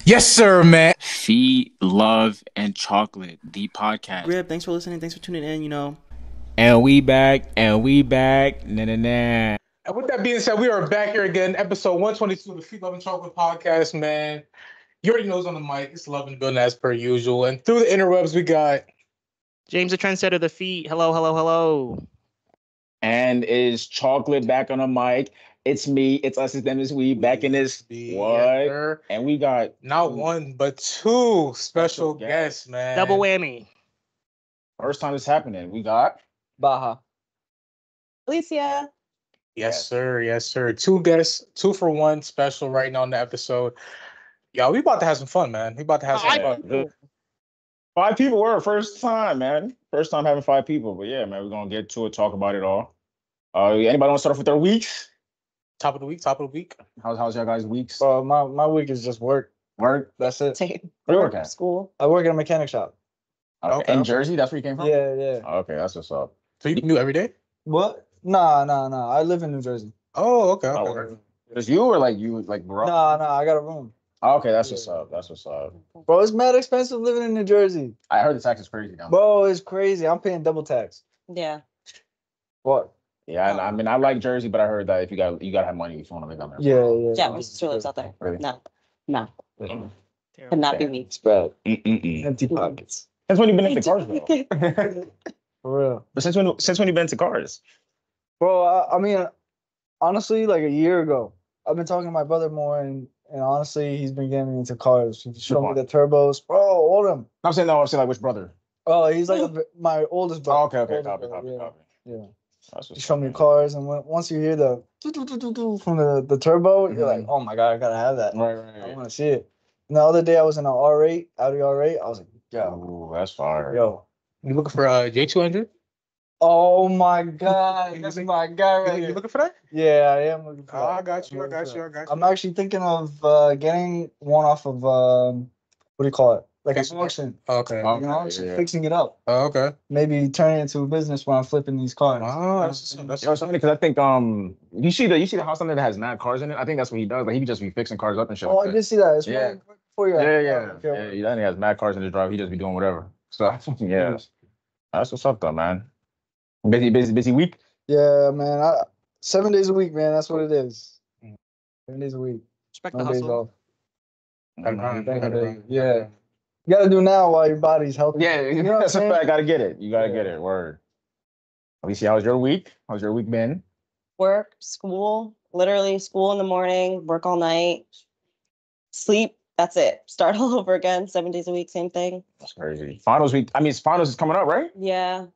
Yes, sir, man. Feet, Love, and Chocolate, the podcast. Grip, thanks for listening. Thanks for tuning in. And we back, and we back. Nah, nah, nah. And with that being said, we are back here again, episode 122 of the Feet Love and Chocolate podcast, man. You already know who's on the mic. It's Love and Building as per usual. And through the interwebs, we got James, the trendsetter, the feet. Hello, hello, hello. And is Chocolate back on the mic? It's me. It's us. It's them. It's we. Back in this. What? And we got not one, but two special guests, man. Double whammy. First time it's happening. We got Bahaa. Alycia. Yes, sir. Yes, sir. Two guests, 2-for-1 special right now on the episode. Y'all, we about to have some fun, man. We about to have some fun. 5 people were first time, man. First time having 5 people. But yeah, man, we're gonna get to it, talk about it all. Anybody want to start off with their weeks? Top of the week. How's your guys' weeks? My week is just work. Work? That's it. Same. Where you work at? School. I work at a mechanic shop. Okay. In Jersey? That's where you came from? Yeah, yeah. Okay, that's what's up. So you commute every day? What? Nah. I live in New Jersey. Oh, okay. Just you or like you like bro? Nah, I got a room. Okay, that's what's up. That's what's up. Bro, it's mad expensive living in New Jersey. I heard the tax is crazy now. Bro, it's crazy. I'm paying double tax. Yeah. What? Yeah, I mean I like Jersey, but I heard that if you gotta have money if you want to live down there. Yeah. Yeah, my sister lives out there. Really? No. Could not be me. It's bad. Mm-mm-mm. Empty pockets. Since when you been into cars, though? For real. But since when you been into cars? Bro, I mean, honestly, like a year ago, I've been talking to my brother more, and honestly, he's been getting me into cars. He showed me the turbos. Bro, all of them. I'm saying no. I'm saying like which brother? Oh, he's like my oldest brother. Oh, okay. Oldest Copy. brother, yeah. That's He what's showed up, me man. cars, and once you hear the doo-doo-doo-doo-doo from the turbo, you're like, oh my God, I gotta have that. I Right. want to see it. And the other day, I was in an R8, Audi R8. I was like, Ooh, that's fire. yo. You looking for J200? Oh my God, that's my guy right You here. looking for that? Yeah, I am looking for Oh, that. I got you. I'm actually thinking of getting one off of, what do you call it? Like an auction. Okay. You know, Yeah. fixing it up. Oh, okay. Maybe turn it into a business when I'm flipping these cars. Oh, that's Yo, something because I think you see the house under that has mad cars in it. I think that's what he does. Like he just be fixing cars up and shit. Oh, like I that. did see that. It's Yeah. right before you. Yeah. Okay. He has mad cars in his drive. He just be doing whatever. So yeah, that's what's up though, man. Busy week. Yeah, man. 7 days a week, man. That's what it is. 7 days a week. Respect No the days hustle. off. Yeah. You gotta do now while your body's healthy. Yeah, You know what that's a I'm saying? fact. Gotta get it. You gotta get it. Word. Alicia, how's your week? How's your week been? Work, school, literally school in the morning, work all night, sleep. That's it. Start all over again. 7 days a week, same thing. That's crazy. Finals week. I mean, finals is coming up, right? Yeah.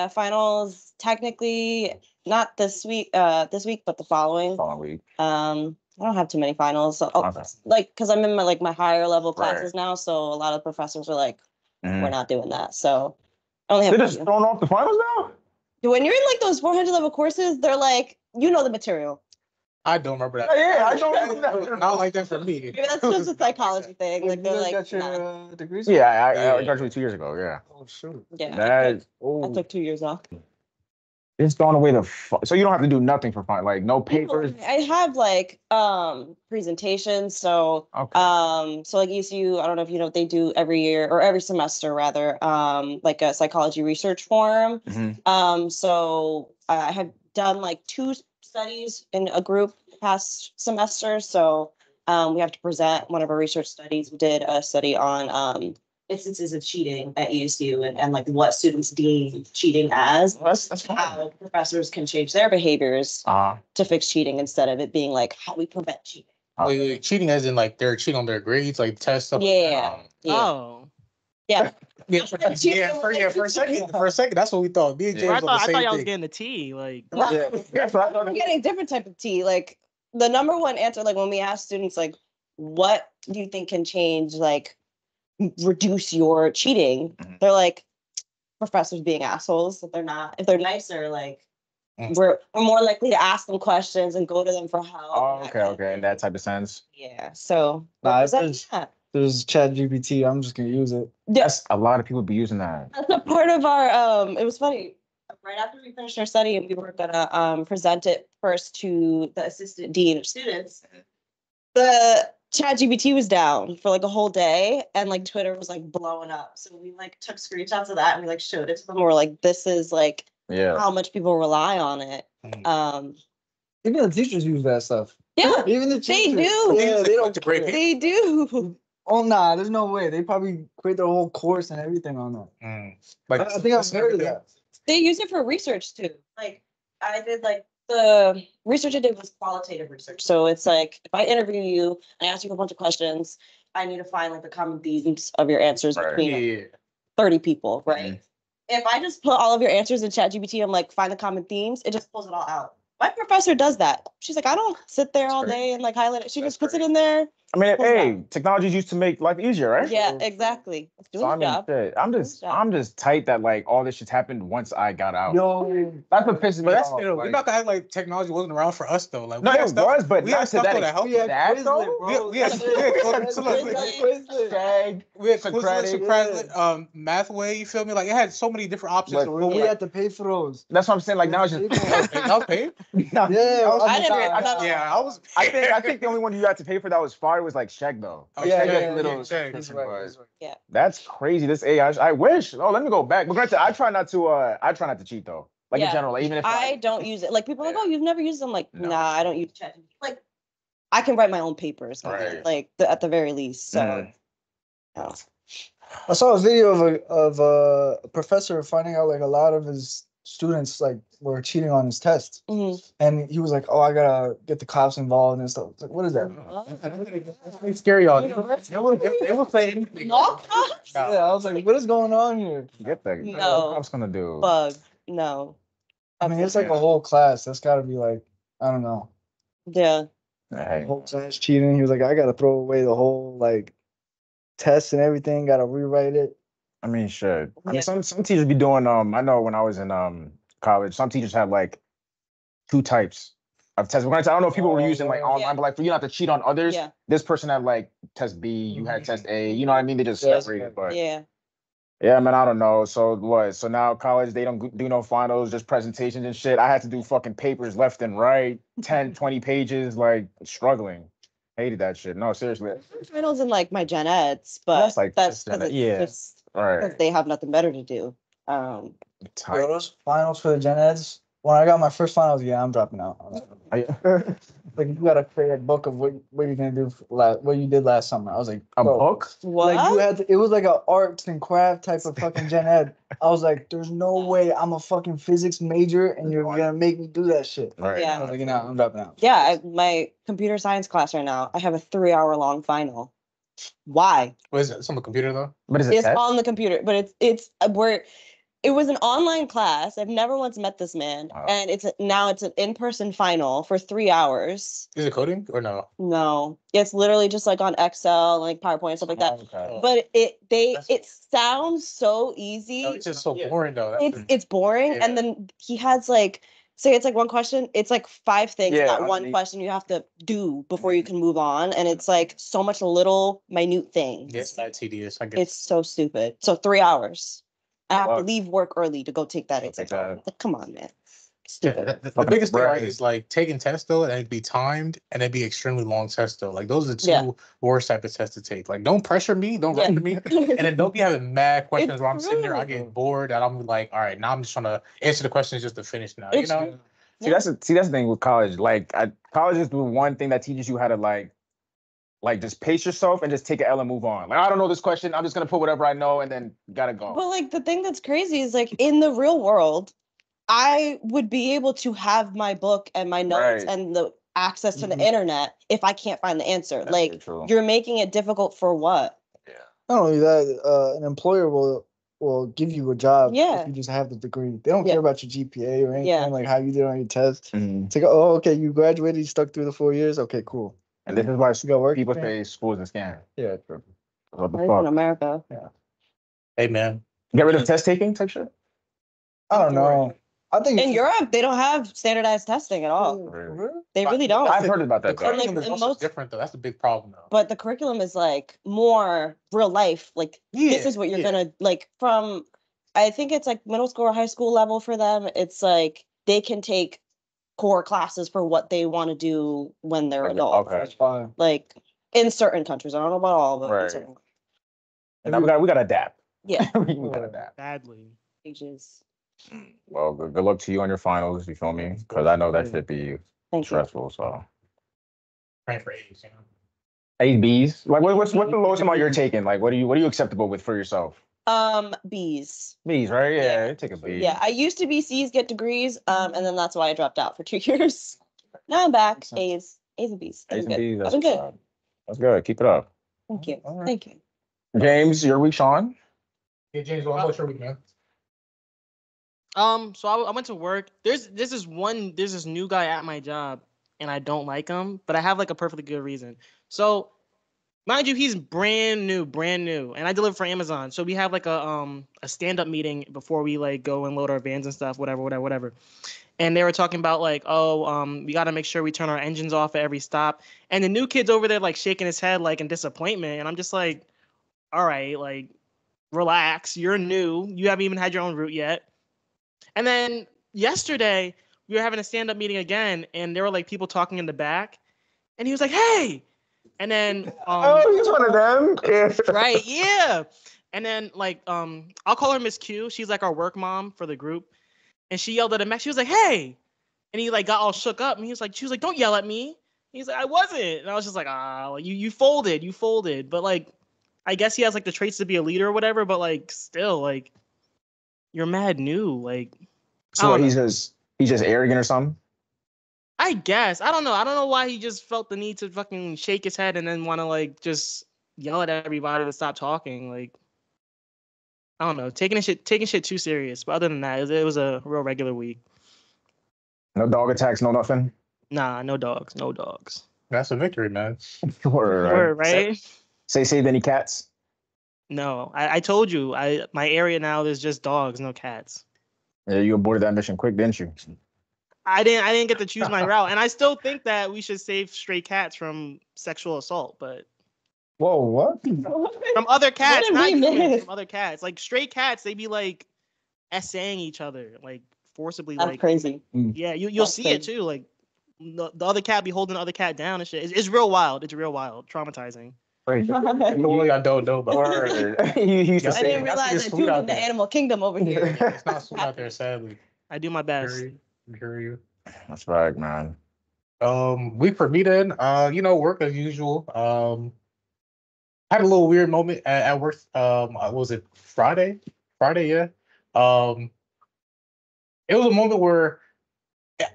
Finals technically not this week, but the following. Following week. I don't have too many finals. So, Okay. because I'm in my higher level classes Right. now, so a lot of professors are like, Mhm. we're not doing that. So I only have They're just throwing off the finals now. when you're in like those 400 level courses, they're like, you know the material. I don't remember that. Yeah, I don't remember that. Not like that for me. Maybe that's just a psychology thing. Like You they're guys like, got your nah. degrees? Yeah, I Yeah. graduated 2 years ago. Yeah, Oh, shoot. Yeah. that I took 2 years off. it's throwing away so you don't have to do nothing for fun, like no papers. I have like presentations. So Okay. so like ECU, I don't know if you know what they do every year or every semester rather, like a psychology research forum. Mhm. So I have done like 2 studies in a group past semester. So we have to present one of our research studies. We did a study on instances of cheating at ESU and like what students deem cheating as. Well, that's fine. How professors can change their behaviors Uh, to fix cheating instead of it being like how we prevent cheating. Wait, cheating as in like they're cheating on their grades, like tests stuff. Yeah. Oh. Yeah. For a second, that's what we thought. Me and James I on the thought same y'all was thing. getting the tea. Like, yeah, that's what I thought. I'm getting a different type of tea. Like the number one answer, like when we ask students, like, what do you think can change, like, reduce your cheating? Mhm. They're like, professors being assholes. If they're nicer, like, Mm. we're more likely to ask them questions and go to them for help. Oh, and that kind of okay, in that type of sense. Yeah. So Nah, represent that. There's Chat GPT. I'm just gonna use it. Yeah, That's a lot of people be using that. that's a part of our. It was funny. Right after we finished our study, and we were gonna present it first to the assistant dean of students. The ChatGPT was down for like a whole day, and like Twitter was like blowing up. So we like took screenshots of that and we like showed it to them. We're like, this is like how much people rely on it. Even the teachers use that stuff. Yeah, Even the they teachers. do. Yeah, they don't great care. They do. Oh nah, there's no way. They probably create their whole course and everything on that. Like I think I've heard of that. They use it for research too. Like I did like the research I did was qualitative research. So it's like if I interview you and I ask you a bunch of questions, I need to find like the common themes of your answers between 30 people, right? If I just put all of your answers in ChatGPT, I'm like, find the common themes, it just pulls it all out. My professor does that. She's like, I don't sit there all day and like highlight it. She just puts it in there. I mean, hey, technology's used to make life easier, right? Yeah, exactly. It's doing So I its mean, job. shit, I'm just tight that like all this shit happened once I got out. Yo, That's what pisses me But that's off. we're not gonna act like technology wasn't around for us though. Like No, we had it stuff, was, but we not had to stuff that that helped. extent. That though? We had Quizlet, Mathway. You feel me? Like it had so many different options. But but we had to pay for those. That's what I'm saying. Like now it's just Y'all paid? Yeah, I didn't. I was. I think the only one you had to pay for that was fire was like Shrek though. Oh, Yeah, Shrek, yeah, little yeah, Shrek. that's right, that's right. Yeah. That's crazy. This AI. I wish. Oh, let me go back. But granted, I try not to cheat though. Like in general, like, even if I don't use it. Like people are like, oh, you've never used them. Like, No. nah, I don't use ChatGPT. Like, I can write my own papers, on it, Right. like at the very least. So, no. I saw a video of a professor finding out like a lot of his students like were cheating on his tests, and he was like, "Oh, I gotta get the cops involved and stuff." It's like, what is that? It's scary, y'all. They will say anything. No cops? Yeah, I was like, what is going on here? get that. No. What I'm gonna do? Bug. No. I mean, it's like a whole class. That's got to be like, I don't know, Yeah. Hey. whole class cheating. He was like, I got to throw away the whole like test and everything. Got to rewrite it. I mean, shit. I Yeah. mean, some teachers be doing. I know when I was in college, some teachers had like 2 types of tests. Granted, I don't know if people were using like online, Yeah. but like for you not to cheat on others, Yeah. this person had like test B, you had test A. You know what I mean? They just Yeah. separated. But Yeah. yeah, man, I don't know. So what? So now college, they don't do no finals, just presentations and shit. I had to do fucking papers left and right, 10, 20 pages, like struggling. Hated that shit. No, seriously. Finals in like my gen eds, but That's like that's just gen ed. because Yeah. just All right. because they have nothing better to do. Yo, those finals for the gen eds. When I got my first finals, yeah, I'm dropping out. Like you gotta create a book of what you're gonna do what you did last summer. I was like, A bro, book? What? like you had to, it was like a arts and craft type of fucking gen ed. I was like, there's no way I'm a fucking physics major and you're gonna make me do that shit. Right. Yeah. I was like, you know, I'm dropping out. Yeah, my computer science class right now, I have a 3-hour long final. Why? What is it? It's on the computer though. But is it It's test? on the computer, but it's where it was an online class. I've never once met this man, Wow. and now it's an in-person final for 3 hours. Is it coding or no? No, it's literally just like on Excel, like PowerPoint, and stuff like that. Okay. But it sounds so easy. No, it's just so boring though. It's boring, Yeah. and then he has like, say it's like one question, it's like 5 things in Yeah, that one underneath. question you have to do before you can move on, and it's like so much little minute things. It's that tedious. I guess. It's so stupid. So 3 hours. I have to Fuck. leave work early to go take that Take exam. that. Like, come on, man. Yeah, Stupid. the Fucking biggest thing, right, bread. is like taking tests though, and it'd be timed, and it'd be extremely long tests though. Like those are the 2 Yeah. worst type of tests to take. Like don't pressure me, don't Yeah. rush me, and then don't be having mad questions It's where I'm sitting there, I true. get bored, and I'm like, all right, now I'm just trying to answer the questions just to finish now. It's You know? true. See, that's the thing with college. Like, college is the one thing that teaches you how to like just pace yourself and just take an L and move on. Like, I don't know this question. I'm just gonna put whatever I know and then gotta go. But like the thing that's crazy is like in the real world, I would be able to have my book and my notes Right. and the access to the internet if I can't find the answer. That's like very true. you're making it difficult for what? Not only that, an employer will give you a job Yeah. if you just have the degree. They don't Yeah. care about your GPA or anything, Yeah. like how you did on your test. Mhm. It's like, oh, okay, you graduated, you stuck through the 4 years. Okay, cool. And this is why You got work people experience? say school is a scam. Yeah, true. What the At least in fuck? America. Hey man, Get rid of test taking type shit? I don't know. I think In Europe, they don't have standardized testing at all. Really? They really don't. I've heard about the that. though. curriculum like, is in also most- different though. That's the big problem though. But the curriculum is like more real life. Like this Yeah, is what you're yeah. gonna like from. I think it's like middle school or high school level for them. It's like they can take core classes for what they want to do when they're adults. Okay. that's fine. Like In certain countries, I don't know about all, but in Right. certain And we gotta adapt. yeah, we gotta adapt. Badly. ages. Well, good luck to you on your finals. You feel me? Because I know that should be Thank you. stressful. So Right for A's, you know. A's, B's. Like, what's the lowest amount you're taking? Like, what are you acceptable with for yourself? B's. B's, right? Yeah. Yeah, take a B. Yeah, I used to be C's, get degrees, and then that's why I dropped out for 2 years. Now I'm back. Makes sense. A's and B's. A's and B's. I've That's been good. That's good. Keep it up. Thank you. All right. Thank you. James, your week, Sean. Yeah, James, well, what's your week, man? So I went to work. There's this new guy at my job, and I don't like him, but I have like a perfectly good reason. So, mind you, he's brand new, and I deliver for Amazon. So we have like a stand-up meeting before we like go and load our vans and stuff, whatever. And they were talking about like, we got to make sure we turn our engines off at every stop. And the new kid's over there like shaking his head like in disappointment, and I'm just like, all right, like, relax. You're new. You haven't even had your own route yet. And then yesterday we were having a stand-up meeting again, and there were like people talking in the back, and he was like, "Hey," and then He's one of them. Yeah. right, yeah, and then like I'll call her Miss Q. She's like our work mom for the group, and she yelled at him. She was like, "Hey," and he like got all shook up, and she was like, "Don't yell at me." He's like, "I wasn't," and I was just like, like, you folded, but like, I guess he has like the traits to be a leader or whatever, but like still like. You're mad new, like. So what, he's just arrogant or something? I guess I don't know. I don't know why he just felt the need to fucking shake his head and then want to like just yell at everybody to stop talking. Like, I don't know, taking shit too serious. But other than that, it was a real regular week. No dog attacks, no nothing. Nah, no dogs. That's a victory, man. Word, right? Saved any cats? No, I told you, my area now there's just dogs, no cats. Yeah, you aborted that mission quick, didn't you? I didn't get to choose my route, and I still think that we should save stray cats from sexual assault, but Whoa, what? from other cats, did not we humans, miss? from other cats. Like stray cats, they be like essaying each other, like forcibly. That's like crazy. Yeah, you'll That's see it crazy. too. Like the other cat be holding the other cat down and shit. It's real wild. It's real wild. Traumatizing. Wait, Totally, I don't know about word. He used to I I say didn't it. That's realize just that sweet you out in the there. animal kingdom over here. It's not sweet out there, sadly. I do my best. Hear you. That's right, man. Week for me then. Work as usual. Had a little weird moment at work. Was it Friday? Friday, yeah. It was a moment where,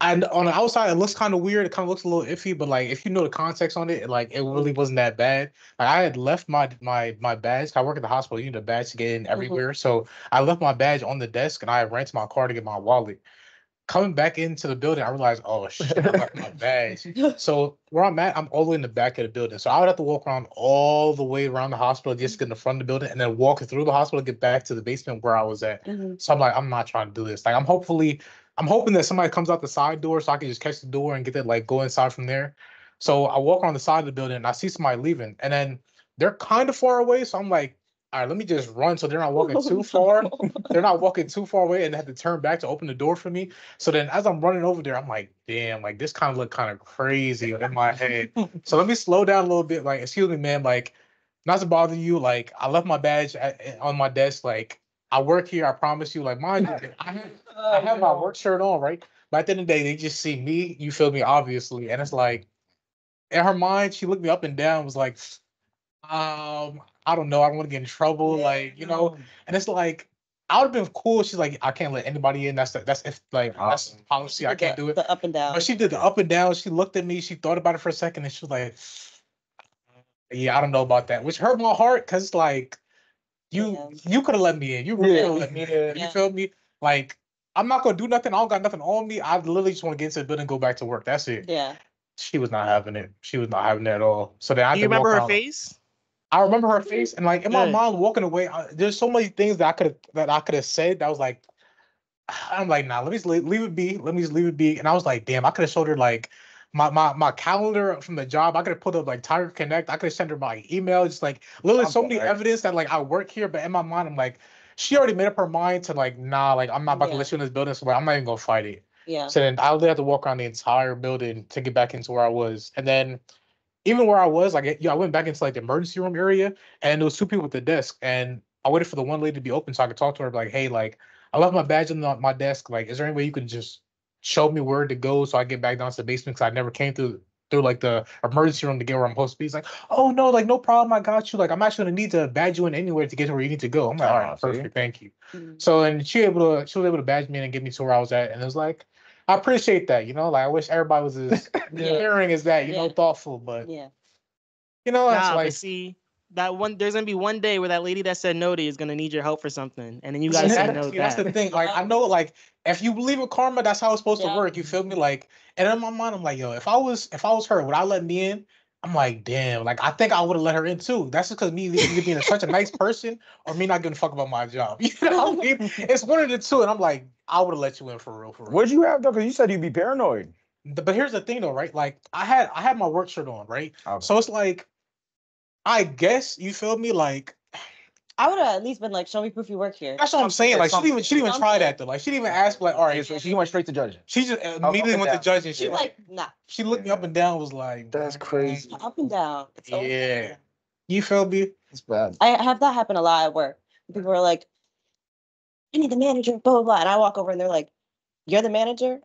and on the outside, it looks kind of weird. It kind of looks a little iffy, but like if you know the context on it, like it really wasn't that bad. Like I had left my badge. I work at the hospital. You need a badge to get in everywhere. So I left my badge on the desk, and I ran to my car to get my wallet. Coming back into the building, I realized, oh shit, I left my badge. So where I'm at, I'm all the way in the back of the building. So I would have to walk around all the way around the hospital just to get in the front of the building, and then walk through the hospital to get back to the basement where I was at. So I'm like, I'm not trying to do this. Like I'm hoping that somebody comes out the side door so I can just catch the door and get that like go inside from there. So I walk around the side of the building and I see somebody leaving, and then they're kind of far away. So I'm like, all right, let me just run so they're not walking too far. They're not walking too far away and have to turn back to open the door for me. So then as I'm running over there, I'm like, damn, like this kind of looked kind of crazy in my head. So let me slow down a little bit. Like, excuse me, man, like, not to bother you. Like, I left my badge on my desk. Like, I work here, I promise you. Like, mind you, I have my work shirt on, right? But at the end of the day, they just see me, you feel me, obviously. And it's like, in her mind, she looked me up and down, was like, I don't know. I don't want to get in trouble, And it's like I would have been cool. She's like, I can't let anybody in. That's if like that's policy. I can't do it. The up and down. But she did the up and down. She looked at me. She thought about it for a second, and she was like, yeah, I don't know about that, which hurt my heart because it's like you could have let me in. You really could have let me in. You feel me? Like I'm not gonna do nothing. I don't got nothing on me. I literally just want to get into the building and go back to work. That's it. Yeah. She was not having it. She was not having it at all. So then I Do you remember her face? I remember her face, and like in my mind walking away, there's so many things that I could have said that was like, I'm like, nah, let me just leave it be. Let me just leave it be. And I was like, damn, I could have showed her like my calendar from the job. I could have put up like Tiger Connect. I could have sent her my email. Just like literally so many evidence that like I work here, but in my mind, I'm like, she already made up her mind to like, nah, like I'm not about to let you in this building, so like, I'm not even gonna fight it. Yeah. So then I literally had to walk around the entire building to get back into where I was, and then even where I was, like, I went back into like the emergency room area, and there was two people at the desk, and I waited for the one lady to be open so I could talk to her. Like, hey, like, I left my badge on my desk. Like, is there any way you could just show me where to go so I get back down to the basement? Because I never came through like the emergency room to get where I'm supposed to be. He's like, oh no, like no problem, I got you. Like, I'm actually gonna need to badge you in anywhere to get to where you need to go. I'm like, all right, perfect, thank you. So, and she was able to badge me in and get me to where I was at, and it was like, I appreciate that, you know. Like, I wish everybody was as caring as that, you know, thoughtful. But you know, it's Nah, like, but see, that one there's gonna be one day where that lady that said no to you is gonna need your help for something, and then you gotta say no see, back. that's the thing. Like, I know, like, if you believe in karma, that's how it's supposed to work. You feel me? Like, and in my mind, I'm like, yo, if I was her, would I let me in? I'm like, damn, like, I think I would have let her in too. That's just because me either being such a nice person or me not giving a fuck about my job. You know what I mean? It's one of the two, and I'm like, I would have let you in for real, for real. What'd you have though? Because you said you'd be paranoid. But here's the thing, though, right? Like, I had my work shirt on, right? Okay. So it's like, I guess you feel me, like. I would have at least been like, show me proof you work here. That's what I'm saying. Like, she didn't even try that though. Like, she didn't even ask, like, all right. So she went straight to judging. She just immediately went to judging. She She's like, nah. She looked me up and down. Was like, That's crazy. Up and down. It's always up and yeah. down. You feel me? It's bad. I have that happen a lot at work. People are like, I need the manager, blah, blah, blah. And I walk over and they're like, you're the manager?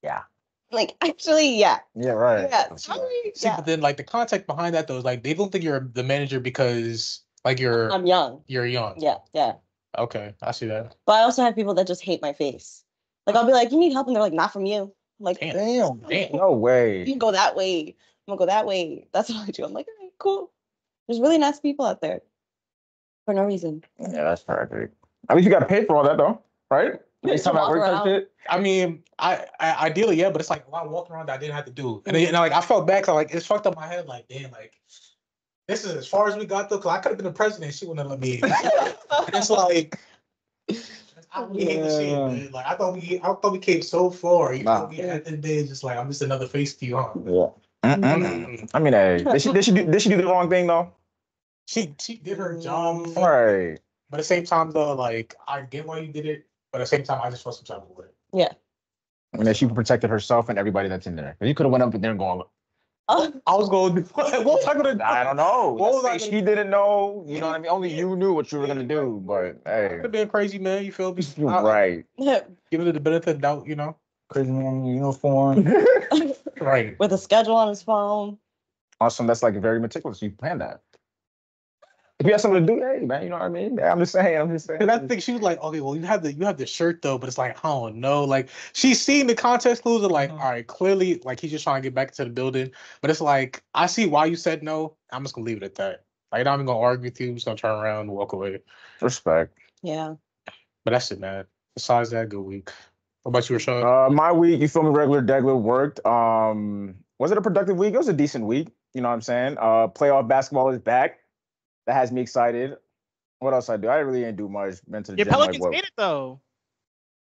Yeah. Like, actually, yeah. Yeah, right. Yeah. Sorry. See, Yeah. but then like the context behind that though is like they don't think you're the manager because like I'm young. you're young. Yeah, yeah. Okay, I see that. But I also have people that just hate my face. Like, I'll be like, you need help? And they're like, not from you. I'm like, Damn. No way. you can go that way. I'm gonna go that way. That's what I do. I'm like, all right, cool. There's really nice people out there for no reason. Yeah, that's perfect. At least you got to pay for all that though, right? Next time I walk work that around. shit. I mean, I ideally yeah, but it's like a lot of walking around that I didn't have to do, and then, like I felt bad because like it's fucked up my head. Like damn, like this is as far as we got though. Because I could have been the president. She wouldn't have let me. And it's like. I really hate to see it, man. Like I thought we came so far. You know, at the end of the day, it's just like I'm just another face to you, huh? Yeah. I mean, hey, did she do the wrong thing though? She did her job, Right. but at the same time though, like I get why you did it, but at the same time I just felt some type of way. Yeah. I mean, she protected herself and everybody that's in there. You could have went up in there and gone. Oh, I was going. What was I gonna do? I don't know. What was I Let's say gonna she didn't know. You know what I mean? Only you knew what you were gonna do. But hey, Could have been crazy, man. You feel me? you're right. Give it the benefit of the doubt, you know. Crazy man in uniform. Right. with a schedule on his phone. Awesome. That's like very meticulous. You planned that. If you have something to do, hey man, you know what I mean? I'm just saying. And I think she was like, okay, well, you have the shirt though, but it's like, I don't know. Like she's seen the context clues and like, all right, clearly, like he's just trying to get back into the building. But it's like, I see why you said no. I'm just gonna leave it at that. Like, I'm not even gonna argue with you. I'm just gonna turn around and walk away. Respect. Yeah. But that's it, man. Besides that, good week. What about you, Rashad? My week, you feel me? Regular degular worked. Was it a productive week? It was a decent week. You know what I'm saying? Playoff basketball is back. That has me excited. What else I do? I really didn't do much. Been to the Your gym, like, Pelicans what? made it though.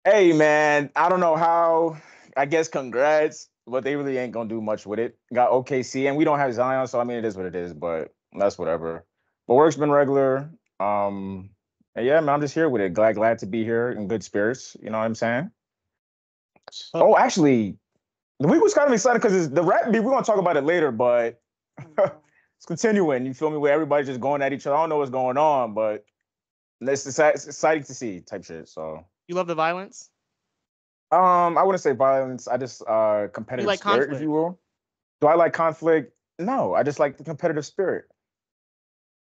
Hey man, I don't know how. I guess congrats, but they really ain't gonna do much with it. Got OKC, and we don't have Zion, so I mean it is what it is. But that's whatever. But work's been regular. And yeah, man, I'm just here with it. Glad to be here in good spirits. You know what I'm saying? Oh, actually, the week was kind of exciting because the rap beat. We're gonna talk about it later, but it's continuing. You feel me? Where everybody's just going at each other. I don't know what's going on, but it's exciting to see type shit. So You love the violence? I wouldn't say violence. I just competitive like spirit, conflict? if you will. Do I like conflict? No, I just like the competitive spirit.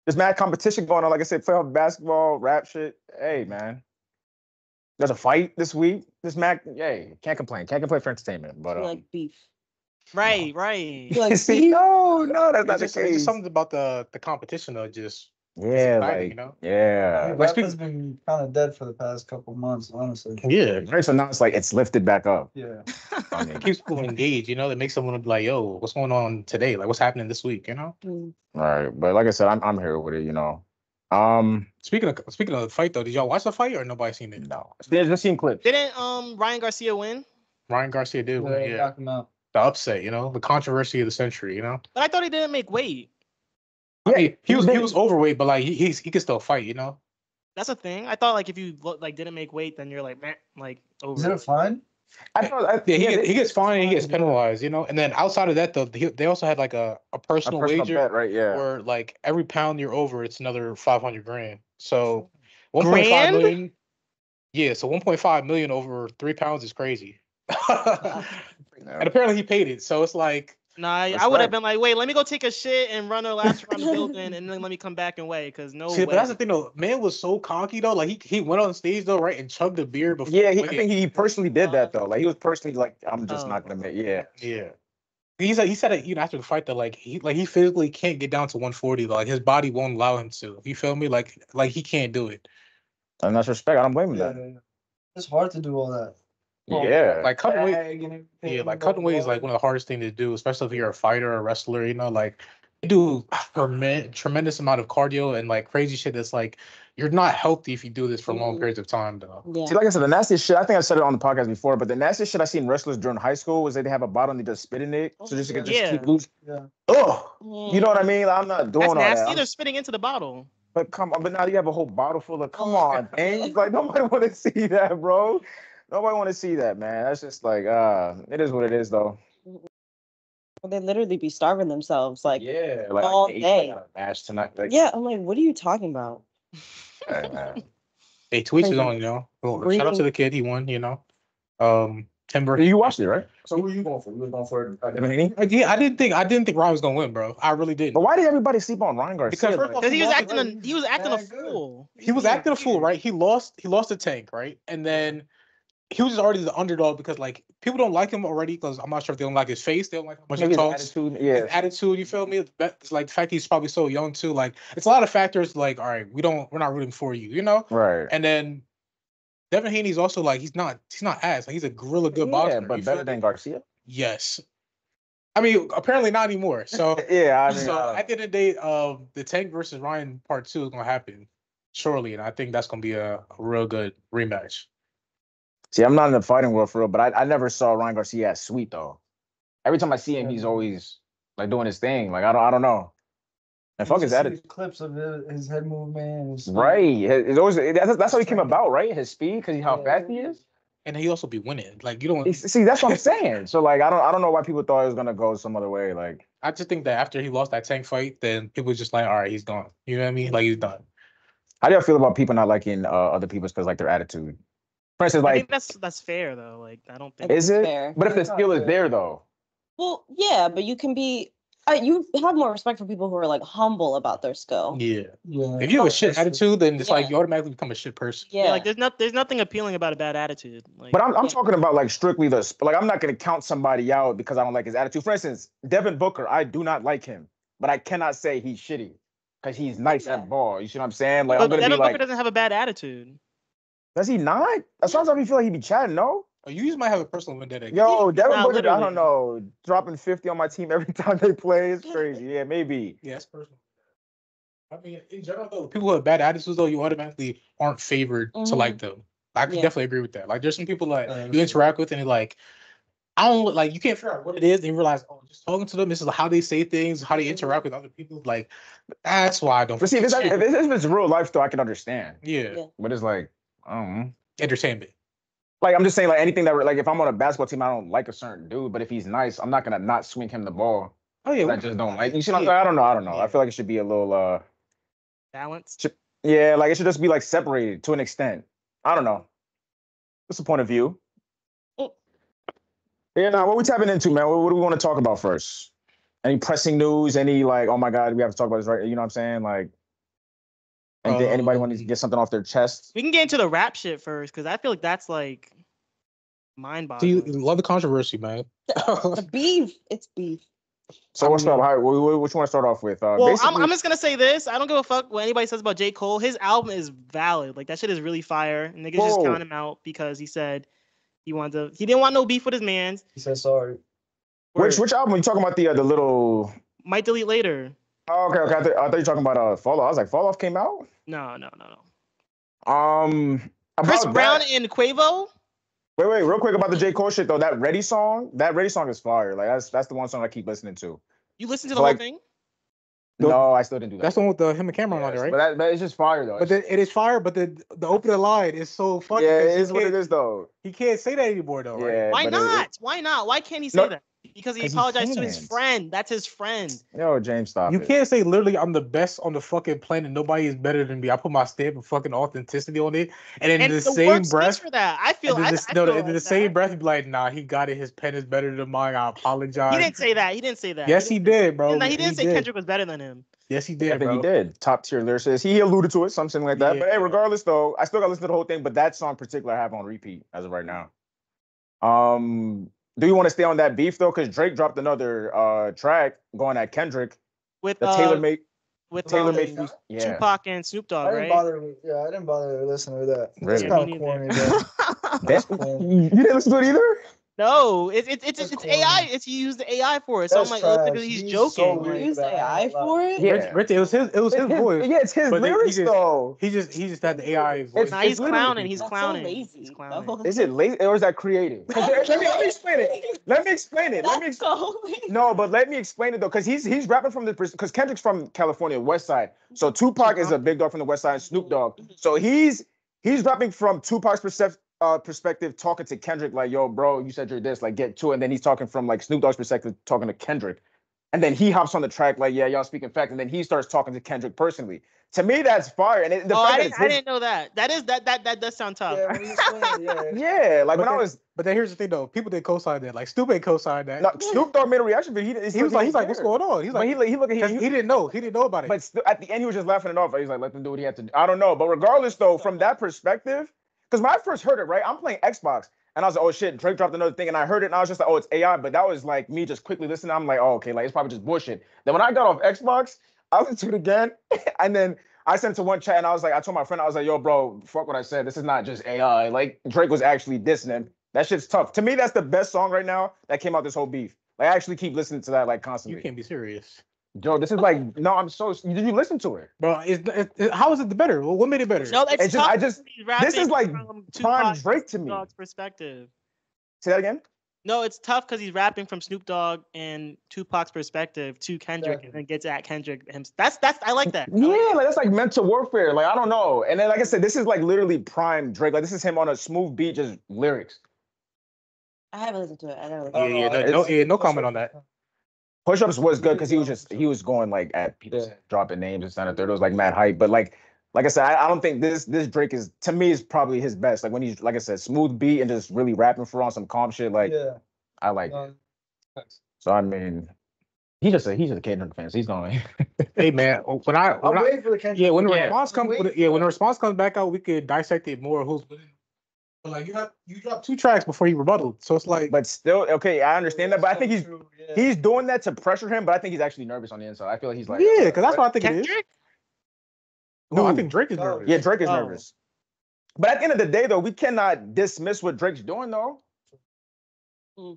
There's mad competition going on. Like I said, playoff basketball, rap shit. Hey, man. There's a fight this week. This mad, yay. Can't complain. Can't complain for entertainment. But You like beef. Right, right. You like see, no, that's not the It's case. just something about the competition though, just Yeah, exciting, like, you know? yeah. Rap has been kind of dead for the past couple months, honestly. Yeah. Right, so now it's like it's lifted back up. Yeah. I mean, It keeps people engaged, you know, that makes someone be like, yo, what's going on today? Like what's happening this week, you know? all right, but like I said, I'm here with it, you know. Speaking of the fight though, did y'all watch the fight or nobody seen it? No, there's just seen clips. Didn't Ryan Garcia win? Ryan Garcia did win, They yeah. knocked him out. The upset, you know, the controversy of the century, you know. But I thought he didn't make weight. I mean, he did. was overweight, but like he can still fight, you know. That's a thing. I thought like if you didn't make weight, then you're like, man, like over. Is it a fine? I thought, Yeah, yeah, he gets fined and he gets fined, yeah. penalized, you know. And then outside of that, though, they also had like a a personal personal wager bet, right? Yeah. where like every pound you're over, it's another 500 grand. So 1.5 Grand? million. Yeah, so 1.5 million over 3 pounds is crazy. And apparently he paid it. So it's like, Nah, I would have Respect. been like, wait, let me go take a shit and run a laps around the building, and then let me come back and weigh, because no see, but that's the way. thing though. Man was so cocky though. Like he went on stage though, right, and chugged a beer before. Yeah, I weighing. think he personally did that though. Like he was personally like, I'm just Oh. not gonna make. Yeah. Yeah. He said it, after the fight that he physically can't get down to 140 though. Like his body won't allow him to. You feel me? Like he can't do it. And that's respect. I don't blame him Yeah, that. it's hard to do all that. Yeah. Like cutting weight. Bag and everything, Yeah, like cutting weight is like one of the hardest things to do, especially if you're a fighter or a wrestler. You know, like you do a tremendous amount of cardio and like crazy shit. That's like you're not healthy if you do this for long periods of time, though. Yeah. See, like I said, the nastiest shit. I think I've said it on the podcast before, but the nastiest shit I seen wrestlers during high school was they have a bottle and they just spit in it, so just you can just Yeah. keep losing. Yeah. Oh, you know what I mean? Like, I'm not doing That's all nasty. that. They're spitting into the bottle. But come on, but now you have a whole bottle full of. Come on, man. Like nobody want to see that, bro. Nobody want to see that, man. That's just like, it is what it is, though. Well, they literally be starving themselves like Yeah, like all I ate, day. I got a match tonight. Like, Yeah, I'm like, what are you talking about? man. Hey, tweets is Crazy. on, you know. Well, shout out to the kid, he won, you know. Timber. You watched it, right? So who are you going for? You were going for Haney? Yeah, I didn't think Ryan was gonna win, bro. I really didn't. But why did everybody sleep on Ryan Garcia? Because first of all, Because he was lost acting a Mad good. fool. he was acting a fool, right? He lost the tank, right? And then he was just already the underdog because like people don't like him already because I'm not sure if they don't like his face, they don't like how much Maybe he his talks. attitude. His Yeah. attitude, you feel me? It's like the fact he's probably so young too. Like it's a lot of factors. Like, all right, we're not rooting for you, you know. Right. And then Devin Haney's also like he's not ass. Like he's a gorilla good boxer. Yeah, you but feel better me? than Garcia. Yes. I mean, apparently not anymore. So Yeah, I mean, so at the end of the day, the Tank versus Ryan part 2 is gonna happen shortly, and I think that's gonna be a real good rematch. see, I'm not in the fighting world for real, but I never saw Ryan Garcia as sweet though. Every time I see him, he's always like doing his thing. Like I don't know. And fuck his attitude. Clips of his head movement. And his speed. Right. It's always that's how he came about, right? His speed, because how fast he is. And he also be winning. Like you don't See, that's what I'm saying. So like I don't know why people thought it was gonna go some other way. Like I just think that after he lost that Tank fight, then people was just like, all right, he's gone. You know what I mean? Like he's done. how do y'all feel about people not liking other people's because like their attitude? For instance, I like think that's fair though. Like I don't think is it? Fair. But if the skill is there though. Well, yeah, but you can be. You have more respect for people who are like humble about their skill. Yeah. Yeah. If you have a shit attitude, then it's like Yeah. you automatically become a shit person. yeah, Yeah. like there's nothing appealing about a bad attitude. Like But I'm Yeah. talking about like strictly like I'm not gonna count somebody out because I don't like his attitude. For instance, Devin Booker, I do not like him, but I cannot say he's shitty because he's nice at ball. You see what I'm saying? Like I'm but gonna Devin be Booker like, doesn't have a bad attitude. does he not? That sounds like he feel like he be chatting. No, Oh, you just might have a personal vendetta. yo, Devin Nah, Booker, I literally. don't know, dropping 50 on my team every time they play is crazy. Yeah, maybe. Yeah, it's personal. I mean, in general, though, people who have bad attitudes, though, you automatically aren't favored to Mhm. like them. I can Yeah. definitely agree with that. Like, there's some people like Yeah, you interact with, and they're like, I don't like. You can't figure out what it is, and you realize, oh, just talking to them, this is how they say things, how they interact with other people. Like, that's why I don't. But see, if it's real life though, I can understand. yeah, Yeah. But it's like, I don't know. entertainment. Like I'm just saying, like anything that like if I'm on a basketball team, I don't like a certain dude, but if he's nice, I'm not gonna not swing him the ball. Oh yeah, I just don't like. You see, what I'm saying? I don't know. I feel like it should be a little. Balance. Yeah, like it should just be like separated to an extent. I don't know. What's the point of view? Yeah, now what we tapping into, man? What do we want to talk about first? Any pressing news? Any like, oh my God, we have to talk about this, right? You know what I'm saying? Like, anybody want to get something off their chest? We can get into the rap shit first because I feel like that's like Do mind-boggling. you love the controversy, man? The beef. It's beef. So what's up? Which you want to start off with? Well, I'm just gonna say this. I don't give a fuck what anybody says about J. Cole. His album is valid. Like that shit is really fire. And niggas just count him out because he said he didn't want no beef with his mans. He said sorry. Which album are you talking about? The little. Might delete later. Oh, okay. I thought you were talking about Fall Off. I was like, Fall Off came out. No. About Chris Brown that, and Quavo. wait, real quick about the J. Cole shit though. That Ready song is fire. Like that's the one song I keep listening to. You listen to the So, whole like, thing? No, I still didn't do that. That's the one with him and Cameron on Yes, there, right? but it's just fire though. But it is fire. But the opening line is so funny. Yeah, 'cause it he is what it can't- is though. He can't say that anymore though, right? Yeah. Why but not? Why not? Why can't he say No, that? Because he 'cause he apologized to his can't. friend. That's his friend. Yo, James, stop You it. can't say literally I'm the best on the fucking planet. Nobody is better than me. I put my stamp of fucking authenticity on it, and in And the the same work speaks breath, for that. I feel. and then I no, feel in the like same that. breath, you'd be like, nah, he got it. His pen is better than mine. I apologize. He didn't say that. He didn't say that. Yes, he did, bro. He didn't say did. Kendrick was better than him. Yes, he I did, think bro. he did. Top tier lyricist. He alluded to it, something like that. But hey, Yeah. regardless though, I still got to listen to the whole thing. But that song in particular, I have on repeat as of right now. Do you want to stay on that beef though? Because Drake dropped another track going at Kendrick. With The Taylor made Taylor made made- yeah. Tupac and Snoop Dogg, I didn't right? bother. Yeah, I didn't bother listening to that. That's Really? kind Me of neither. corny, bro. That's, you didn't listen to it either? No, it's That's AI. corny. It's he used the AI for it. So I'm That's like, oh, trash. because he's He's joking. so like- weird. Use AI for it? Yeah. Rich, it was his voice. Yeah, it's his But he lyrics just- though. He just had the AI voice. Nah, he's it's literally- clowning. He's That's so clowning. lazy. He's clowning. Is it lazy or is that creative? 'Cause let me explain it. Let me explain it. That's so lazy. No, but let me explain it though, because he's rapping from the because Kendrick's from California, West Side. So Tupac is a big dog from the West Side, and Snoop Dogg. So he's rapping from Tupac's perspective, talking to Kendrick like, "Yo, bro, you said you're this, like, get to it." And then he's talking from like Snoop Dogg's perspective, talking to Kendrick. And then he hops on the track like, "Yeah, y'all speaking facts." And then he starts talking to Kendrick personally. To me, that's fire. And the fact that it's I his- didn't know that. That does sound tough. Yeah, when you explain it, yeah, like when I was But then here's the thing though, people did co-sign that. Like Snoop ain't co-signed that. no, Snoop Dogg made a reaction, but he He was like, what's going on? He's But like, he look at 'cause he didn't know. He didn't know about it. But still, at the end, he was just laughing it off. He's like, let them do what he had to do. I don't know. But regardless, though, from that perspective, because when I first heard it, right, I'm playing Xbox. And I was like, oh shit, Drake dropped another thing. And I heard it and I was just like, oh, it's AI. But that was like me just quickly listening. I'm like, oh, okay, like it's probably just bullshit. Then when I got off Xbox, I listened to it again. And then I sent it to one chat and I was like, I told my friend, I was like, yo, bro, fuck what I said. This is not just AI. Like Drake was actually dissing him. That shit's tough. To me, that's the best song right now that came out this whole beef. Like I actually keep listening to that like You constantly. can't be serious, Joe, this is like, no, I'm so, did you listen to it? bro. How is it the better? Well, what made it better? No, it's It's just- tough I just- because he's rapping this is like from prime Tupac's Drake to Snoop me. Dogg's perspective. Say that again? No, it's tough because he's rapping from Snoop Dogg and Tupac's perspective to Kendrick, Exactly. and then gets at Kendrick. That's I like that. I Yeah, like like that's like mental warfare. Like I don't know. And then like I said, this is like literally prime Drake. Like this is him on a smooth beat, just lyrics. I haven't listened to it. I never Yeah, listened yeah, no comment on that. Push-ups was good because he was going like at people Yeah. dropping names and stuff. There was like mad hype. But like I said, I don't think this Drake is to me is probably his best. Like when he's like I said, smooth beat and just really rapping for on some calm shit. Like yeah. I like it. So I mean, he's just a Kendrick fan. So he's going. Hey man, when I'm I waiting for the Kendrick. yeah, when the Yeah. response comes, Wait. when the response comes back out, we could dissect it more. Who's but like you dropped 2 tracks before you rebutted, so it's like But still, okay, I understand that. But I think he's True, yeah. he's doing that to pressure him. But I think he's actually nervous on the inside. I feel like he's like yeah, because that's what I think it is. Kendrick. No, I Who? think Drake is Oh, nervous. Yeah, Drake is Oh. nervous. But at the end of the day, though, we cannot dismiss what Drake's doing, though.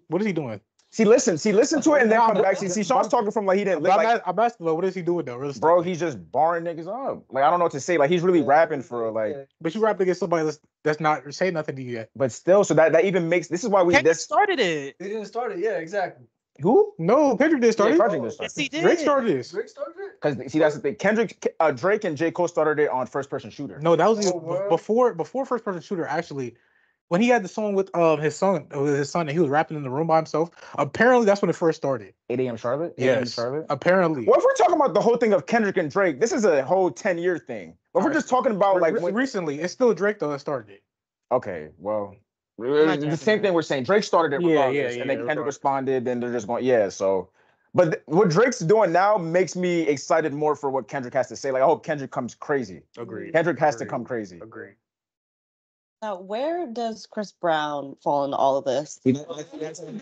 What is he doing? See, listen to it and then Nah, come but- back. See, Sean's talking from like he didn't But live like, I'm asking, what is he doing though? Really, bro, he's just barring niggas up. Like, I don't know what to say. Like, he's really rapping for like, Yeah. but you rap against somebody that's not saying nothing to you yet. but still, so that even makes, this is why we, Kendrick this, started it. They didn't start it. Yeah, exactly. who? No, Kendrick didn't start Yeah, it. Kendrick did start Yes, he did. Drake started this. Drake started it. Because, see, that's the thing. Drake and J. Cole started it on First Person Shooter. No, that was Oh, word. before First Person Shooter. Actually, when he had the song with his son, and he was rapping in the room by himself. Apparently, that's when it first started. 8 a.m. Charlotte? 8 a.m. Yes, Charlotte? apparently. What if we're talking about the whole thing of Kendrick and Drake? This is a whole 10-year thing. What if we're Alright. just talking about like, when, Recently, it's still Drake though that started it. okay, well, not the jacking same that. thing we're saying. Drake started it Yeah, regardless, yeah, and then yeah, Kendrick regardless. responded, then they're just going, yeah, so. But what Drake's doing now makes me excited more for what Kendrick has to say. Like, I hope Kendrick comes crazy. Agreed. Kendrick has to Agreed. come crazy. Agreed. Now, where does Chris Brown fall into all of this? See, And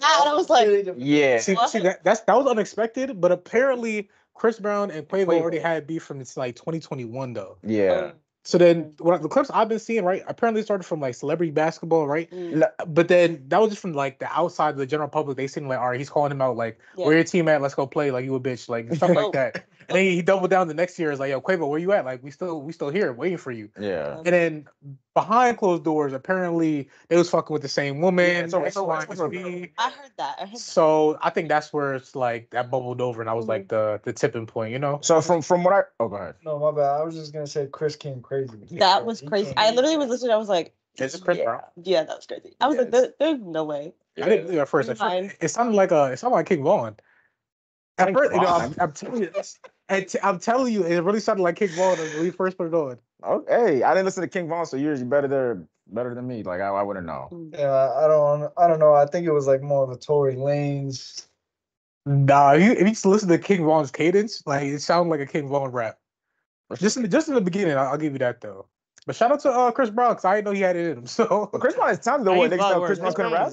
I was like, yeah. See, What? that was unexpected, but apparently Chris Brown and Quavo Quavo. already had beef from it's like 2021 though. Yeah. So then the clips I've been seeing, right, apparently started from like celebrity basketball, right? mm, But then that was just from like the outside of the general public. They seemed like, all right, he's calling him out, like, Yeah. where your team at? Let's go play, like you a bitch, like stuff Oh. like that. And then he doubled down the next year. Is like, yo, Quavo, where you at? Like, we still here waiting for you. Yeah. And then behind closed doors, apparently they was fucking with the same woman. I heard that. So I think that's where it's like that bubbled over, and I was like the tipping point, you know. So from what I go ahead. No, my bad. I was just gonna say Chris came crazy. That was crazy. I literally was listening. I was like, Is it Chris Brown? Yeah, that was crazy. I was like, there's no way. I didn't believe it at first. It sounded like King Von. At first, you know, I'm telling you, I'm telling you, it really sounded like King Von when we first put it on. Oh, hey, I didn't listen to King Von, so you're better than me. Like I wouldn't know. Yeah, I don't know. I think it was like more of a Tory Lanez. Nah, if you listen to King Von's cadence, like it sounded like a King Von rap. Just in the beginning, I'll give you that though. But shout out to Chris Brown, because I didn't know he had it in him. So but Chris Brown is talented though. Niggas thought Chris Brown couldn't rap.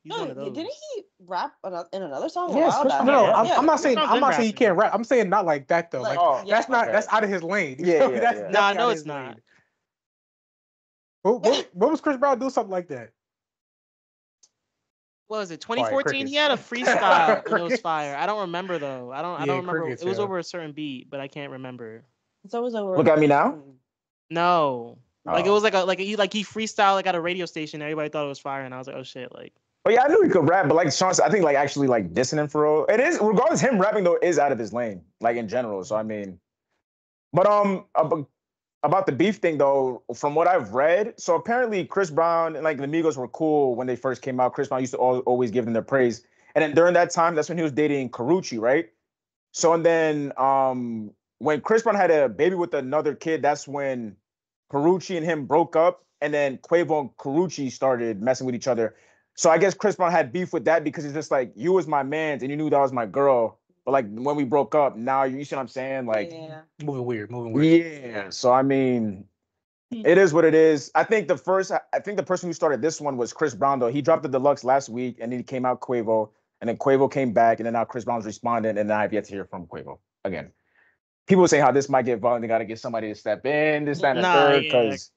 No, didn't he rap in another song? Yes, a while back? no, Yeah. I'm not saying he can't rap. I'm saying not like that though. Like, that's out of his lane. Yeah. Nah, no, it's not. What was Chris Brown do something like that? What was it? 2014. He had a freestyle and it was fire. I don't remember though. I don't remember. Crickets, it was over a certain beat, but I can't remember. It's always over. Look at me now. No. Like it Oh. was like he freestyled like at a radio station. Everybody thought it was fire, and I was like, oh shit, like. But yeah, I knew he could rap, but like Sean, I think like actually like dissing him for real. It is regardless. Him rapping though is out of his lane, like in general. So I mean, but about the beef thing though, from what I've read, so apparently Chris Brown and like the Migos were cool when they first came out. Chris Brown used to always give them their praise, and then during that time, that's when he was dating Karrueche, right? So and then when Chris Brown had a baby with another kid, that's when Karrueche and him broke up, and then Quavo and Karrueche started messing with each other. So I guess Chris Brown had beef with that because it's just like, you was my man and you knew that was my girl. But like when we broke up, now you see what I'm saying? Like moving weird. Yeah. So I mean, it is what it is. I think the person who started this one was Chris Brown though. He dropped the deluxe last week and then he came out Quavo, and then Quavo came back, and then now Chris Brown's responding, and now I've yet to hear from Quavo again. People say how this might get violent. They got to get somebody to step in, this, that, and the third, because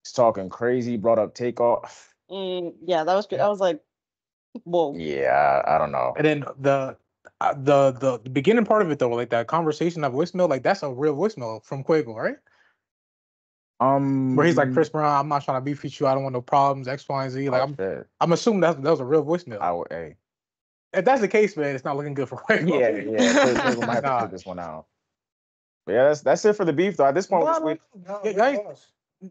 he's talking crazy, brought up Takeoff. Yeah, that was good. I was like, whoa. Yeah, I don't know. And then the beginning part of it though, like that conversation, that voicemail, like that's a real voicemail from Quavo, right? Where he's like, Chris Brown, I'm not trying to beef with you. I don't want no problems. X, Y, and Z. Like I'm assuming that was a real voicemail. Hey. If that's the case, man, it's not looking good for Quavo. Yeah. Quavo might have to put this one out. But yeah, that's it for the beef though. At this point,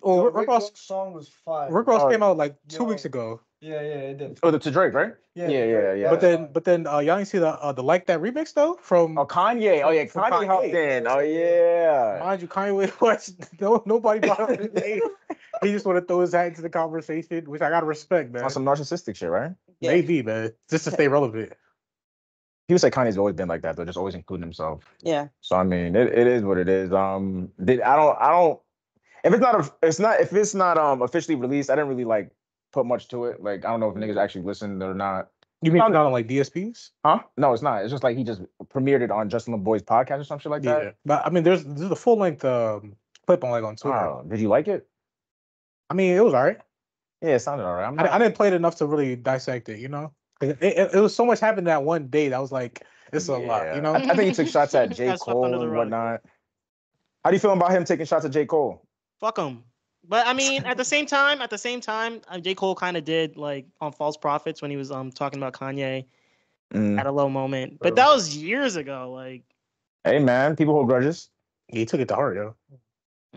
Rick Ross song was fire. Rick Ross came out like 2 weeks ago. Yeah, it did. Oh, to Drake, right? Yeah. But then y'all didn't see the Like That remix though from Kanye. Oh yeah, Kanye hopped in. Oh yeah. Mind you, Kanye West. Nobody brought up his name. He just want to throw his hat into the conversation, which I gotta respect, man. On some narcissistic shit, right? Yeah. Maybe, man, just to stay relevant. People say Kanye's always been like that though, just always including himself. Yeah. So I mean, it is what it is. I don't. If it's not officially released, I didn't really like put much to it. Like I don't know if niggas actually listened or not. You mean not on like DSPs? Huh? No, it's not. It's just like he just premiered it on Justin LeBoy's podcast or some shit like that. Yeah, but I mean, there's a full length clip on Twitter. Oh, did you like it? I mean, it was alright. Yeah, it sounded alright. I didn't play it enough to really dissect it. You know, it was so much happened that one day that was like it's a lot. You know, I think he took shots at J. Cole and whatnot. How do you feel about him taking shots at J. Cole? Fuck him. But I mean, at the same time, J. Cole kind of did like on False Prophets when he was talking about Kanye at a low moment. But that was years ago. Like, hey man, people hold grudges. He took it to heart, yo.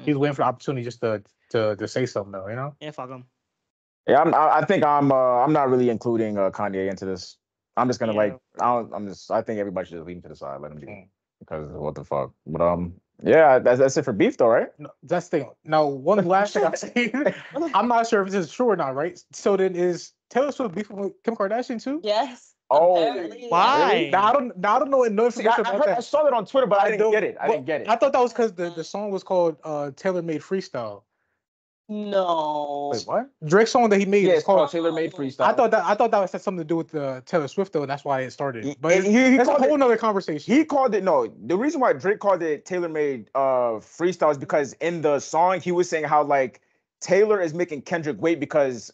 He was waiting for the opportunity just to say something, though. You know? Yeah, fuck him. Yeah, I think I'm not really including Kanye into this. I'm just gonna I think everybody should just leave him to the side, let him be, because what the fuck. But yeah, that's it for beef though, right? No, that's the thing. Now, one last thing I say, I'm not sure if this is true or not, right? So then is Taylor Swift beefing with Kim Kardashian too? Yes. Oh, why? Really? Now, I don't know no information about that. I saw that on Twitter, but I didn't get it. I thought that was because the song was called Taylor Made Freestyle. No. Wait, what? Drake's song that he made is called Taylor Made Freestyle. I thought that had something to do with Taylor Swift though, and that's why it started. But he that's a called whole nother conversation. He called it the reason why Drake called it Taylor Made Freestyle is because in the song he was saying how like Taylor is making Kendrick wait because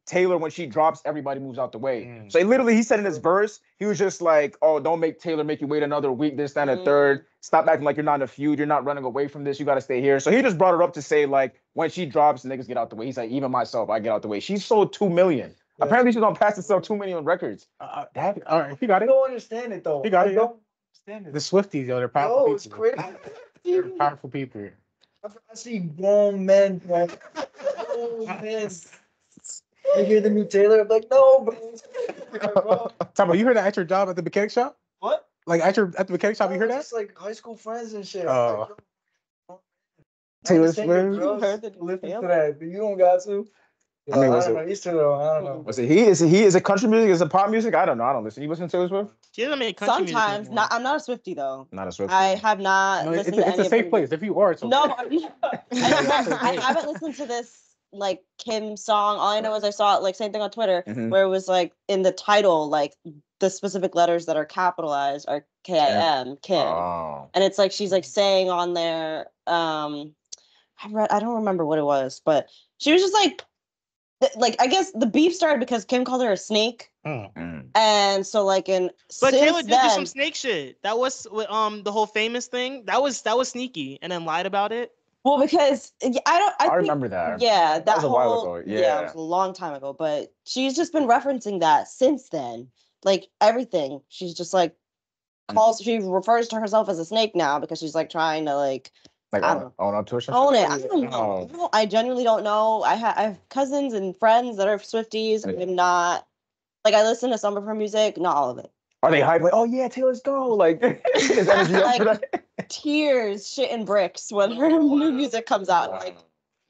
Taylor, when she drops, everybody moves out the way. So he said in his verse, he was just like, oh, don't make Taylor make you wait another week, this, that, and a third. Stop acting like you're not in a feud. You're not running away from this. You got to stay here. So he just brought it up to say, like, when she drops, niggas get out the way. He's like, even myself, I get out the way. She sold 2 million. Yeah. Apparently, she's on pass to sell 2 million records. All right, he got it. I don't understand it, though. He got it. I don't understand it. The Swifties, yo, they're powerful people. It's crazy. They're powerful people. I see grown men, like, grown men. You hear the new Taylor? I'm like, no, bro. Talk about, you heard that at your job at the mechanic shop? What? Like at the mechanic shop, you heard that? It's like high school friends and shit. Oh. Taylor Swift. Listen to that. You don't got to. I mean, I don't know. I don't know. Was it he? Is it country music? Is it pop music? I don't know. I don't listen. You listen to Taylor Swift? She doesn't make country Sometimes. music. I'm not a Swiftie though. Not a Swiftie. I have not listened to any It's a of safe her place. If you are, it's okay. No, I haven't listened to this like Kim song. All I know is I saw it like same thing on Twitter where it was like in the title, like the specific letters that are capitalized are Kim, Kim. Oh. And it's like she's like saying on there, I don't remember what it was, but she was just like I guess the beef started because Kim called her a snake. And so like but Taylor did do some snake shit. That was the whole famous thing. That was sneaky and then lied about it. Well, because I remember that. Yeah, that was a while ago. Yeah, it was a long time ago. But she's just been referencing that since then. Like everything, she's just like she refers to herself as a snake now because she's like trying to like own up to herself. Own it. I don't know. I genuinely don't know. I have cousins and friends that are Swifties. I'm not like I listen to some of her music, not all of it. Are they hype? Like, oh yeah, Taylor's go. Like, is energy up for that? Tears, shit, and bricks when her new music comes out. Like,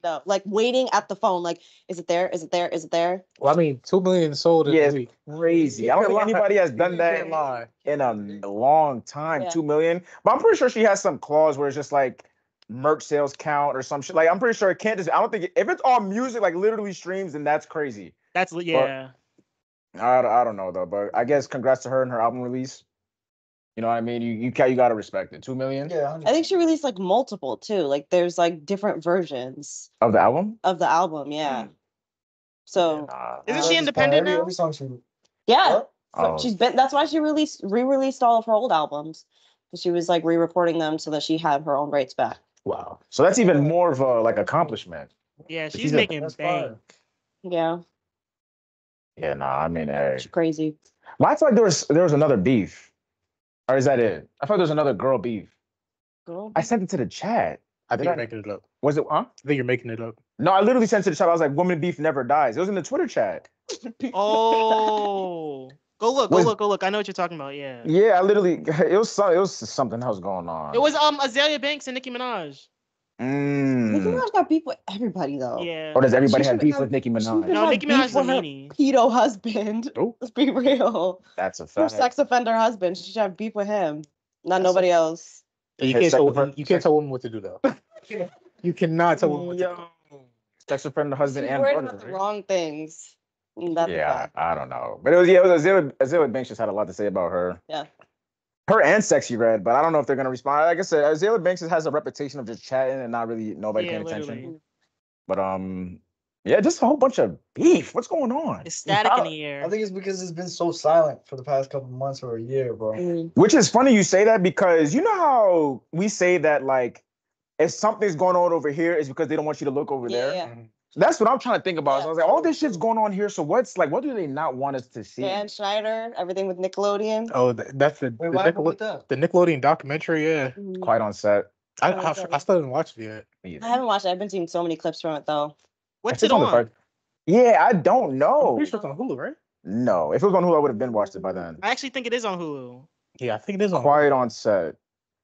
no, like waiting at the phone. Like, is it there? Is it there? Is it there? Well, I mean, 2 million sold in a week. Crazy. I don't think anybody has done that in a long time. Yeah. 2 million. But I'm pretty sure she has some clause where it's just like merch sales count or some shit. Like, I'm pretty sure it can't just. I don't think if it's all music, like literally streams, then that's crazy. That's yeah. But, I don't know though, but I guess congrats to her and her album release. You know what I mean? You gotta respect it. 2 million. Yeah, I think she released like multiple too. Like there's like different versions of the album. Yeah. So isn't she independent now? Every song she. Yeah. So she's been. That's why she re-released all of her old albums. She was like re-recording them so that she had her own rights back. Wow. So that's even more of a like accomplishment. Yeah, she's making bank. Yeah. Yeah, nah. I mean, hey. She's crazy. Well, I feel like there was another beef. Or is that it? I thought there was another girl beef. Girl? I sent it to the chat. I think you're making it up. Was it, huh? I think you're making it up. No, I literally sent it to the chat. I was like, woman beef never dies. It was in the Twitter chat. Oh. Go look. I know what you're talking about, yeah. Yeah, I literally, it was something else going on. It was Azalea Banks and Nicki Minaj. Nicki Minaj got beef with everybody though. Yeah. Or does everybody have beef with Nicki Minaj? No, Nicki Minaj is a meanie. Pedo husband. Oh. Let's be real. That's a fact. Her sex offender husband. She should have beef with him. Not nobody else. You can't tell women what to do though. You cannot tell women what to do. Sex offender husband and worried brother. about the wrong things. That's I don't know. But it was Azalea Banks just had a lot to say about her. Yeah. Her and Sexy Red, but I don't know if they're gonna respond. Like I said, Azalea Banks has a reputation of just chatting and not really nobody paying attention. But yeah, just a whole bunch of beef. What's going on? It's static in the air. I think it's because it's been so silent for the past couple months or a year, bro. Which is funny you say that because you know how we say that like if something's going on over here, it's because they don't want you to look over there. Yeah. That's what I'm trying to think about. So I was like, all this shit's going on here. So what do they not want us to see? Dan Schneider, everything with Nickelodeon. Oh, that's the Nickelodeon documentary. Yeah, Quite on set. I still didn't watch it yet. I haven't watched it. I've been seeing so many clips from it though. What's it on? Yeah, I don't know. I'm pretty sure it's on Hulu, right? No, if it was on Hulu, I would have been watched it by then. I actually think it is on Hulu. Yeah, I think it is on Quiet on Set.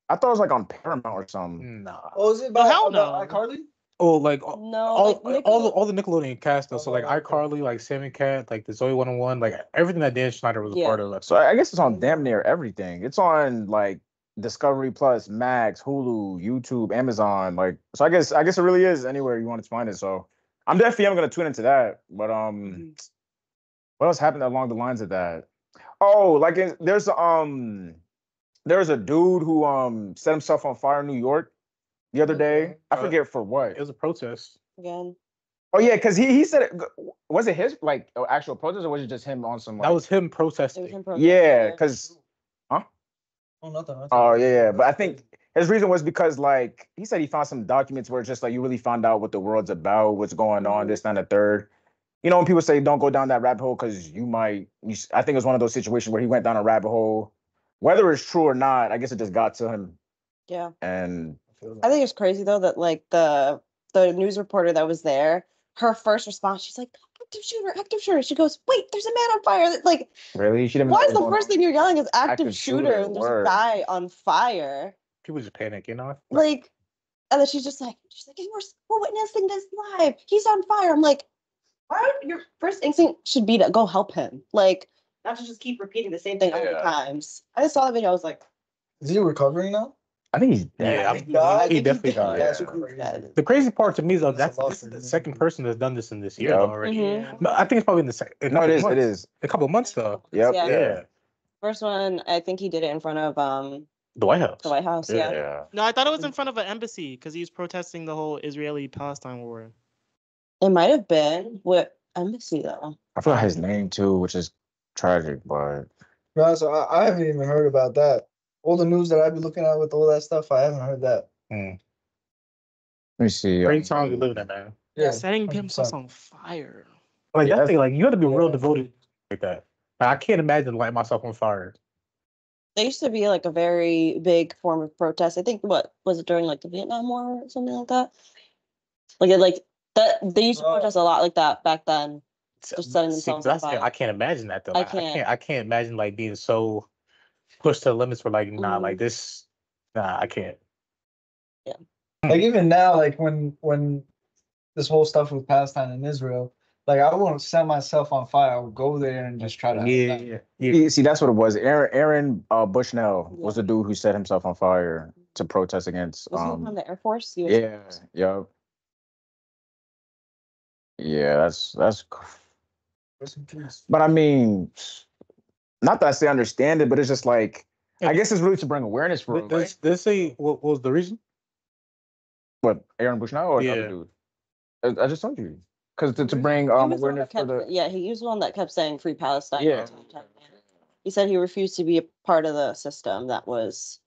I thought it was like on Paramount or something. Nah. Oh, is it by iCarly? Oh, like all the Nickelodeon cast though. So like iCarly, like Sam and Cat, like the Zoe 101, like everything that Dan Schneider was a part of. Like, so I guess it's on damn near everything. It's on like Discovery Plus, Max, Hulu, YouTube, Amazon. Like, so I guess it really is anywhere you want to find it. So I'm definitely gonna tune into that. But what else happened along the lines of that? Oh, like there's a dude who set himself on fire in New York the other day. I forget for what. It was a protest. Again. Oh yeah, because he said it. Was it his like actual protest, or was it just him on some? Like, That was him It was protesting. him protesting. yeah, because Oh, nothing. oh yeah. But I think his reason was because like he said he found some documents where it's just like you really found out what the world's about, what's going on, this, that, and the third. You know, when people say don't go down that rabbit hole because you might, I think it was one of those situations where he went down a rabbit hole. Whether it's true or not, I guess it just got to him. Yeah. And I think it's crazy though that like the news reporter that was there, her first response, she's like, active shooter, active shooter. She goes, wait, there's a man on fire. Like, really, she didn't. why is the first thing you're yelling is active Active shooter shooter, and there's a word. guy on fire? People just panic, you know. Like, and then she's like, hey, we're witnessing this live. He's on fire. I'm like, why would your first instinct should be to go help him? Like, not to just keep repeating the same thing all the times. I just saw the video. I was like, Is he recovering now? I think he's dead. Yeah, he definitely died. Yeah. The crazy part to me is that That's a lot that's for the him. second person that's done this in this year Yup. already. Yeah. But I think it's probably in the second. No, it is. It is. A couple of months though. Yep. Yeah. Yeah. first one, I think he did it in front of The White House. the White House. Yeah. Yeah. No, I thought it was in front of an embassy because he was protesting the whole Israeli-Palestine war. It might have been what embassy though. I forgot his name too, which is tragic, but No, so I haven't even heard about that. All the news that I've been looking at with all that stuff, I haven't heard that. Mm. let me see. Great time we live in, man. Yeah, Setting 100%. themselves on fire. Like Yeah, that thing, like you have to be real Yeah. devoted like that. Like, I can't imagine lighting myself on fire. They used to be like a very big form of protest. I think what was it during like the Vietnam War or something like that? Like that they used to protest a lot like that back then. Just setting themselves on that's the thing, fire. I can't imagine that though. I Like, can't. I can't imagine like being so pushed to the limits for like nah, Mhm. like this. Nah, I can't. Like even now, like when this whole stuff with Palestine and Israel, like I won't set myself on fire. I would go there and just try to. Yeah. See, that's what it was. Aaron Bushnell was the dude who set himself on fire to protest against. Was he on the Air Force? US Yeah. Air Force? Yep. Yeah, that's. Rest in peace. But I mean, not that I say understand it, but it's just like I guess it's really to bring awareness for him. Right? Let's say what was the reason? What Aaron Bushnell or the other Yeah. dude? I just told you because to bring He was the one awareness that for kept, the. yeah, he was the one that kept saying free Palestine. Yeah. all the time. He said he refused to be a part of the system that was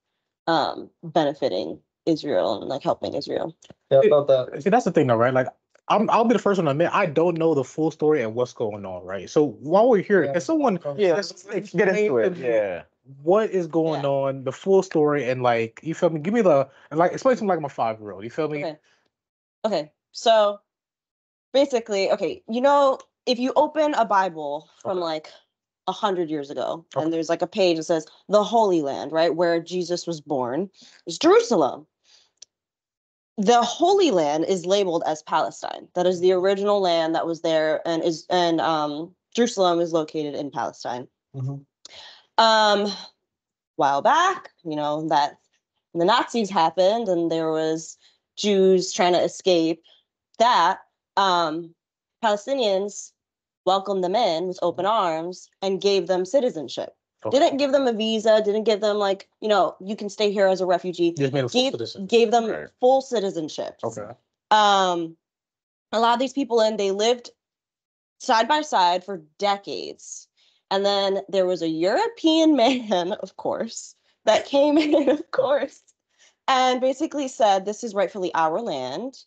benefiting Israel and like helping Israel. Yeah, about that. See, that's the thing though, right? Like I'll be the first one to admit I don't know the full story and what's going on, right? So while we're here, Yeah. can someone Yeah, let's let's get into it. Yeah. what is going Yeah. on, the full story, and like you feel me? Give me the and like explain to me like I'm a 5-year-old. You feel me? Okay. So basically, you know, if you open a Bible from like 100 years ago, Okay. and there's like a page that says the Holy Land, right, where Jesus was born, is Jerusalem. The Holy Land is labeled as Palestine. That is the original land that was there, and Jerusalem is located in Palestine. Mhm. While back, you know, that the Nazis happened and there was Jews trying to escape that, Palestinians welcomed them in with open arms and gave them citizenship. Okay. Didn't give them a visa, didn't give them like, you know, you can stay here as a refugee. Just made a full citizen. Gave them Right. full citizenship. Okay. A lot of these people they lived side by side for decades. And then there was a European man, of course, that came in, of course, and basically said, this is rightfully our land.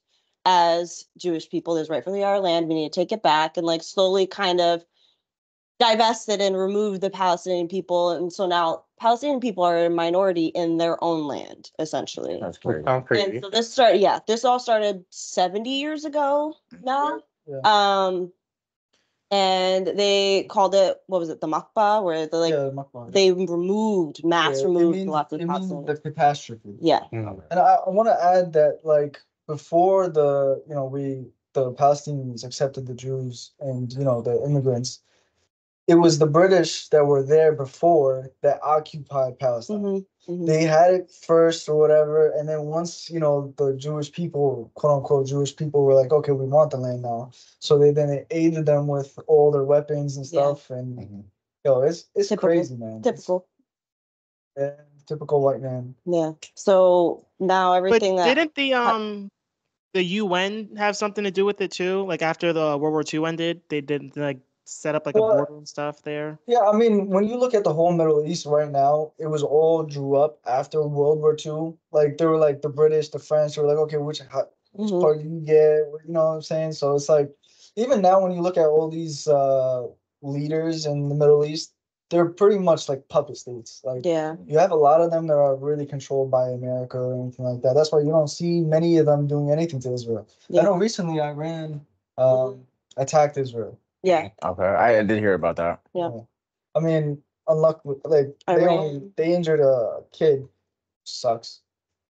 As Jewish people, this is rightfully our land. We need to take it back, and like slowly kind of divested and removed the Palestinian people. And so now Palestinian people are a minority in their own land, essentially. That's crazy. Sounds crazy. And so this all started 70 years ago now. Yeah. And they called it, what was it, the Makba, where they they removed, removed lots of Palestinians. The catastrophe. Yeah. Mm. And I want to add that like before the Palestinians accepted the Jews and the immigrants, it was the British that were there before that occupied Palestine. Mm-hmm. They had it first or whatever, and then once the Jewish people, quote unquote Jewish people, were like, okay, we want the land now. So they aided them with all their weapons and stuff, and it's Typical. crazy, man. Typical. Yeah, typical white man. Yeah. So now everything But that didn't the UN have something to do with it too? Like after the World War II ended, they did like set up like a border and stuff there. Yeah, I mean, when you look at the whole Middle East right now, it was all drew up after World War II. Like they were like the British, the French, they were like, okay, which part do you get? You know what I'm saying? So it's like even now when you look at all these leaders in the Middle East, they're pretty much like puppet states. Like you have a lot of them that are really controlled by America or anything like that. That's why you don't see many of them doing anything to Israel. I know recently Iran attacked Israel. Yeah. Okay, I did hear about that. Yeah. I mean, unlucky, like they injured a kid, sucks.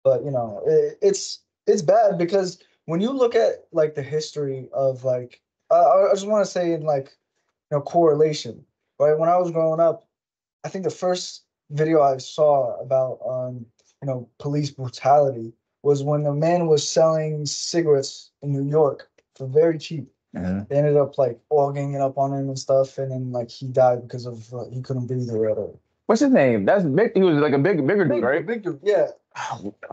But you know, it's bad because when you look at like the history of like, I just want to say in like, you know, correlation, right? When I was growing up, I think the first video I saw about you know, police brutality was when a man was selling cigarettes in New York for very cheap. They ended up like all ganging up on him and stuff, and then like he died because of he couldn't breathe or whatever. What's his name? That's big. He was like a bigger dude, right? Big dude, yeah.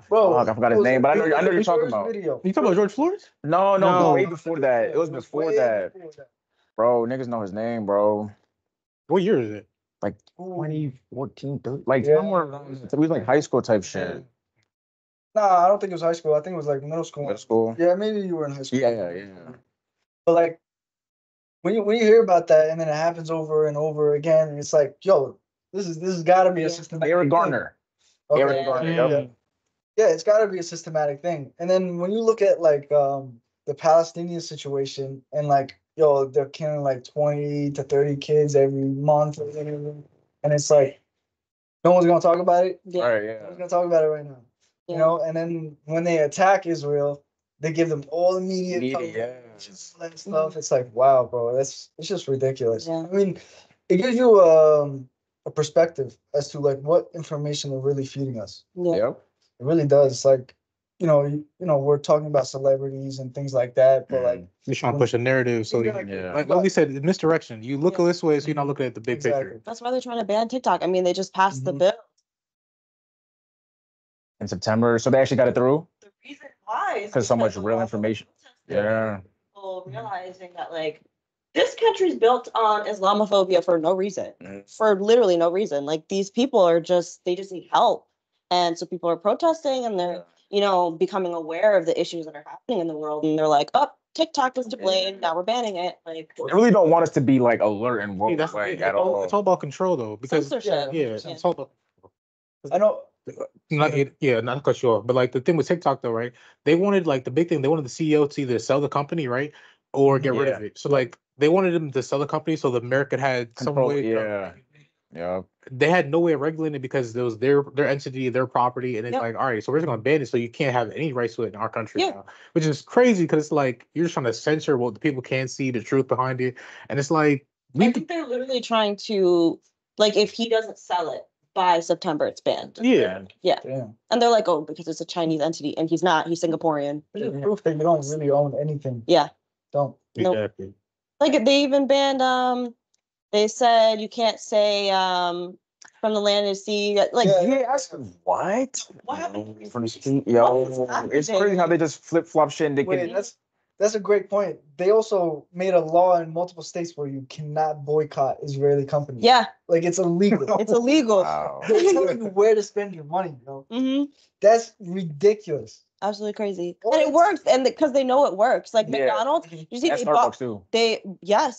Bro, I forgot his name, but I know you're talking about. Video. You talking about George Floyd? No, way before that. It was before that. Bro, niggas know his name, bro. What year is it? Like 2014, 30, like somewhere around. It was like high school type shit. Nah, I don't think it was high school. I think it was like middle school. Middle school? Yeah, maybe you were in high school. Yeah. But like when you hear about that and then it happens over and over again, it's like, yo, this has got to be a systematic. Eric Garner. Okay. Eric Garner. Yeah, it's got to be a systematic thing. And then when you look at like the Palestinian situation and like, yo, they're killing like 20 to 30 kids every month, and it's like no one's gonna talk about it. Yeah. All right, yeah. No one's gonna talk about it right now. Yeah. You know, and then when they attack Israel, they give them all the media coverage and stuff. It's like, wow, bro, it's just ridiculous. Yeah. I mean, it gives you a perspective as to like what information they're really feeding us. Yeah. Yep. It really does. It's like, you know, we're talking about celebrities and things like that, but like You're trying to push a narrative, so like we said, misdirection. You look this way, so you're not looking at the big picture. That's why they're trying to ban TikTok. I mean, they just passed the bill in September, so they actually got it through. The reason why is because so much real information. Yeah. People realizing that like this country's built on Islamophobia for no reason, for literally no reason. Like these people are they just need help, and so people are protesting and they're becoming aware of the issues that are happening in the world, and they're like, oh, TikTok is to blame. Now we're banning it. Like they really don't want us to be like alert and woke at all. It's all about control though, because censorship. It's all about. I know. Not to cut you off, but like the thing with TikTok though, right? They wanted like the big thing. They wanted the CEO to either sell the company, right, or get rid of it. So like they wanted them to sell the company so the America had some way. Yeah. They had no way of regulating it because it was their entity, their property, and it's like, all right, so we're just gonna ban it, so you can't have any rights to it in our country now, which is crazy because it's like you're just trying to censor what the people can't see, the truth behind it, and it's like I think they're literally trying to like if he doesn't sell it by September, it's banned. Yeah. And they're like, oh, because it's a Chinese entity, and he's not. He's Singaporean. Proof that you don't really own anything. Yeah. Don't. Exactly. Nope. Like they even banned. They said you can't say from the land to sea. Like what? What happened? From the street, it's crazy how they just flip flop shit. And they that's a great point. They also made a law in multiple states where you cannot boycott Israeli companies. Yeah. Like it's illegal. It's illegal. Wow. They're telling you where to spend your money, That's ridiculous. Absolutely crazy. And it works, and because they know it works. Like McDonald's, you see, Starbucks too.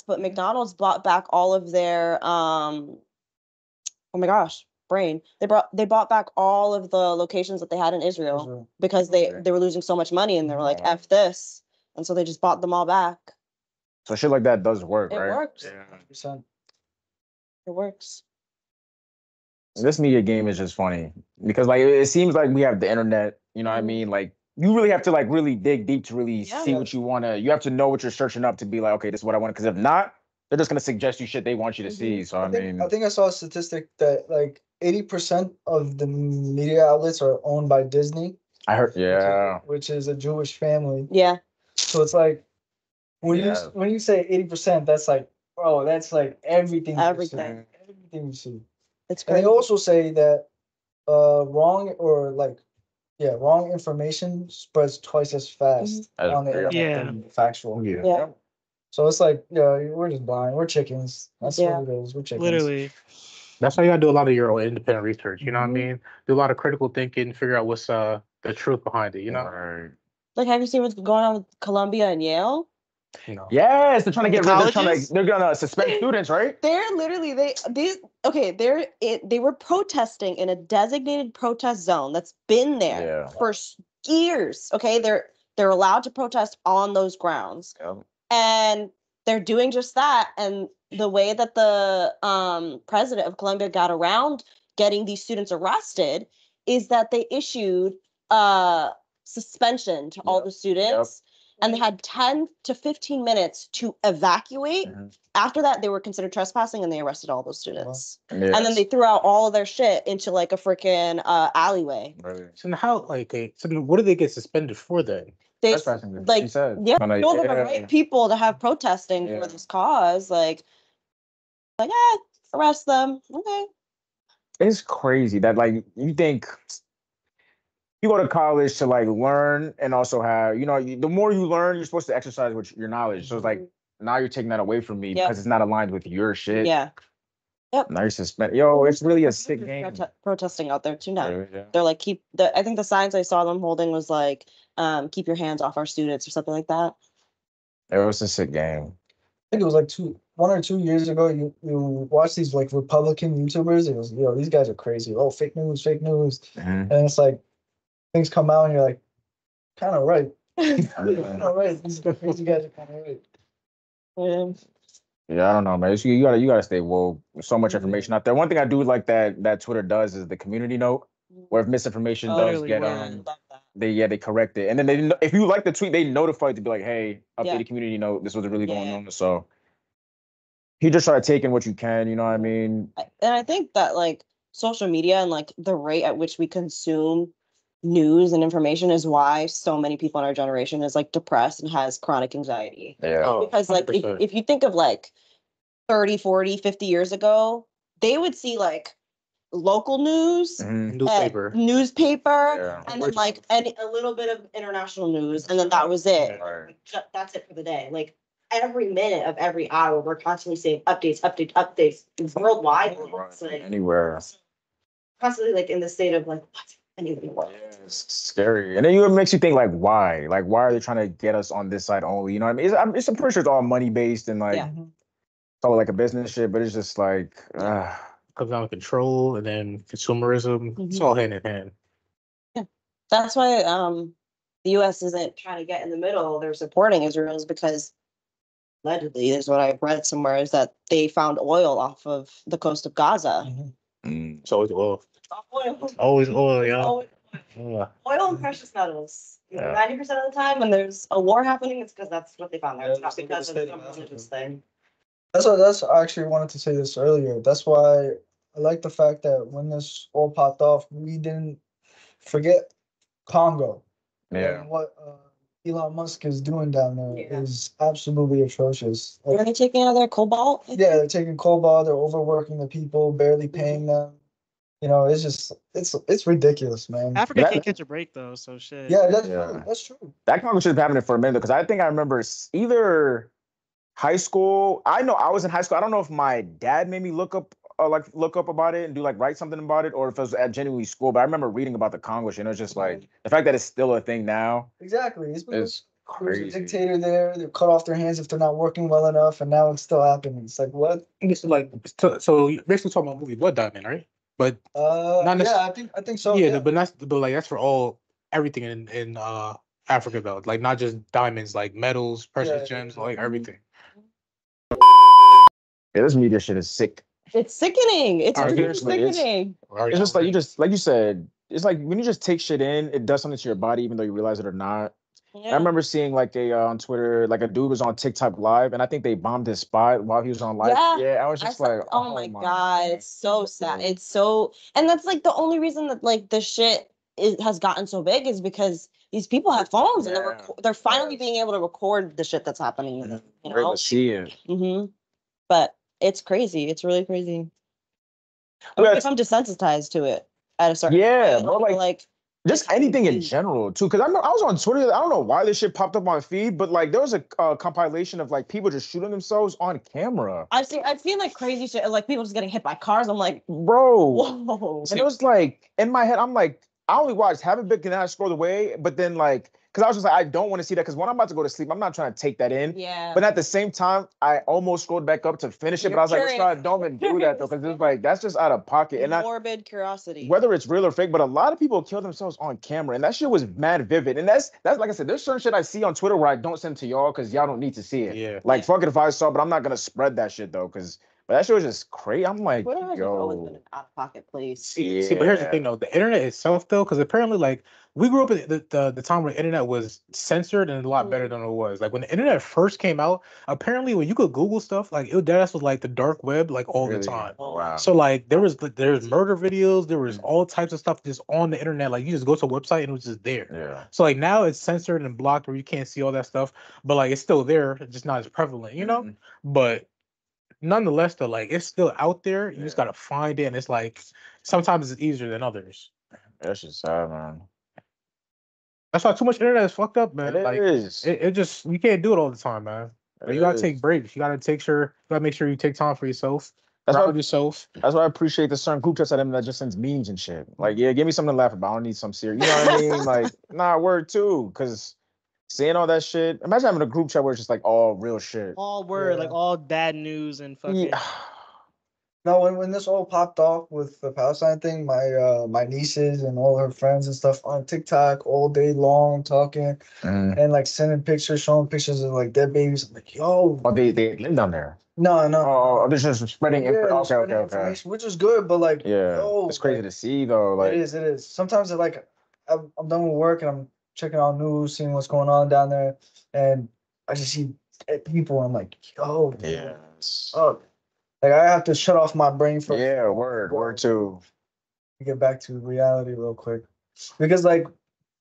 But McDonald's bought back all of their oh my gosh, brain. They bought back all of the locations that they had in Israel because they were losing so much money, and they were like, F this. And so they just bought them all back. So shit like that does work, right? It works. Yeah. It works. This media game is just funny because like it seems like we have the internet, you know what I mean? Like you really have to like really dig deep to really see what you want to, you have to know what you're searching up to be like, okay, this is what I want. Because if not, they're just going to suggest you shit they want you to see. So I think I saw a statistic that like 80% of the media outlets are owned by Disney. I heard, which is a Jewish family. Yeah. So it's like when you say 80%, that's like, bro, that's like everything. Everything you see. It's crazy. And they also say that wrong or like Yeah, wrong information spreads twice as fast That's on the crazy. internet Yeah. than factual. Yeah. Yeah. So it's like, we're just blind. We're chickens. That's Yeah. what it is. We're chickens. Literally. That's why you gotta do a lot of your own independent research. You know what I Mhm. mean? Do a lot of critical thinking, figure out what's the truth behind it. You know? Right. Like, have you seen what's going on with Columbia and Yale? You know. Yes, they're trying to The get rid. They're trying colleges? to. They're gonna suspend students, right? They're literally they were protesting in a designated protest zone that's been there Yeah. for years. Okay, they're allowed to protest on those grounds, Yep. and they're doing just that. And the way that the president of Columbia got around getting these students arrested is that they issued a suspension to all Yep. the students, and they had 10 to 15 minutes to evacuate. Mhm. After that, they were considered trespassing, and they arrested all those students. Yes. And then they threw out all of their shit into like a freaking alleyway. Right. So how so then what do they get suspended for then? They Trespassing, like she said. yeah, Kinda, those are the yeah. right people to have protesting Yeah. for this cause. Like arrest them. Okay. It's crazy that like you think you go to college to like learn and also have the more you learn, you're supposed to exercise with your knowledge. So it's like now you're taking that away from me Yep. because it's not aligned with your shit. Yeah. Yep. Now you're suspended. Yo, it's really a sick game. Protesting out there too now. Yeah. They're like I think the signs I saw them holding was like keep your hands off our students or something like that. It was a sick game. I think it was like 1 or 2 years ago. You watch these like Republican YouTubers. It was these guys are crazy. Oh, fake news, Mhm. and it's like things come out and you're like, kind of right. Yeah. Kind of right. These crazy guys are kind of right. Yeah, I don't know, man. You gotta stay woke. There's so much information out there. One thing I do like that Twitter does is the community note, where if misinformation does Literally, get yeah. they correct it, and then if you like the tweet, they notify you to be like, hey, update Yeah. the community note. This was really going Yeah. on. So you just try to take in what you can. You know what I mean? And I think that like social media and like the rate at which we consume news and information is why so many people in our generation is like depressed and has chronic anxiety. Yeah. Oh, Because like 100%. if you think of like 30, 40, 50 years ago, they would see like local news, Mhm. Newspaper. Yeah. and then like a little bit of international news, and then that was it. Right. That's it for the day. Like every minute of every hour, we're constantly seeing updates. It's worldwide. It's like Anywhere. constantly like in the state of like what's happening in the world. Yeah, it's scary. And then it makes you think like why? Like why are they trying to get us on this side only? You know what I mean? I'm pretty sure it's all money based and like Yeah. it's all like a business shit, but it's just like Comes down to control and then consumerism. It's all hand in hand. That's why the U.S. isn't trying to get in the middle. They're supporting Israel is because allegedly, is what I've read somewhere, is that they found oil off of the coast of Gaza. It's always oil. Oil, Always oil, yeah. oil and precious metals. Yeah. 90% of the time, when there's a war happening, it's because that's what they found there. It's not Yeah, because of look at some the state of religious Africa. thing. That's I actually wanted to say this earlier. That's why I like the fact that when this all popped off, we didn't forget Congo. yeah. And what Elon Musk is doing down there Yeah. is absolutely atrocious. Are they taking out their cobalt? Yeah, they're taking cobalt, they're overworking the people, barely paying them. It's just it's ridiculous, man. Africa That- can't catch a break though, so shit. Yeah, that's Yeah. true. That's true. That conversation been happening for a minute because I think I remember either high school. I know I was in high school. I don't know if my dad made me look up about it and do like write something about it, or if it was at genuinely school. But I remember reading about the Congo shit. And it was just like the fact that it's still a thing now Exactly. is There was a crazy. dictator there. They cut off their hands if they're not working well enough, and now it's still happening. It's like what? This is like so you're basically talking about movie Blood Diamond, right? But Not Yeah, I think so. yeah, but that's for all everything in Africa though. Like not just diamonds, like metals, precious Yeah. gems, like everything. Yeah, this media shit is sick. It's sickening. It's Alright, really seriously, it's- sickening. It's just like you said. It's like when you just take shit in, it does something to your body, even though you realize it or not. Yeah. I remember seeing like on Twitter, like a dude was on TikTok live, and I think they bombed his spot while he was on live. Yeah. I was just like, oh my god, it's so sad. It's so, and that's like the only reason that like the shit has gotten so big is because these people have phones and Yeah. they're finally being able to record the shit that's happening. You We're able know, to see it. but it's crazy. It's really crazy. Well, We've become desensitized to it at a certain Yeah, point. bro, like- Like Just anything in general too, because I was on Twitter. I don't know why this shit popped up on feed, but like there was a compilation of like people just shooting themselves on camera. I've seen like crazy shit, like people just getting hit by cars. I'm like, bro, whoa. and it was like in my head, I'm like, I only watched half of it and I scrolled away, but then like, because I was just like, I don't want to see that because when I'm about to go to sleep, I'm not trying to take that in. Yeah. But at the same time, I almost scrolled back up to finish it, but I was like, let's try, don't even do that though, because it's like that's just out of pocket. And Morbid curiosity. whether it's real or fake, but a lot of people kill themselves on camera, and that shit was mad vivid. And that's like I said, there's certain shit I see on Twitter where I don't send to y'all because y'all don't need to see it. Yeah. Like fuck it if I saw, but I'm not gonna spread that shit though, because but that shit was just crazy. I'm like, Twitter has always been yo. an out-of-pocket place. Yeah. See, but here's the thing though, the internet itself though, because apparently like we grew up in the time when the internet was censored and a lot better than it was. Like when the internet first came out, apparently when you could Google stuff, like that was like the dark web like all the time. Wow. So like there's murder videos, there was all types of stuff just on the internet. Like you just go to a website and it was just there. Yeah. So like now it's censored and blocked where you can't see all that stuff, but like it's still there, it's just not as prevalent, you know? But nonetheless though, like it's still out there. You just gotta find it, and it's like sometimes it's easier than others. That's just sad, man. That's why too much internet is fucked up, man. It like is. it just you can't do it all the time, man. But you gotta take breaks. You gotta make sure you take time for yourself. That's Ground why, yourself. that's why I appreciate the certain group chats of them that just sends memes and shit. Like, yeah, give me something to laugh about. I don't need some serious. You know what I mean? Like, nah, word too. Cause seeing all that shit. Imagine having a group chat where it's just like all real shit. All word, like all bad news and fucking. Yeah. No, when this all popped off with the Palestine thing, my nieces and all her friends and stuff on TikTok all day long talking and like sending pictures, showing pictures of like dead babies. I'm like, yo. Oh, they live down there. No. Oh, they're just spreading spreading okay. information, which is good, but like, yo, it's crazy like, to see though. Like, it is. Sometimes it like I'm done with work and I'm checking out news, seeing what's going on down there, and I just see dead people. And I'm like, yo, oh. Like I have to shut off my brain for word too. Get back to reality real quick, because like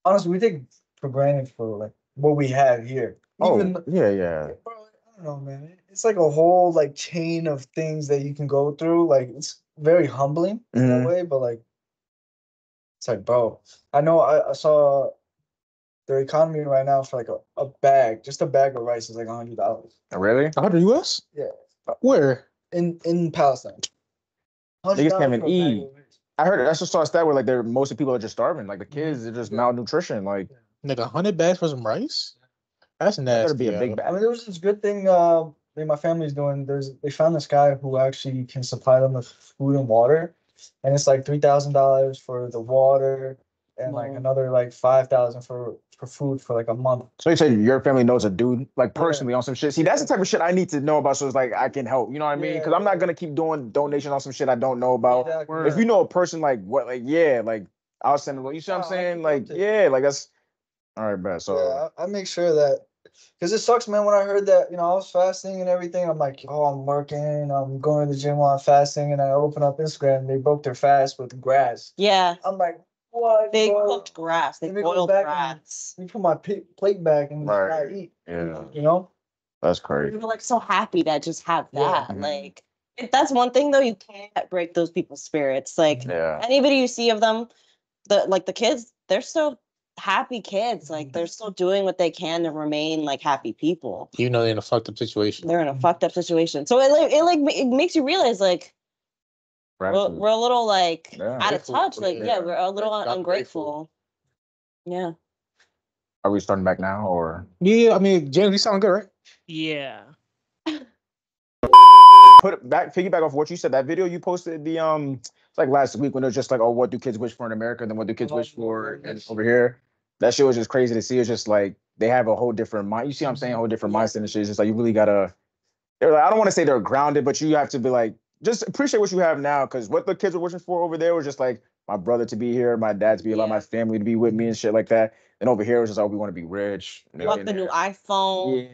honestly, we take for granted for like what we have here. Yeah. Bro, I don't know, man. It's like a whole like chain of things that you can go through. Like it's very humbling in a way, but like it's like, bro, I know I saw their economy right now for like just a bag of rice is like $100. Really? 100 US? Yeah. Where? In Palestine. Niggas can't even eat. I heard that's just saw a stat where like most of the people are just starving. Like the kids are just malnutrition. Like Nigga, 100 bags for some rice? That's nasty. That'd be a big bag. I mean, there was this good thing my family's doing. They found this guy who actually can supply them with food and water, and it's like $3,000 for the water and like another like 5,000 for food for like a month. So you say your family knows a dude like personally on some shit. See, that's the type of shit I need to know about. So it's like I can help. You know what I mean? Because I'm not gonna keep doing donations on some shit I don't know about. Exactly. If you know a person like what, like like I'll send them. You see what I'm saying? Like like that's all right, bro. So I make sure that because it sucks, man. When I heard that, I was fasting and everything, I'm like, oh, I'm working, I'm going to the gym while I'm fasting, and I open up Instagram, and they broke their fast with grass. Yeah. I'm like, what? They cooked grass. They boiled grass. You put my plate back and I eat. Yeah. That's crazy. People are like so happy that just have that. Like that's one thing though, you can't break those people's spirits. Like anybody you see of them, the kids, they're still happy kids. Like they're still doing what they can to remain like happy people. Even though they're in a fucked up situation. They're in a fucked up situation. So it makes you realize like we're a little like out of touch. Like we're a little ungrateful. Yeah. Are we starting back now or? Yeah, I mean, James, you sound good, right? Yeah. Piggyback off what you said. That video you posted it's like last week when it was just like, oh, what do kids wish for in America? And then what do kids wish for over here? That shit was just crazy to see. It's just like they have a whole different mind. You see what I'm saying? A whole different mindset and shit. It's just like you really gotta. They're like, I don't want to say they're grounded, but you have to be like, just appreciate what you have now. Because what the kids were wishing for over there was just like my brother to be here, my dad to be alive, my family to be with me and shit like that. And over here it was just like, we want to be rich. Want the new iPhone,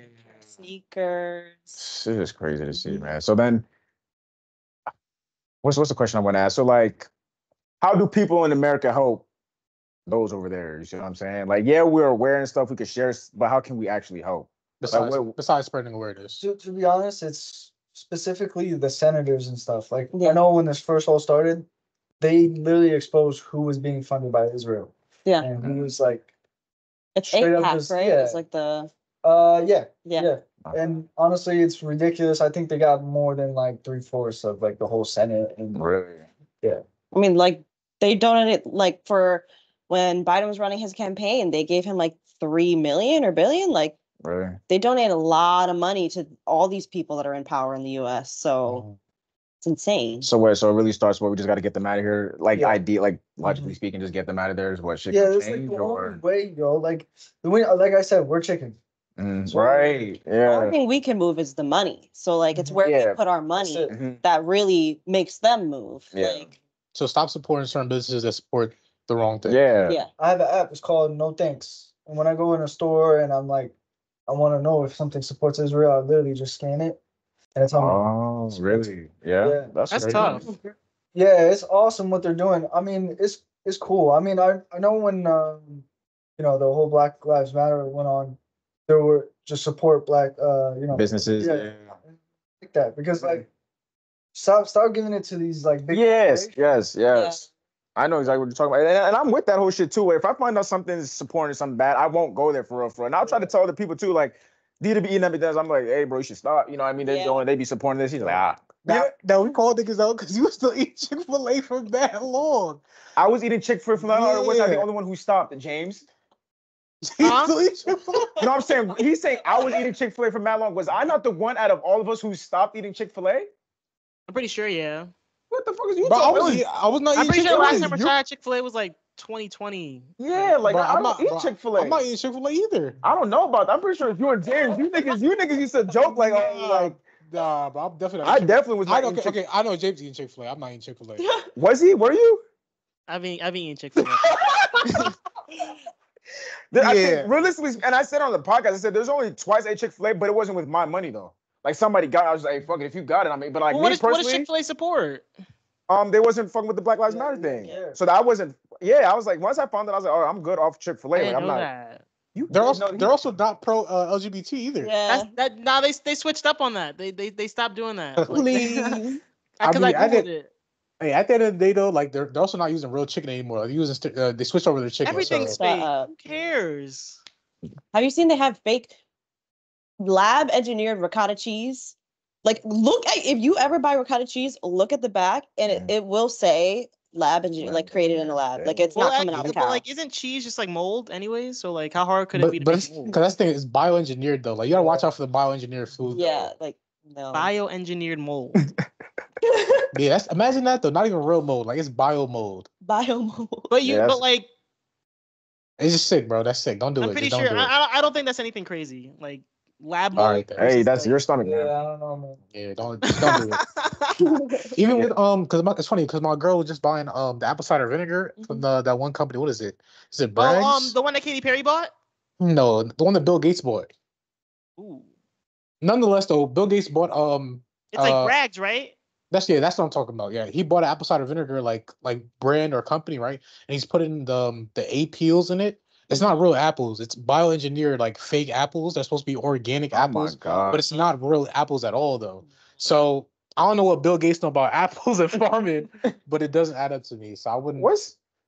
sneakers. It's just crazy to see, man. So then, what's the question I want to ask? So like, how do people in America help those over there? You see what I'm saying? Like, yeah, we're aware and stuff, we could share, but how can we actually help? Besides spreading awareness. To be honest, it's specifically the senators and stuff. Like I know when this first all started, they literally exposed who was being funded by Israel. Yeah. And he was like, It's straight up APAC, just- right? yeah. It's like the yeah. yeah. And honestly, it's ridiculous. I think they got more than like 3/4 of like the whole Senate. And Really? yeah. I mean, like they donated like for when Biden was running his campaign, they gave him like 3 million or billion. Like Really? they donate a lot of money to all these people that are in power in the US. So it's insane. So wait, so it really starts where we just got to get them out of here. Like Yeah. like logically speaking, just get them out of there is what shit Yeah, can it's like change the only or way, yo. Like the way, like I said, we're chicken. So- right. The only Yeah. thing we can move is the money. So like it's where Yeah. we put our money it. Mhm. that really makes them move. Yeah. Like So stop supporting certain businesses that support the wrong thing. Yeah. yeah. I have an app. It's called No Thanks. And when I go in a store and I'm like, I want to know if something supports Israel, I literally just scan it and it's on me. Oh, really? Yeah. Yeah. That's crazy. tough. Yeah, it's awesome what they're doing. I mean, it's cool. I mean, I know when you know, the whole Black Lives Matter went on, there were just support black you know, Businesses. Yeah. Yeah. like that because like stop giving it to these like big Yes. corporations. Yes. I know exactly what you're talking about, and I'm with that whole shit too. If I find out something is supporting something bad, I won't go there for real. And I'll try to tell other people too, like, D to be eating everything. I'm like, hey, bro, you should stop. You know what I mean? They're Yeah. doing, they be supporting this. He's like, ah. Now we call niggas out because you still eat Chick-fil-A for that long. I was eating Chick-fil-A for that long, or was I the Yeah. only one who stopped? James? You Huh? still eat Chick-fil-A? You know what I'm saying? He's saying I was eating Chick-fil-A for that long. Was I not the one out of all of us who stopped eating Chick-fil-A? I'm pretty sure, yeah. What the fuck is you Bro, talking about? I was not I'm eating pretty sure Chick-fil-A. last time I You- tried Chick-fil-A was like 2020. Yeah, like Bro, I don't eat bro, Chick-fil-A. I'm not eating Chick-fil-A either. I don't know about that. I'm pretty sure if you and James, you niggas used to joke like, oh, like Nah, bro, I'm definitely. I definitely was I not okay, eating okay, I know James eating Chick-fil-A. I'm not eating Chick-fil-A. Was he? Were you? I've been eating Chick-fil-A. I Yeah. think realistically, and I said on the podcast, I said there's only twice I ate Chick-fil-A, but it wasn't with my money though. Like somebody got it, I was like, hey, fuck it, if you got it, I mean, but like Well, me what personally, does Chick-fil-A support? they wasn't fucking with the Black Lives Yeah, Matter thing. yeah. So that wasn't, yeah, I was like, once I found that, I was like, oh, I'm good off Chick-fil-A. I Like, didn't I'm know not. that. You They're didn't also know they're also not pro LGBT either. Yeah. Nah, they switched up on that. They stopped doing that. Like, Please. because I I googled did- it. Hey, at the end of the day though, like they're also not using real chicken anymore. They're using they switched over to chicken. Everything's So. Shut fake. up. Who cares? Have you seen they have fake lab engineered ricotta cheese? Like look at if you ever buy ricotta cheese, look at the back and it will say lab engineered, like created in a lab. Like it's not coming out of a but cow. like, isn't cheese just like mold anyway? So like, how hard could it be to But make mold? because that's thing is bioengineered though. Like you gotta watch out for the bioengineered food. Yeah, like no. Bioengineered mold. Yeah, that's imagine that though. Not even real mold. Like it's bio mold. Biomold. But you, Yeah, but like, It's just sick, bro. That's sick. Don't do I'm it. pretty Just sure. don't do it. I don't think that's anything crazy. Like lab All mold. right, then. Hey, versus, that's like- your stomach, Yeah, man. I don't know, man. Yeah, don't do it. Even with because it's funny because my girl was just buying the apple cider vinegar from that one company. What is it? Is it Bragg's? Oh, the one that Katy Perry bought. No, the one that Bill Gates bought. Ooh, Nonetheless, though, Bill Gates bought it's like Bragg's, right? that's what I'm talking about. Yeah, he bought an apple cider vinegar like brand or company, right? And he's putting the A peels in it. It's not real apples. It's bioengineered like fake apples. They're supposed to be organic Oh my apples, God. but it's not real apples at all though. So I don't know what Bill Gates know about apples and farming, but it doesn't add up to me. So I wouldn't It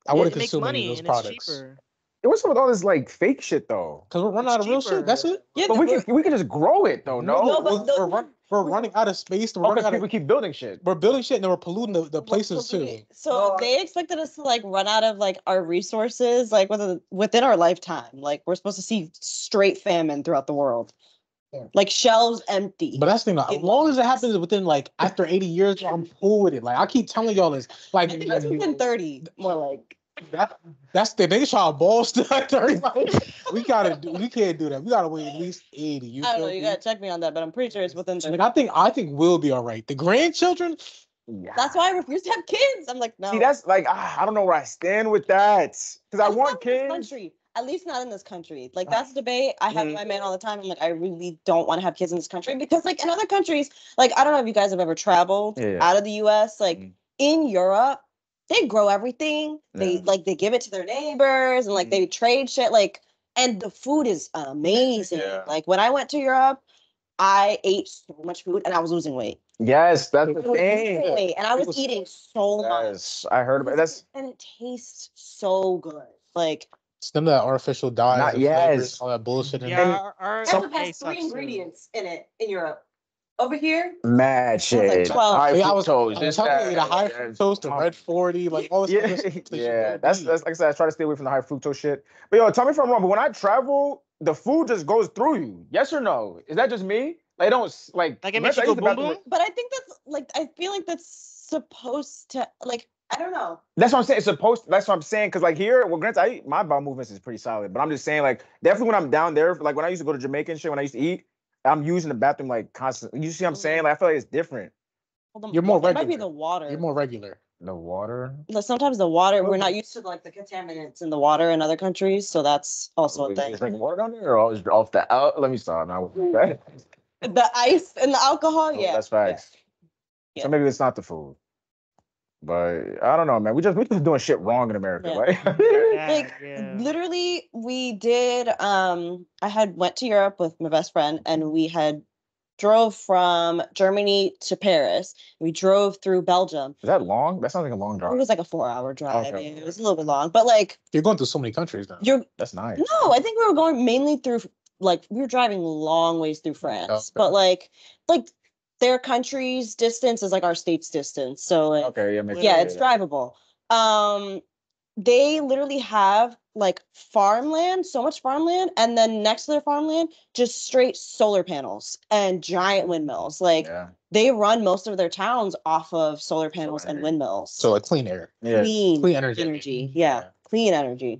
makes consume any money of those and products. it's cheaper. What's with all this like fake shit though? Because we're running It's out of real cheaper. shit. That's it. Yeah, But we can just grow it though. No, No, but We're running out of space. We're running because out of, people keep building shit. we're building shit and then we're polluting the places too. So No, they expected us to like run out of like our resources like within our lifetime. Like we're supposed to see straight famine throughout the world. Yeah. Like shelves empty. But that's the thing. Like, as long as it happens within like after 80 years, I'm cool with it. Like I keep telling y'all this. Like That's within 30, more like. that's the they try to ball still at 30. We can't do that. We gotta wait at least 80. You I don't know. feel You me? gotta check me on that, but I'm pretty sure it's within 30. Like I think we'll be all right. The grandchildren, Yeah. That's why I refuse to have kids. I'm like, no. See, that's like I don't know where I stand with that. Because I At least want not in this kids. country. At least not in this country. Like that's a debate I have with my man all the time. I'm like, I really don't want to have kids in this country because, like, in other countries, like I don't know if you guys have ever traveled Yeah. out of the U.S. Like Mhm. in Europe, they grow everything. They they give it to their neighbors and like they trade shit. Like, and the food is amazing. Yeah. Like when I went to Europe, I ate so much food and I was losing weight. Yes, that's I the was losing thing. weight, and I was eating so much. Yes, I heard about it. That's And it tastes so good. Like It's them that artificial dyes Not and flavors, yes. all that bullshit in Yeah, there. our Everett UK has 3 sucks too. ingredients in it in Europe. Over here, Mad like shit. 12. High Yeah, fructose. I This, was telling you the that, high yeah, fructose, the red 40, like all this Yeah, other shit. yeah. That's like I said, I try to stay away from the high fructose shit. But yo, tell me if I'm wrong. But when I travel, the food just goes through you. Yes or no? Is that just me? Like, I don't like. Like it makes remember, you I go used the boom bathroom- boom. But I think that's like I feel like that's supposed to like I don't know. That's what I'm saying. It's supposed. That's what I'm saying. Cause like here, well, granted, my bowel movements is pretty solid. But I'm just saying, like, definitely when I'm down there, like when I used to go to Jamaica and shit, when I used to eat, I'm using the bathroom like constantly. You see what I'm saying? Like, I feel like it's different. Well, You're more it might be regular. the water. You're more regular. The water. Like, sometimes the water we're not used to like the contaminants in the water in other countries, so that's also a Wait, thing. is drinking water down there, or is off the out? Let me stop now. Right? The ice and the alcohol, Oh, yeah. that's facts. Yeah. So maybe it's not the food. But I don't know, man. We just doing shit wrong in America, Yeah. right? Yeah, Like yeah. literally we did I had went to Europe with my best friend and we had drove from Germany to Paris. We drove through Belgium. Is that long? That sounds like a long It drive. was like a 4-hour drive. Okay. It was a little bit long, but like You're going through so many countries now. you're That's nice. no, I think we were going mainly through like we were driving long ways through France, Okay. but like their country's distance is like our state's distance. So like Okay, yeah, makes yeah, sense. it's drivable. They literally have like farmland, so much farmland, and then next to their farmland, just straight solar panels and giant windmills. Like Yeah. they run most of their towns off of solar panels and energy. windmills. So like clean air. Yeah. Clean energy. Yeah. Yeah. Clean energy.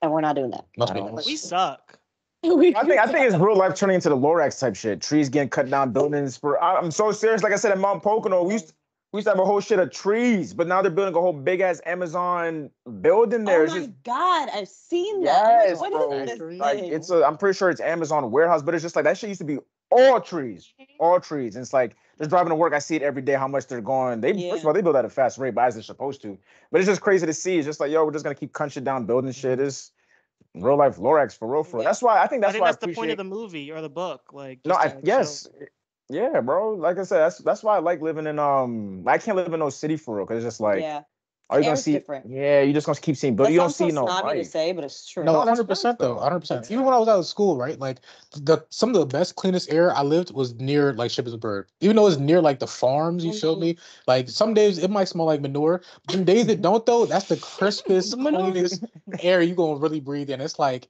And we're not doing that. Must I be don't- nice. We suck. I think it's real life turning into the Lorax type shit. Trees getting cut down, buildings. I'm so serious. Like I said, in Mount Pocono, we used to have a whole shit of trees, but now they're building a whole big ass Amazon building there. Oh It's my just God, I've seen that. I'm yes, like, bro. what is Factory? this Like thing? it's a. I'm pretty sure it's Amazon warehouse, but it's just like that shit used to be all trees, all trees. And it's like just driving to work, I see it every day. How much they're going. They Yeah. first of all, they build at a fast rate, but as they're supposed to. But it's just crazy to see. It's just like yo, we're just gonna keep cutting shit down, building shit. It's real life Lorax for real, for real. Yeah. That's why I think I that's think why that's I the point appreciate. of the movie or the book. Like No, just to, like, yes. Yeah, bro. Like I said, that's why I like living in I can't live in no city for real, because it's just like Yeah. are you gonna Air's see different. yeah, you just gonna keep seeing but That you don't sounds so see no snobby to life. say, but it's true. No, No, that's 100% facts, though. though. 100%. Even when I was out of school, right? Like some of the best, cleanest air I lived was near like Shippensburg. Even though it's near like the farms, you feel Mhm. me? Like some days it might smell like manure. But them days that don't though, that's the crispest, The manure. cleanest air you gonna really breathe in. It's like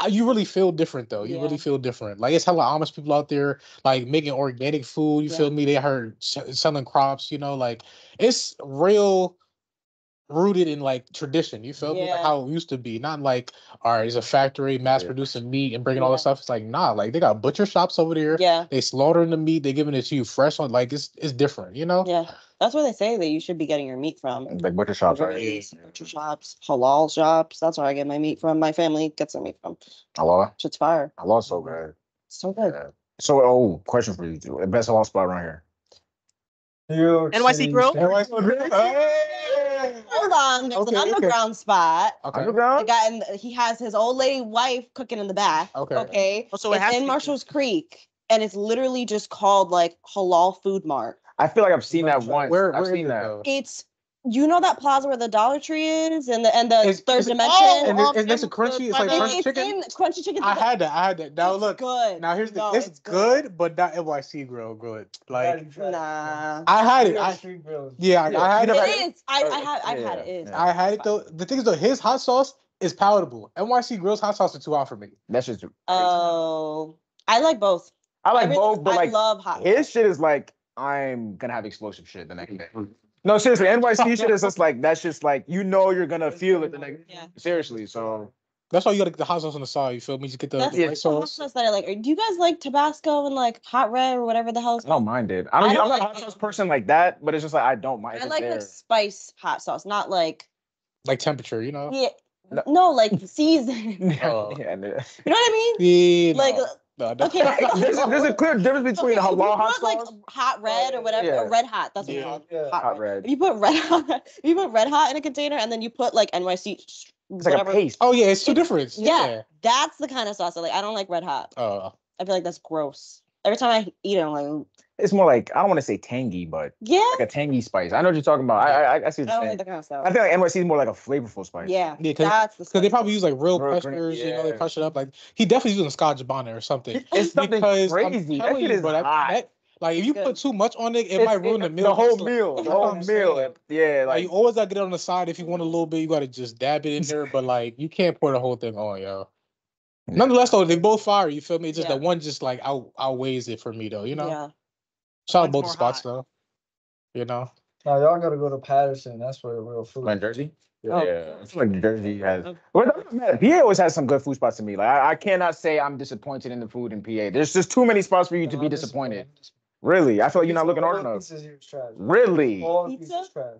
you really feel different though. You Yeah. really feel different. Like it's hella Amish people out there like making organic food. You Yeah. feel me? They heard selling crops. You know, like it's real rooted in like tradition. You feel me? Like Yeah. how it used to be. Not like, all right, it's a factory mass Yeah. producing meat and bringing all Yeah. this stuff. It's like, nah, like they got butcher shops over there. Yeah. They slaughtering the meat, they giving it to you fresh on like it's different, you know? Yeah. That's where they say that you should be getting your meat from. Like butcher shops, right? Deliveries, butcher shops, halal shops. That's where I get my meat from. My family gets their meat from. Hello? Shit's fire. Hello so good. So good. Yeah. So question for you two. The best halal spot around here. New York NYC City, Grill? Hold on. There's Okay, an okay. underground spot. Okay. The Underground? guy and he has his old lady wife cooking in the back. Okay. Okay. Oh, so it it's has to in be Marshall's Creek. And it's literally just called like Halal Food Mart. I feel like I've seen that once. Where I've is seen it that. though? It's you know that plaza where the Dollar Tree is and the Is- third is it- dimension. And is next to Crunchy? It's like by the- Crunchy It's chicken. in Crunchy Chicken. I had that. Now It's look. good. Now here's the. No, it's good, but not NYC Grill good. Like Nah. I had it. New York I Street Grill. yeah, I had You it. never- It is. I've had it. It is. I had it though. The thing is though, his hot sauce is palatable. NYC Grill's hot sauce is too hot for me. That's just Oh, I like both. I like really- both, but I like love hot. his shit is like I'm gonna have explosive shit the next day. No, seriously, NYC shit is just like that's just like you know you're gonna feel it the next. Yeah. Seriously, so That's why you gotta get the hot sauce on the side. You feel me? Just get the That's white the hot sauce. sauce that I like. Do you guys like Tabasco and like hot red or whatever the hell? I don't mind it. I don't I'm not a like hot sauce it. person like that, but it's just like I don't mind. I It's like there. like spice hot sauce, not like Like temperature, you know? yeah. No. No, like seasoned. You know Oh. Yeah, what I mean? Yeah, Like no, okay. there's a clear difference between Okay, if you halal hot put, like sauce. hot red or whatever, Yeah. or red hot. That's what Yeah. it's called. Yeah. Hot red. If you put red hot, if you put red hot in a container and then you put like NYC, It's like whatever. a paste. Oh yeah, it's two It's- different. Yeah, that's the kind of sauce I like. I don't like red hot. Oh. I feel like that's gross. Every time I eat it, I'm like, "Ooh." It's more like I don't want to say tangy, but Yeah. like a tangy spice. I know what you're talking about. I see what I you're don't like saying. that kind of stuff. I feel like NYC is more like a flavorful spice. Yeah. Yeah, That's the because they spice. probably use like real Real pressures, green, you know, they yeah. crush it up. Like he definitely using Scotch bonnet or something. It's something Because crazy. I'm That telling shit you, is bro, hot. like if you Good. put too much on it, it might ruin the meal. The whole It's like- meal. The that's what whole I'm meal. saying. Yeah, Like you like always gotta get it on the side if you want a little bit. You gotta just dab it in there, but like you can't pour the whole thing on, yo. Nonetheless, though, they both fire. You feel me? It's just Yeah. the one just like outweighs it for me, though. You know. Yeah. Shout out One's both more the spots, hot. though. You know. Now y'all gotta go to Patterson. That's where the real food. like Jersey. Oh. Yeah, I feel like Jersey has. Oh. Well, it doesn't matter. PA always has some good food spots to me. Like I cannot say I'm disappointed in the food in PA. There's just too many spots for you to be disappointed. Really, I feel like you're not looking hard enough. Pizzas here is trash. Really, All the Pizza? pizza's trash.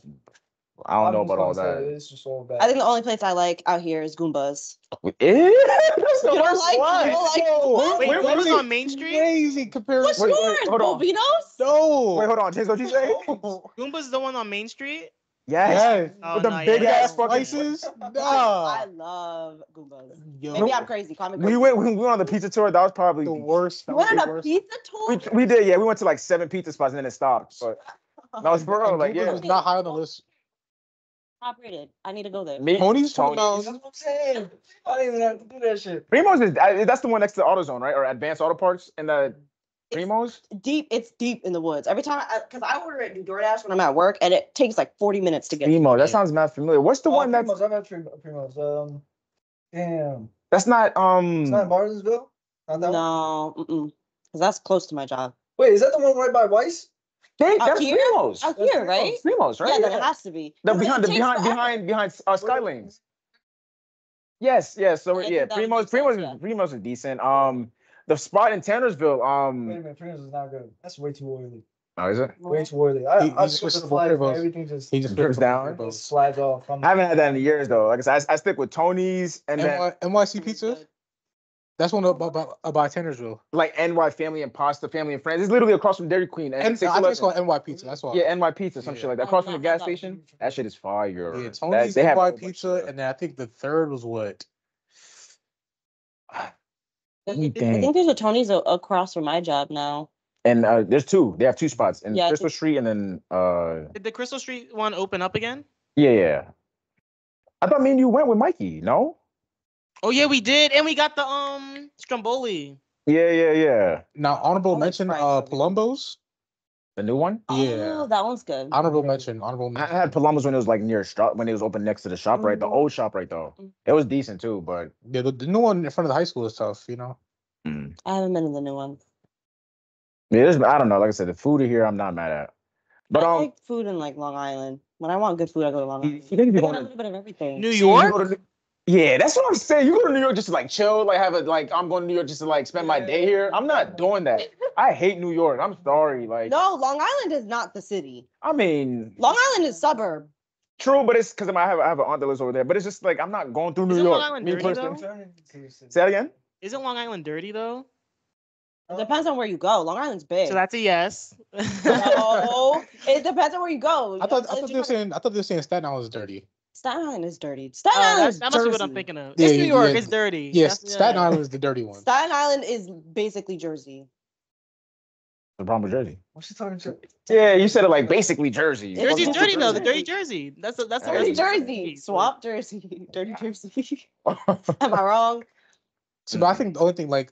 I don't know I'm just about all gonna say that. It's just all bad. I think the only place I like out here is Goombas. That's the You don't worst like- one. you don't like Whoa, Wait, wait, what was wait. on Main Street? Crazy comparison. What's Wait, yours? hold on. Bovinos? No. Wait, hold on. James, what you say? Goomba's the one on Main Street? Yes. Yes. Oh, With the no, yeah, big yeah, ass yeah. fucking Slices? I Nah. love Goombas. Yo, Maybe I'm crazy. Call me crazy. We went on the pizza tour. That was probably the worst. That You was went the on a worst. pizza tour? we did. Yeah, we went to like 7 pizza spots and then it stopped. But that was for real. And Like Goomba's yeah. was not high on the list. Top rated. I need to go there. Me, Tony's Tony. That's $20. what I'm saying. I don't even have to do that shit. Primo's is that's the one next to AutoZone, right? Or Advanced Auto Parts in the Primo's. It's deep in the woods. Every time, because I order it in DoorDash when I'm at work, and it takes like 40 minutes to get. Primo. That Yeah. sounds not familiar. What's the one that's Primos, I've had Primos. Damn. that's not It's not in Barnesville? Not that one? No, because that's close to my job. Wait, is that the one right by Weiss? That's here? Primo's. Out That's here, right? Primo's, right? Yeah, then it has to be. The 'Cause it takes forever. behind Skylanes. Yes. So I think yeah, that would make sense, Primo's is decent. The spot in Tannersville. Wait a minute, Primos is not good. That's way too oily. Oh, is it? Way too oily. He I just switched switched to for life, Primos. everything just He just Drips down. just slides off. I haven't had that in years though. Like I said, I stick with Tony's and then NYC Pizza. That's one about Tannersville. like NY Family and Pasta, Family and Friends. It's literally across from Dairy Queen. And I think it's 611. called NY Pizza. That's why. Yeah, NY Pizza, some Yeah. shit like that. I've Across from not the had gas that one. station. That shit is fire. Yeah, Tony's They have a NY whole bunch of Pizza, shit. and then I think the third was what? I Let me think think. there's a Tony's across from my job now. And there's two. They have two spots in Yeah, I Crystal think- Street and then Did the Crystal Street one open up again? yeah. I thought me and you went with Mikey. No. Oh yeah, we did, and we got the Stromboli. Yeah. Now, honorable I like mention, fries over there. Palumbo's. The new one. Yeah. Oh, that one's good. Honorable mention. I had Palomas when it was like near shop when it was open next to the shop, right? The old shop, right? Though it was decent too, but Yeah, the new one in front of the high school is tough, you know. I haven't been in the new one. yeah, I don't know. Like I said, the food here, I'm not mad at. But I like food in like Long Island. When I want good food, I go to Long you Island. think if you I go got a to little bit of everything. New See, you York? go to yeah, that's what I'm saying. You go to New York just to like chill, like have a like I'm going to New York just to like spend my day here. I'm not doing that. I hate New York. I'm sorry. Like No, Long Island is not the city. I mean, Long Island is suburb. true, but it's because I have an aunt that lives over there. But it's just like I'm not going through New Isn't York. Long Island Me dirty, personally. though? Say that again. Isn't Long Island dirty though? It depends on where you go. Long Island's big. So that's a yes. No, it depends on where you go. I thought they were saying Staten Island is dirty. Staten Island is dirty. Staten Oh, Island is that must be what I'm Jersey. thinking of. Yeah, It's New York. yeah. It's dirty. Yes, That's- Staten yeah. Island is the dirty one. Staten Island is basically Jersey. The problem with Jersey. What's she talking to? Yeah, you said it like basically Jersey. Jersey's It's dirty though. The Jersey. dirty Jersey. That's the Dirty best Jersey. Swamp Jersey. Dirty Jersey. Am I wrong? So, but I think the only thing like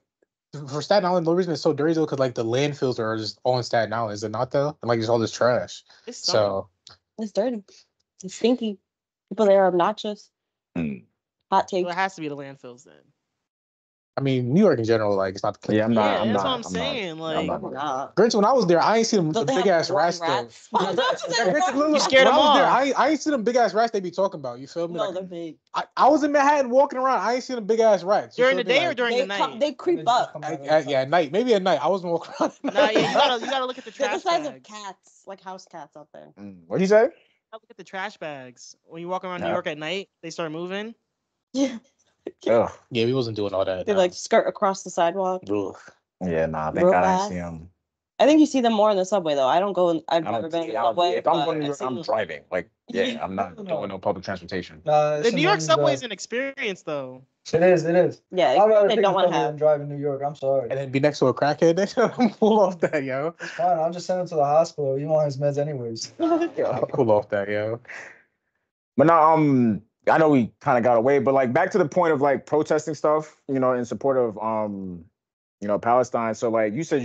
for Staten Island, the reason it's so dirty though, because like the landfills are just all in Staten Island, is it not though? And like there's all this trash. It's summer. So It's dirty. It's stinky. People there are obnoxious. Mm. Hot Well, take. it has to be the landfills then. I mean, New York in general, like it's not the clean. Yeah, I'm not. Yeah, I'm that's not. what I'm saying, like- Nah. Granted, when I was there, I ain't seen them Don't they big have ass blind rats though. rats? Oh, that's what they were. You scared When them I was there, off. I ain't seen them big ass rats they be talking about. You feel me? No, Like, they're big. I was in Manhattan walking around. I ain't seen them big ass rats. You During feel the me? day or Like, during the night? They creep up. yeah, at night. Maybe at night. I wasn't walking around. At Nah, night. yeah, you gotta look at the They're the trash size bags. of cats, like house cats out there. What'd you say? Look at the trash bags. When you walk around New Yeah. York at night, they start moving. Yeah. Ugh. Yeah, we wasn't doing all that. They no. like skirt across the sidewalk. Ugh. Yeah, nah. Thank Real God I fast. didn't see him. I think you see them more in the subway though. I don't go. I've I never don't. been in the I don't subway. if I'm but going to New I've York, seen I'm them. driving. Like, yeah, I'm not No. doing no public transportation. The It's New York annoying subway drive. is an experience, though. It is. Yeah, I'd rather they take don't the want subway to than have. drive in New York. I'm sorry. And then be next to a crackhead. I'm cool off that, yo. It's fine. I'll just send him to the hospital. He want his meds anyways. I'm cool off that, yo. But now, I know we kind of got away, but like back to the point of like protesting stuff, in support of Palestine. So like you said,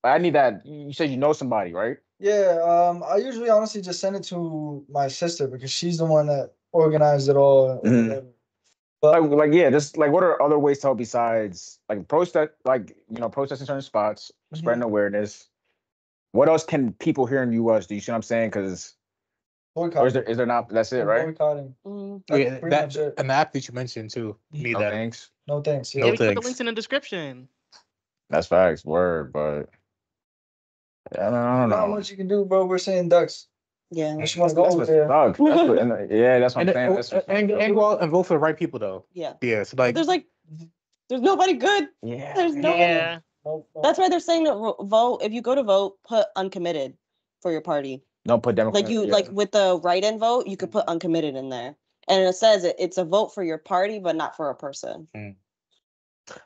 I need that. You said you know somebody, right? Yeah. I usually honestly just send it to my sister because she's the one that organized it all. Mhm. But Like yeah, just like what are other ways to help besides like protest, like protesting certain spots, spreading awareness. What else can people here in the U.S. do? You see what I'm saying? Because or boycotting. is there not? That's it, right? Boycotting. Mm. That's Yeah, pretty much it. and the app that you mentioned too. Need No that. thanks. No thanks. Yeah, No we can put the thanks. links in the description. That's facts, word, but yeah, I don't Not know. much you can do, bro. We're saying ducks. Yeah. Unless you want to go That's over what there. sucks. That's what, yeah, that's what I'm And, saying. That's what and go out and vote for the right people though. Yeah. Yeah, so But like there's nobody good. yeah. There's no one. Yeah. No. That's why they're saying to vote. If you go to vote, put uncommitted for your party. Don't put Democrat. Like you, yeah. like with the write-in vote, you could put uncommitted in there, and it says it's a vote for your party, but not for a person.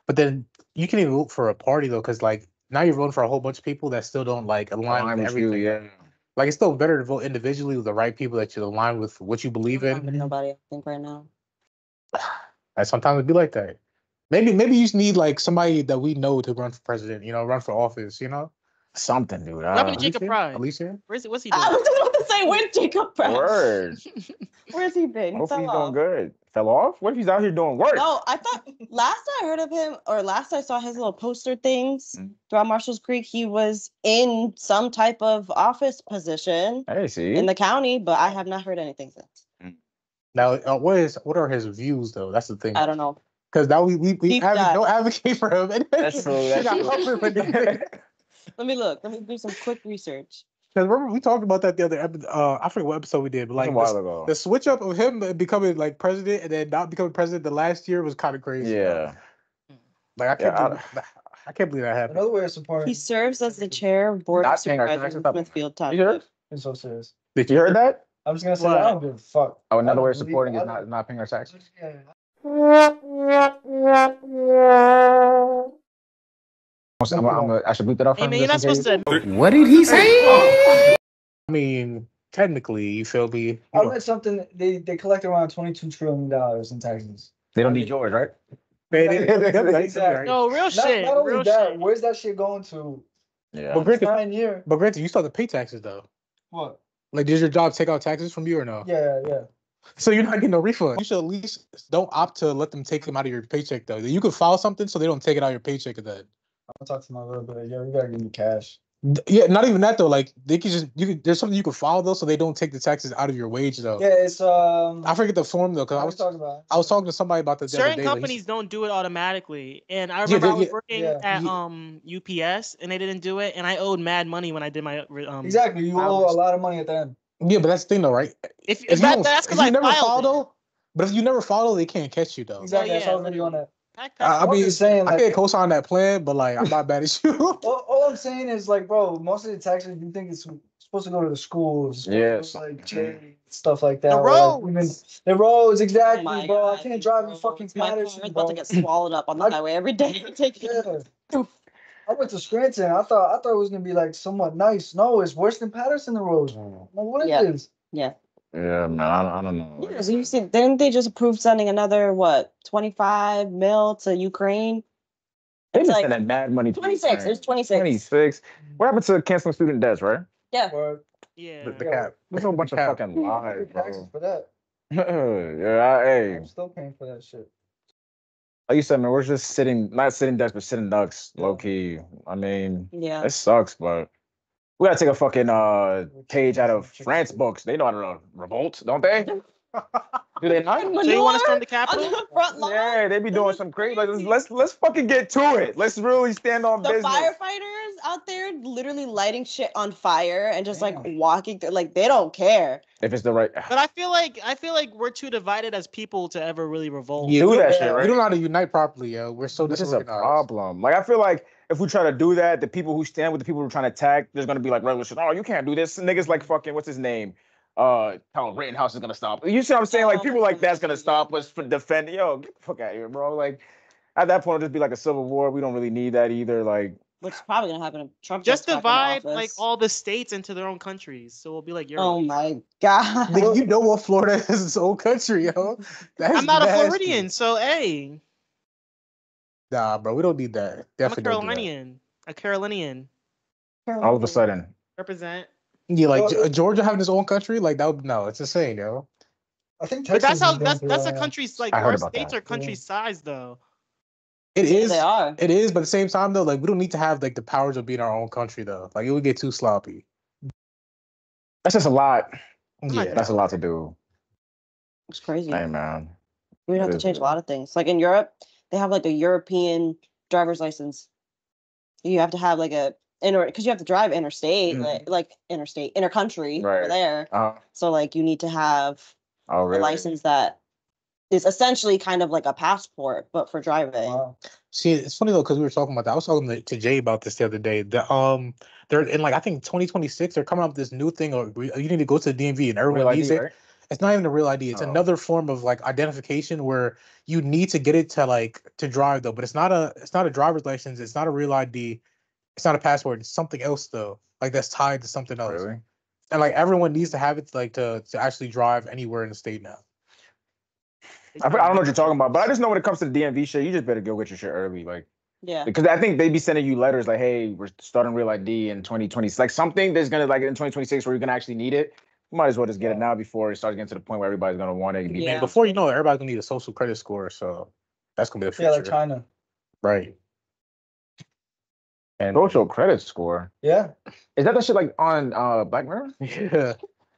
But then you can even vote for a party though, because like now you're voting for a whole bunch of people that still don't like align with with you, everything. yeah. Like it's still better to vote individually with the right people that you align with what you believe I don't in. with nobody, I think right now. And sometimes it be like that. Maybe you just need like somebody that we know to run for president, run for office, Something, dude. What happened to Jacob Pride? Alicia? What's he I doing? was just about to say, where's Jacob Pratt? Word. Where's he been? He Hopefully he's fell doing off. good. Fell off? What if he's out here doing work? No, I thought last I heard of him, or last I saw his little poster things throughout Marshall's Creek, he was in some type of office position Hey, see. in the county, but I have not heard anything since. Now, what are his views though? That's the thing. I don't know. Because now we Deep dive. don't advocate for him. That's true. That's true. Let me look. Let me do some quick research. Because remember we talked about that the other episode. I forget what episode we did, but like a while ago. the switch up of him becoming like president and then not becoming president the last year was kind of crazy. Yeah. Like I can't believe that happened. Another way of supporting. He serves as the chair of board of Not paying our supervisors taxes. in Smithfield You heard? Township. It's so serious. Did You heard that? I'm just gonna say What? I don't give a fuck. Oh, another I way of don't supporting believe- is I not paying our taxes. Yeah. I should boot that up for Hey him. man, you're not just in supposed case. to. What did he say? I mean, technically, you feel me? I read something. They collect around $22 trillion in taxes. They don't need yours, right? Exactly. No, real shit. Not only Real that, shit. where's that shit going to? Yeah. But granted, 9 year. you still have to pay taxes though. What? Like, does your job take out taxes from you or no? Yeah. So you're not getting no refund. You should at least don't opt to let them take them out of your paycheck though. You could file something so they don't take it out of your paycheck of that. I'll talk to my little bit. Yeah, you gotta give me cash. Yeah, not even that though. Like they could just there's something you could file though, so they don't take the taxes out of your wage though. Yeah, it's I forget the form though, because what are we talking about? I was talking to somebody about the other Certain day, like, companies don't do it automatically, and I remember I was working at UPS, and they didn't do it, and I owed mad money when I did my Exactly, you owe a lot of money at the end. Yeah, but that's the thing though, right? If you that's because I never filed file it. though, but if you never follow, they can't catch you though. Exactly, yeah, that's all video on that. I mean, just saying, I like, can't co-sign that plan, but like I'm not bad at you. all I'm saying is like, bro, most of the taxes you think it's supposed to go to the schools, Yes. like charity, stuff like that. The or, like, roads. the roads, exactly, my bro. God, I can't drive in roads. fucking My car Patterson, is bro. about to get swallowed up on the highway every day. Yeah. I went to Scranton. I thought it was gonna be like somewhat nice. No, it's worse than Patterson. The roads. Like, what is this? Yeah. Yeah, man. I don't know. Yeah, so you see, didn't they just approve sending another 25 mil to Ukraine? They It's been like sending mad money. 26. There's 26. 26. What happened to canceling student debts, right? Yeah. Or, Yeah. The cap. There's a whole bunch of Cap. fucking I lies, pay taxes bro. for that. Yeah, hey. I'm still paying for that shit. Like you said, man, we're just not sitting ducks, but sitting ducks, low key. I mean, Yeah. it sucks, but we gotta take a fucking page out of France books. They know how to revolt, don't they? Do they not? So you want to storm the On Capitol? the front line? Yeah, they be doing some crazy. Like, let's fucking get to it. Let's really stand on The business. firefighters out there literally lighting shit on fire and just like Damn. walking through. Like they don't care. If it's the right. But I feel like we're too divided as people to ever really revolt. Yeah, Do we that don't, shit, we right? don't know how to unite properly, yo. We're so This is a disorganized. problem. Like I feel like if we try to do that, the people who stand with the people who are trying to attack, there's gonna be like revolution. Oh, you can't do this. Niggas like fucking what's his name? Telling Rittenhouse is gonna stop. You see what I'm saying? Like people like that's gonna stop us from defending. Yo, get the fuck out of here, bro. Like at that point, it'll just be like a civil war. We don't really need that either. Like Which is probably gonna happen if Trump Just gets back in divide like office. all the states into their own countries, so we'll be like Europe. Oh my god. Nigga, you know what Florida is its own country, yo. That's I'm not a nasty. Floridian, so hey, Nah, bro, we don't need that. I'm a Definitely don't do that. Carolinian. A Carolinian. all of a sudden, Represent. Yeah, like Well, Georgia having its own country, like that would no, it's insane, yo. I think But Texas that's how is going through that's that a right now. country's like I heard our about states that. are country size though. It Yeah, is. they are. It is, but at the same time though, like we don't need to have like the powers of being our own country though. Like it would get too sloppy. that's just a lot. Yeah. That's a lot to do. It's crazy. Hey man. We'd have It to is change a weird. lot of things. Like in Europe, they have like a European driver's license. You have to have like a because you have to drive interstate, like interstate, intercountry over Right. there. Uh, So like you need to have oh a really? license that is essentially kind of like a passport, but for driving. Wow. See, it's funny though because we were talking about that. I was talking to Jay about this the other day. They're in like I think 2026. They're coming up with this new thing. Or you need to go to the DMV and everyone Real needs ID, it. right? It's not even a real ID. It's Oh. another form of like identification where you need to get it to like to drive though. But it's not a driver's license. It's not a real ID. It's not a passport. It's something else though. Like that's tied to something else. Really? And like everyone needs to have it like to actually drive anywhere in the state now. I don't know what you're talking about, but I just know when it comes to the DMV shit, you just better go get your shit early, like Yeah. because I think they be sending you letters like, "Hey, we're starting real ID in 2020." Like something that's gonna like in 2026 where you're gonna actually need it. You might as well just get it now before it starts getting to the point where everybody's gonna want it. Yeah. Man, before you know it, everybody's gonna need a social credit score. So that's gonna be the future. Yeah, like China. Right. And Social credit score. Yeah. Is that the shit like on Black Mirror? yeah,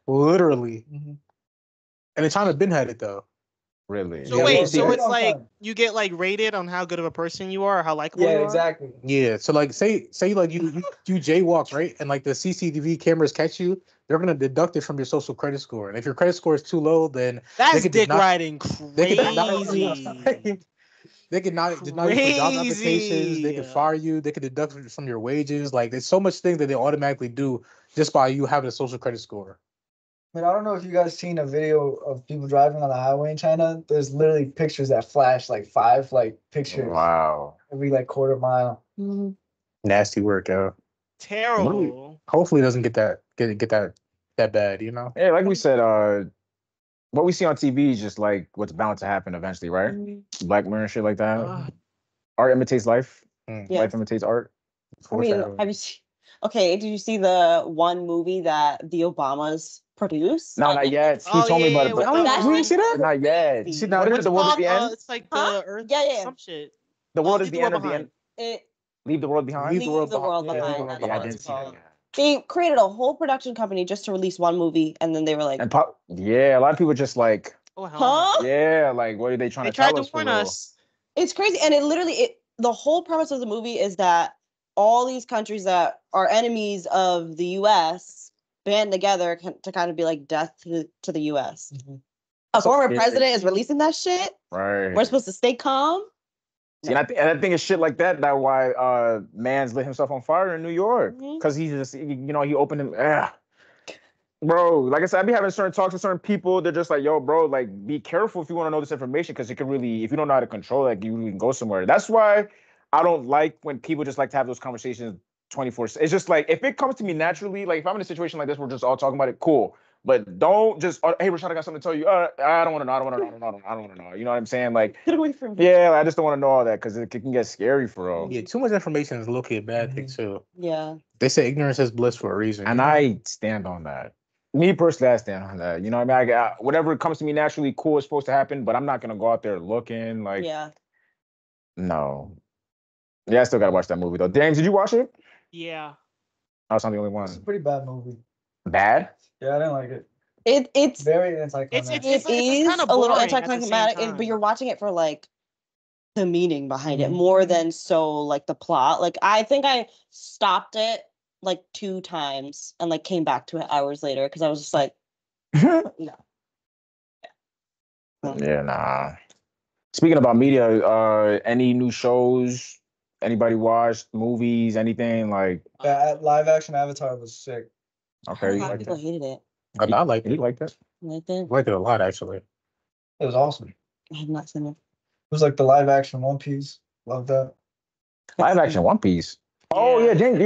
literally. Mm-hmm. And then China been had it though. Really? So Yeah, wait, well, so very it's long like time. you get like rated on how good of a person you are or how likable you Yeah, are? exactly. Yeah. So like say like you jaywalk, right? And like the CCTV cameras catch you, they're gonna deduct it from your social credit score. And if your credit score is too low, then That's could dick deny- riding they could crazy. they could not deny you for job applications, they could Crazy. fire you, they could deduct from your wages. Like there's so much things that they automatically do just by you having a social credit score. I mean, I don't know if you guys seen a video of people driving on the highway in China. There's literally pictures that flash like 5 like pictures Wow. every like quarter mile. Mm-hmm. Nasty work, yo. Terrible. Hopefully it doesn't get that bad, you know? Yeah, like we said, what we see on TV is just like what's bound to happen eventually, right? Black Mirror and shit like that. Ugh. Art imitates life. Yeah. Life imitates art. I mean, have you seen? Okay, did you see the one movie that the Obamas produced? No, not yet. He Oh, told me yeah, about yeah, it. with But the- you didn't see that? Not yet. Crazy. See, now what is it? The world is Called, the end. it's like Huh? the Earth. Yeah, yeah. Some shit. The world is Leave the the end world of the end. It Leave the world behind. Leave Leave the world Yeah, behind. Leave the World That's Yeah, I what didn't it's see that. called. They created a whole production company just to release one movie, and then they were like, And yeah, a lot of people just like, Oh hell. no. "Huh?" yeah, like what are they trying They to tried tell to us for warn real? us. It's crazy, and the whole premise of the movie is that all these countries that are enemies of the U.S. band together to kind of be like death to the U.S. A So former scary. president is releasing that shit. Right. We're supposed to stay calm. See, and I think it's shit like that. That's why Mans lit himself on fire in New York Mhm. because he just he opened him. Bro, like I said, I be having certain talks with certain people. They're just like, yo, bro, like be careful if you want to know this information because it could really, if you don't know how to control it, like you can go somewhere. That's why I don't like when people just like to have those conversations 24. It's just like if it comes to me naturally, like if I'm in a situation like this, we're just all talking about it, cool. But don't just, hey, Rashad, I got something to tell you. I don't want to know. I don't want to know. I don't want to know. You know what I'm saying? Like, Get away from me. yeah, I just don't want to know all that because it can get scary for real. Yeah, too much information is low-key a bad thing too. Yeah. They say ignorance is bliss for a reason. And I stand on that. Me personally, I stand on that. You know what I mean? Whatever comes to me naturally, cool is supposed to happen, but I'm not gonna go out there looking like. Yeah. No. Yeah, I still gotta watch that movie though. James, did you watch it? Yeah. I was not the only It's a one. pretty bad movie. Bad? Yeah, I didn't like it. It's Very anticlimactic. It's it is kinda a little boring at the same anticlimactic, but time. you're watching it for like the meaning behind it more than like the plot. Like I think I stopped it like 2 times and like came back to it hours later because I was just like, no. Yeah, nah. Speaking about media, any new shows? Anybody watched movies? Anything like? That live action Avatar was sick. Okay, A you lot of like people that? hated it. I like You it. like that? Like that. I like it a lot, actually. It was awesome. It I have not seen it. was like the live action One Piece. Love that. Live action One Piece. Oh yeah, Dane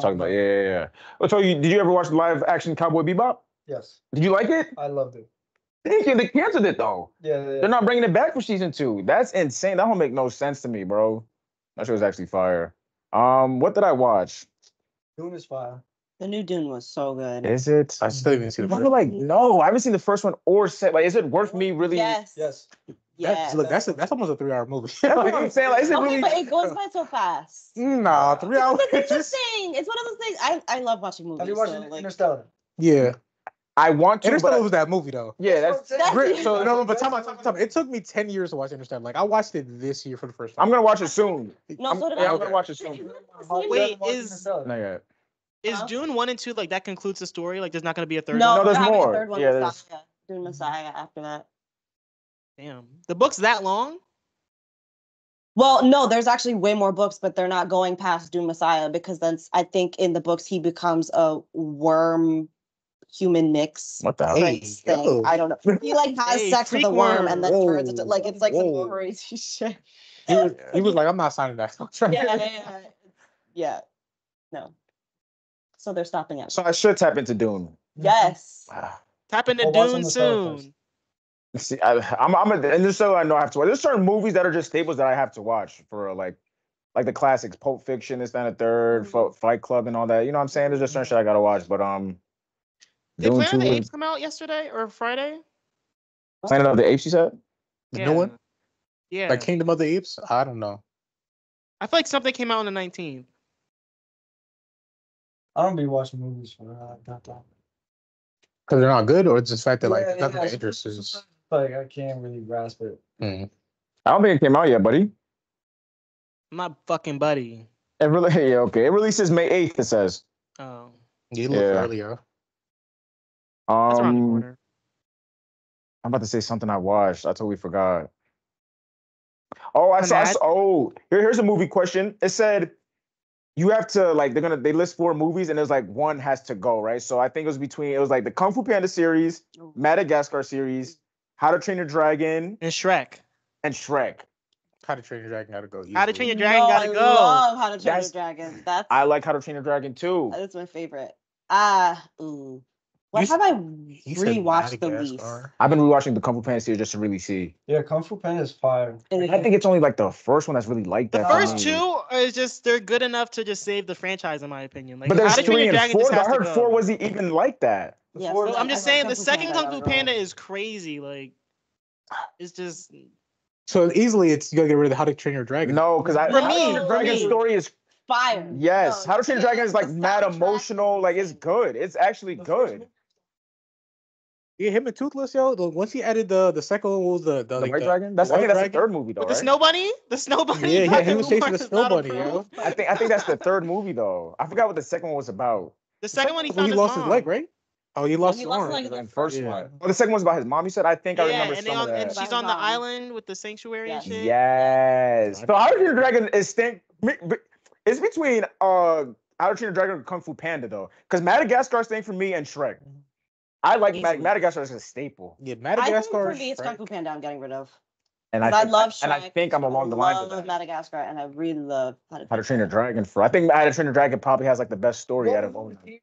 talking about yeah. Oh, so did you ever watch the live action Cowboy Bebop? Yes, Did you like it? I loved it. They canceled it though. Yeah. They're not bringing it back for season 2. That's insane. That don't make no sense to me, bro. That show was actually fire. What did I watch? Dune is fire. The new Dune was so good. Is it? I still haven't seen the I first feel like no, I haven't seen the first one or set. Like, is it worth me really? Yes. Yes. Yeah. Look, that's almost a 3-hour movie. That's what I'm saying. Like, is it Okay, really? but it goes by so fast. Nah, 3 hours. It's interesting. It's one of those things. I love watching movies. Have you watched so, like, Interstellar? Yeah. I want to, Interstellar but was that movie though. yeah, that's. That's- So no, but time out. It took me 10 years to watch Interstellar. Like I watched it this year for the first time. I'm gonna watch it soon. No, so did Yeah, I. I'm gonna watch it soon. Wait, Watch is- Interstellar. Not yet. Is Huh? Dune 1 and 2 like that concludes the story? Like there's not gonna be a third No, one? there's they're having a more. third one, Yeah, Messiah. Dune Messiah after that. Damn. The book's that long? Well, no, there's actually way more books, but they're not going past Dune Messiah because then I think in the books he becomes a worm human mix What the hell? traits Hey, thing. yo. I don't know. He like has Hey, sex with a freak worm worm. and then turns into like it's like some Whoa. crazy shit. He was like, I'm not signing that. Yeah. No. So they're stopping it. So I should tap into Dune. Yes. Tap into Well, watch Dune Interstellar first. soon. See, and just so I know I have to watch. There's certain movies that are just staples that I have to watch for like the classics, Pulp Fiction, this, that, and the third, Fight Club, and all that. You know what I'm saying? There's just certain shit I gotta watch. But Did Dune Planet of 2 the is- Apes come out yesterday or Friday? Planet of the Apes, you said? The new one? Yeah. Like Kingdom of the Apes? I don't know. I feel like something came out on the 19th. I don't be watching movies for that. Because they're not good, or it's just the fact that like Yeah, nothing yeah, that interests us. Like I can't really grasp it. I don't think it came out yet, buddy. I'm not fucking buddy. It really, yeah, okay. It releases May 8th. It says. Oh. You look Yeah. earlier. That's around the Um, corner. I'm about to say something I watched. I totally forgot. Oh, I saw. Fanatic? Oh, here's a movie question. It said you have to like they list 4 movies and there's like one has to go, right? So I think it was like the Kung Fu Panda series, Madagascar series, How to Train Your Dragon, And Shrek. and Shrek. How to Train Your Dragon gotta go. How to Train Your Dragon No, gotta I go. love How to Train Your That's- Dragon. That's I like How to Train Your Dragon too. that's my favorite. Ooh. What You have I You said rewatched the least? Madagascar. I've been rewatching the Kung Fu Panda series just to really see. Yeah, Kung Fu Panda is fire. And I think it's only like the first one that's really like The that. for first me. 2 is just they're good enough to just save the franchise, in my opinion. Like But there's How to Train 3 Your and Dragon 4. just I has to heard go. 4 wasn't even like that. Yeah, Before Well, that, I'm just I saying like the Kung Fu second Kung Fu I don't know. Panda is crazy. Like it's just So easily it's you gotta get rid of How to Train Your Dragon. No, because For me, How to Train Your for Dragon's me. story is fire. yes. No, How to Train Your Dragon is like the mad soundtrack emotional. Like it's good. It's actually good. Yeah, him and Toothless, yo. Once he added the second one, what was the The like White the Dragon. I think White that's the Dragon? third movie though, with the right? snow bunny. The snow bunny. Yeah, he Dragon was chasing Lord the is snow not bunny, yo. approved. I think that's the third movie though. I forgot what the second one was about. The second one he Well, found he his lost mom. his leg, right? Oh, he lost he his lost arm. his leg in The the first Yeah. one. Oh, the second one's about his mom. You said. I think I Yeah, remember and, some of and that. she's By on the mom. island with the sanctuary and Yes. shit. Yes. So How to Train Your Dragon is it's between How to Train Your Dragon and Kung Fu Panda though, because Madagascar staying for me and Shrek. I like Easily. Madagascar is a staple, Yeah, I think Madagascar. for me it's Kung Shrek. Fu Panda I'm getting rid of. and Because I think- love Shrek. and I think I'm along the lines of love that. Madagascar, and I really love How to Train Your Dragon for. I think How to Train Your Dragon probably has like the best story out of all of them.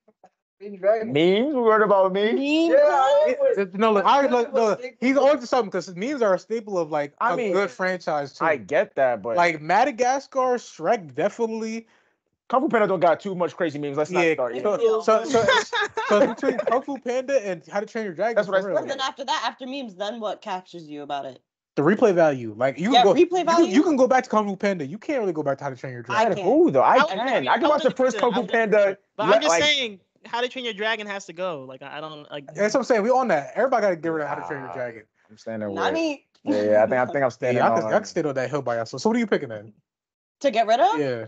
Dragon. Memes? We heard about me? No, look, he's on to something because memes are a staple of like I a mean, good franchise too. I get that, but like Madagascar, Shrek, definitely. Kung Fu Panda don't got too much crazy memes. Let's not Yeah, start. so between Kung Fu Panda and How to Train Your Dragon, That's what I for said. real, But then after that, after memes, then what captures you about it? the replay value, like you Yeah, can go, replay value? You can go back to Kung Fu Panda. You can't really go back to How to Train Your Dragon. I can't. Who though? I would can. agree. I can I watch would the first agree. Kung Fu I would Panda. But I'm just like, saying, How to Train Your Dragon has to go. Like I don't like. That's what I'm saying. We on that. Everybody got to get rid of How to Train Your Dragon. I'm standing Not with. me. Yeah, I think I'm Yeah, standing y'all on. can stay on that hill by yourself. So what are you picking then? To get rid of? Yeah.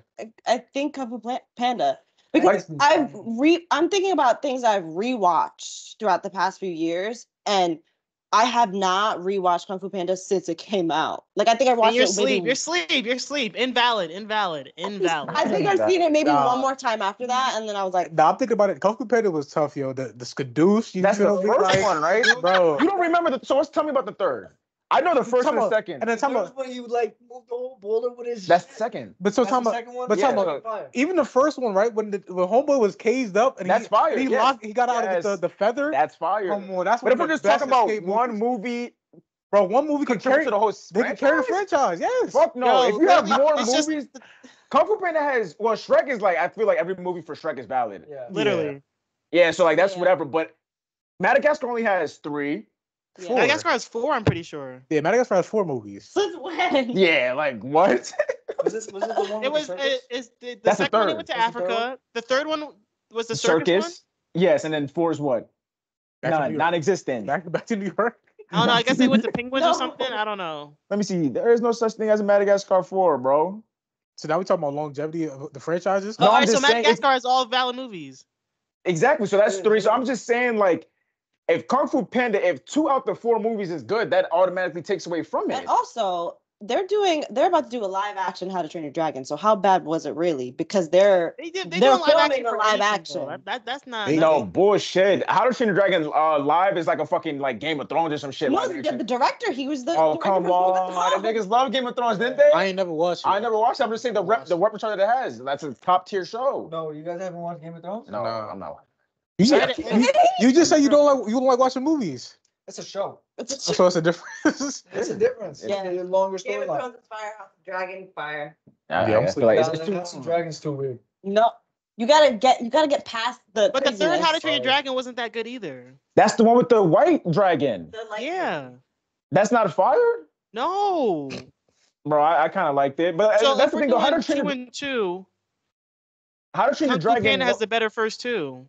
I think Kung Fu Panda. Because I'm thinking about things I've rewatched throughout the past few years, and I have not rewatched Kung Fu Panda since it came out. Like I think I watched You're it maybe. You're sleep. Invalid. I think I've seen it maybe one more time after that, and then I was like, Nah, I'm thinking about it. Kung Fu Panda was tough, yo. The skadoosh. You That's the feel me? first Like, one, right? bro. You don't remember the. So let's tell me about the third. I know the first and the about- second. And then talking That was about, when you like moved the whole boulder with his. That's the second. but so That's talking the about, second one. but Yeah, talking about, Fire. even the first one, right? When homeboy was caged up and That's fire, he yes. he got out of the feather. That's fire. Come on, that's But one if we're of the just talking best about escape one movies. movie, Bro, one movie can contribute carry to the whole They can carry the franchise. Yes. Fuck no. Yo, If you have more it's just- movies, Kung Fu Panda has. Well, Shrek is like. I feel like every movie for Shrek is valid. Yeah. Literally. Yeah. So like that's Yeah. whatever. But Madagascar only has 3. yeah. Madagascar has 4, I'm pretty sure. Yeah, Madagascar has 4 movies. Since when? Yeah. Like what? Was this the one It with was the circus? it's the That's the second one third. they went to That's the third Africa. The third one was the circus one. Yes, and then 4 is what? Back to New None. York. Non-existent. Back to New York. I don't know. I guess they went to penguins No. or something. I don't know. Let me see. There is no such thing as a Madagascar 4, bro. So now we're talking about longevity of the franchises. No, All I'm right, so just saying Madagascar has all valid movies. Exactly. So that's 3. So I'm just saying, like, if Kung Fu Panda, if 2 out the 4 movies is good, that automatically takes away from it. And also, they're about to do a live action How to Train Your Dragon. So how bad was it really? Because they're They're filming for a live anything, though. action. That's not. No bullshit. How to Train Your Dragon live is like a fucking like Game of Thrones or some shit. No, live action. the director, he was the Oh director come for Game of on, the Thrones. niggas love Game of Thrones, didn't they? I ain't never watched it. I never watched it. I'm just saying the repertoire that it has. That's a top tier show. No, you guys haven't watched Game of Thrones? No, No. I'm not. You, I said, didn't- you just say you don't like watching movies. It's a show. So it's a difference. It's a difference. Yeah. It's a longer Game of storyline. Thrones is fire, House of Dragon fire. Yeah, I'm I feel like Nah, it's the too House of Dragon's too weird. No, you gotta get past the. But the third How to Train Your Oh. Dragon wasn't that good either. That's the one with the white dragon. Yeah. That's not fire, No. bro. I kind of liked it, but So that's if the we're thing. Though, doing 2 and 2, How to Train Your Kung Fu Dragon Panda has the better first 2.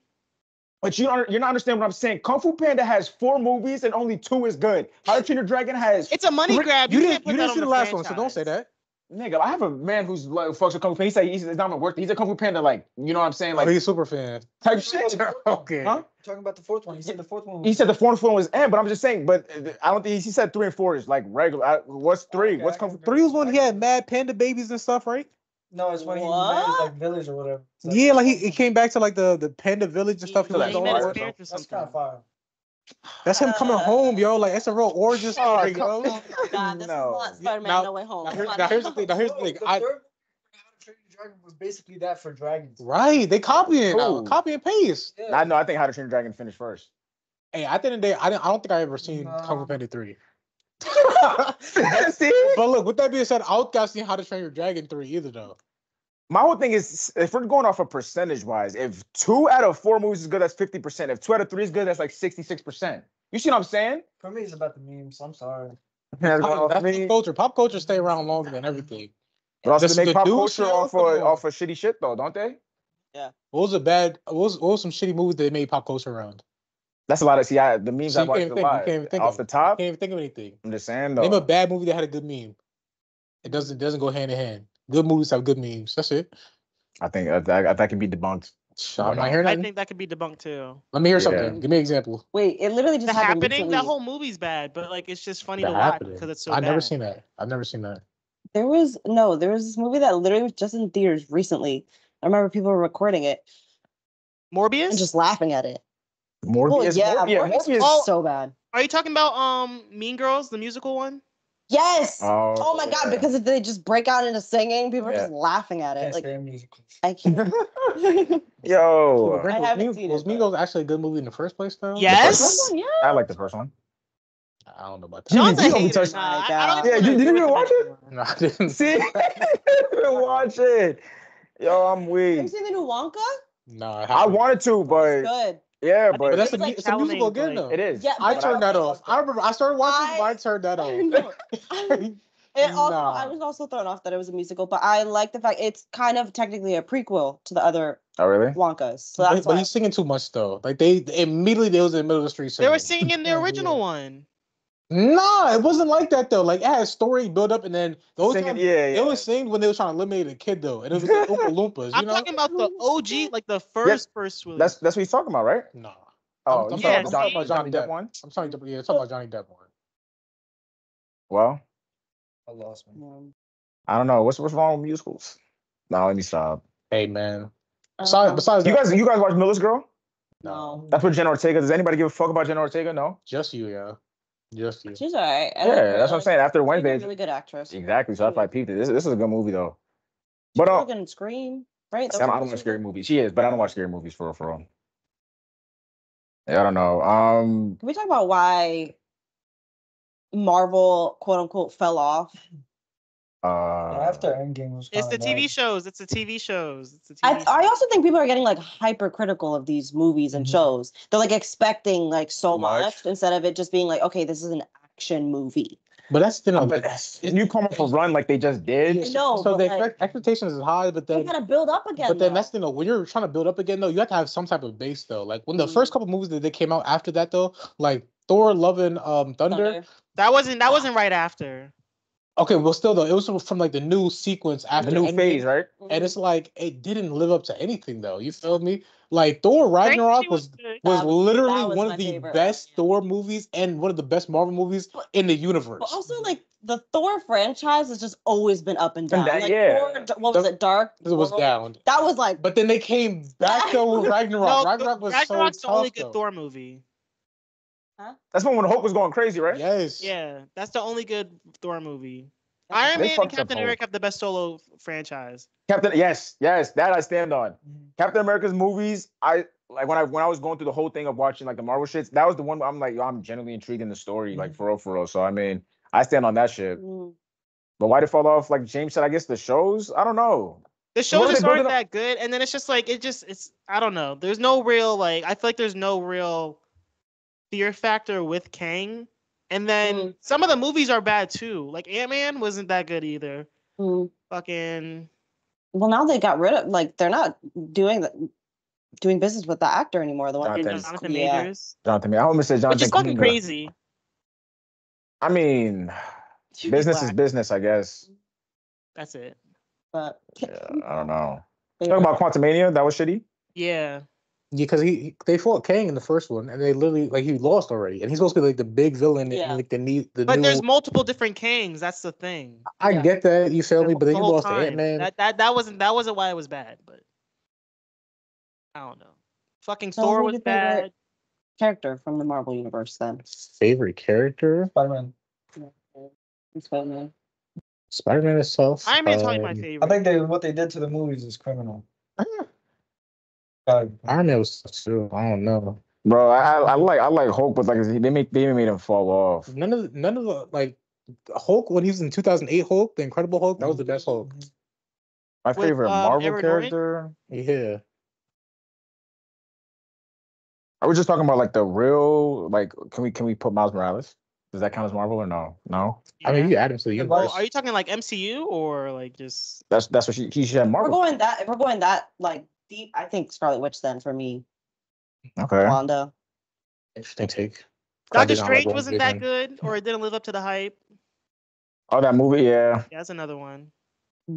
But you're not understanding what I'm saying. Kung Fu Panda has 4 movies and only 2 is good. How to Train Your Dragon has. It's a money grab. You can't didn't put that on see the last one, so don't say franchise. that. Nigga, I have a man who's like fucks with Kung Fu Panda. He's not even worth it. He's a Kung Fu Panda, like, you know what I'm saying? Like, Like, he's a super fan. type shit. Okay. Huh? Talking about the fourth one. He said the fourth one. He said the 4th one was end, but I'm just saying, but I don't think he said 3 and 4 is like regular. What's 3? Okay, What's I Kung Fu? can 3 was when he had mad panda babies and stuff, right? No, it's when he What? managed like village or whatever. It's like- Yeah, like he came back to like the panda village and stuff. Yeah, was he met his going on. parents or That's kind something. of fire. That's him coming home, yo. Like it's a real origin story, yo. Oh my god, this No. is not Spider-Man Now- No Way Home. Now, here's the thing. Now here's the thing. The third one, How to Train Your Dragon was basically that for dragons. Right, they copying now, Cool. copy and paste. Yeah. I know. I think How to Train Your Dragon finished first. Hey, at the end of the day, I don't think I ever seen Nah. Kung Fu Panda 3. See? But look, with that being said, I don't got seen How to Train Your Dragon 3 either, though. My whole thing is, if we're going off of percentage wise, if 2 out of 4 movies is good, that's 50%. If 2 out of 3 is good, that's like 66%. You see what I'm saying? For me, it's about the memes. I'm sorry. That's going off That's me. pop culture. Pop culture stay around longer than everything. But also This they is make the pop dude culture show? off Come on. off of shitty shit though, don't they? What was some shitty movies they made pop culture around? That's a lot of the memes So I you watched can't a think. You lot. can't even think Off of the it. top, Can't even think of anything. I'm just saying Name though. a bad movie that had a good meme. It doesn't go hand in hand. Good movies have good memes. That's it. I think that can be debunked. I'm not hearing I nothing. think that could be debunked too. Let me hear Yeah. something. Give me an example. Wait, it literally just The happened Happening, recently. that whole movie's bad, but like it's just funny The to watch Happening. because it's so I've bad. never seen that. I've never seen that. There was this movie that literally was just in theaters recently. I remember people were recording it Morbius? and just laughing at it. Morbius, Morbius Morbius. was so bad. Are you talking about Mean Girls, the musical one? Yes. Oh, Oh my god, yeah. because if they just break out into singing, people are Yeah. just laughing at it. Can't Like stand musicals. I can't. Yo, I haven't seen it, Was but- Migos actually a good movie in the first place, though? Yes. Yeah. I like the first one. I don't know about that. John's a You hater. touched- Nah, Yeah, I don't even you wanna didn't agree even with watch him it? anymore. No, I didn't. See, watch it. Yo, I'm Have you weak. seen the new Wonka? No, I wanted to, but Good. yeah, I But but that's It's like it's a musical Chalamet's, again, like- though. it is. Yeah, I but turned that off. I remember I started watching, but I turned that I off. know. It also, Nah. I was also thrown off that it was a musical, but I like the fact it's kind of technically a prequel to the other Oh, really? Wonkas. So that's But why. he's singing too much though. Like they immediately was in the middle of the street They singing. were singing the Yeah, original yeah. one. Nah, it wasn't like that though. Like it had story build up, and then the only Singing, time yeah, it was yeah. singed when they were trying to eliminate a kid though, and it was just the Oompa Loompas, I'm talking about the OG, like the Yes, first release. that's what he's talking about, right? Nah. Oh, I'm you yeah, talking talking about about Johnny Johnny Depp. Depp one? I'm talking about Johnny Depp one. Well, I lost me. I don't know. What's wrong with musicals? No, let me stop. Hey man. Besides You that, guys watch Miller's Girl? No. That's with Jenna Ortega. Does anybody give a fuck about Jenna Ortega? No. just you, yeah. Just you. She's alright. I Yeah, like her. that's what I'm saying. After She's a Wednesday, really good actress. exactly. So that's why I peeped it. This is a good movie though. She's But really good in Scream, right? I don't watch scary movies. She is, but I don't watch scary movies for real. Yeah, I don't know. Can we talk about why Marvel, quote unquote, fell off? After Endgame was It's kind the of TV shows. It's the TV shows. It's the TV I shows. also think people are getting like hypercritical of these movies and shows. They're like expecting like so Too much. much instead of it just being like, okay, this is an action movie. But that's the But you come off a run like they just did. I know, so but the like, expectations is high, but they then gotta build up again. but then though. that's the when you're trying to build up again though, you have to have some type of base though. Like when the first couple movies that they came out after that though, like Thor, Love and Thunder. That wasn't right after. Okay, well still though, it was from like the new sequence after The new Endgame, phase, right? and it's like it didn't live up to anything though. You feel me? Like Thor Ragnarok Shang-Chi was good. literally that was one my of the favorite best one, yeah. Thor movies and one of the best Marvel movies in the universe. But also, like the Thor franchise has just always been up and down. that- like yeah. Thor, what was it? Dark. It was World? down. That was like, But then they came back though with Ragnarok. No, Ragnarok was Ragnarok's so the only tough good though. Thor movie. That's when Hope was going crazy, right? Yes. Yeah, that's the only good Thor movie. They Iron Man and fucked up Captain Hulk. America have the best solo franchise. Captain, yes, that I stand on. Captain America's movies, I like when I was going through the whole thing of watching like the Marvel shits. That was the one where I'm like, yo, I'm genuinely intrigued in the story, like for real. So I mean, I stand on that shit. But why did it fall off? Like James said, I guess the shows. I don't know. The What shows are they just aren't building up? that good, and then it's just like it's I don't know. There's no real like I feel like there's no real fear factor with Kang, and then some of the movies are bad too. Like Ant-Man wasn't that good either. Fucking. Well, now they got rid of like they're not doing business with the actor anymore. The one Jonathan Majors. Jonathan, I almost said Jonathan. Which is fucking Kuiper. crazy. I mean, business is business, I guess. That's it. But Yeah, I don't know. Talking about Quantumania, that was shitty. Yeah. Yeah, because they fought Kang in the first one, and they literally like he lost already, and he's supposed to be like the big villain Yeah. and like the But new. there's multiple different Kangs. That's the thing. I get that, you feel me, but then The you whole lost to time. Ant-Man. That wasn't why it was bad, but I don't know. Fucking So Thor who's was your favorite bad. character from the Marvel universe then. Favorite character? Spider-Man. Spider-Man. Spider-Man is tough. Iron Man's probably my favorite. I think what they did to the movies is criminal. Iron Man was tough too. I don't know. Bro, I like Hulk, but like they made him fall off. None of the like Hulk when he was in 2008 Hulk, the Incredible Hulk, that was the best Hulk. My With, favorite Marvel Edward Norton? character. Yeah. I was just talking about like the real like. Can we put Miles Morales? Does that count as Marvel or no? No. I mean, Yeah. you add him to the Well, universe. are you talking like MCU or like just? That's what she said. If Marvel. we're going that like deep, I think Scarlet Witch then for me. Okay. Wanda. Interesting take. Doctor Probably not like Strange wasn't that WandaVision. good, or it didn't live up to the hype. Oh, that movie, yeah. Yeah, that's another one. I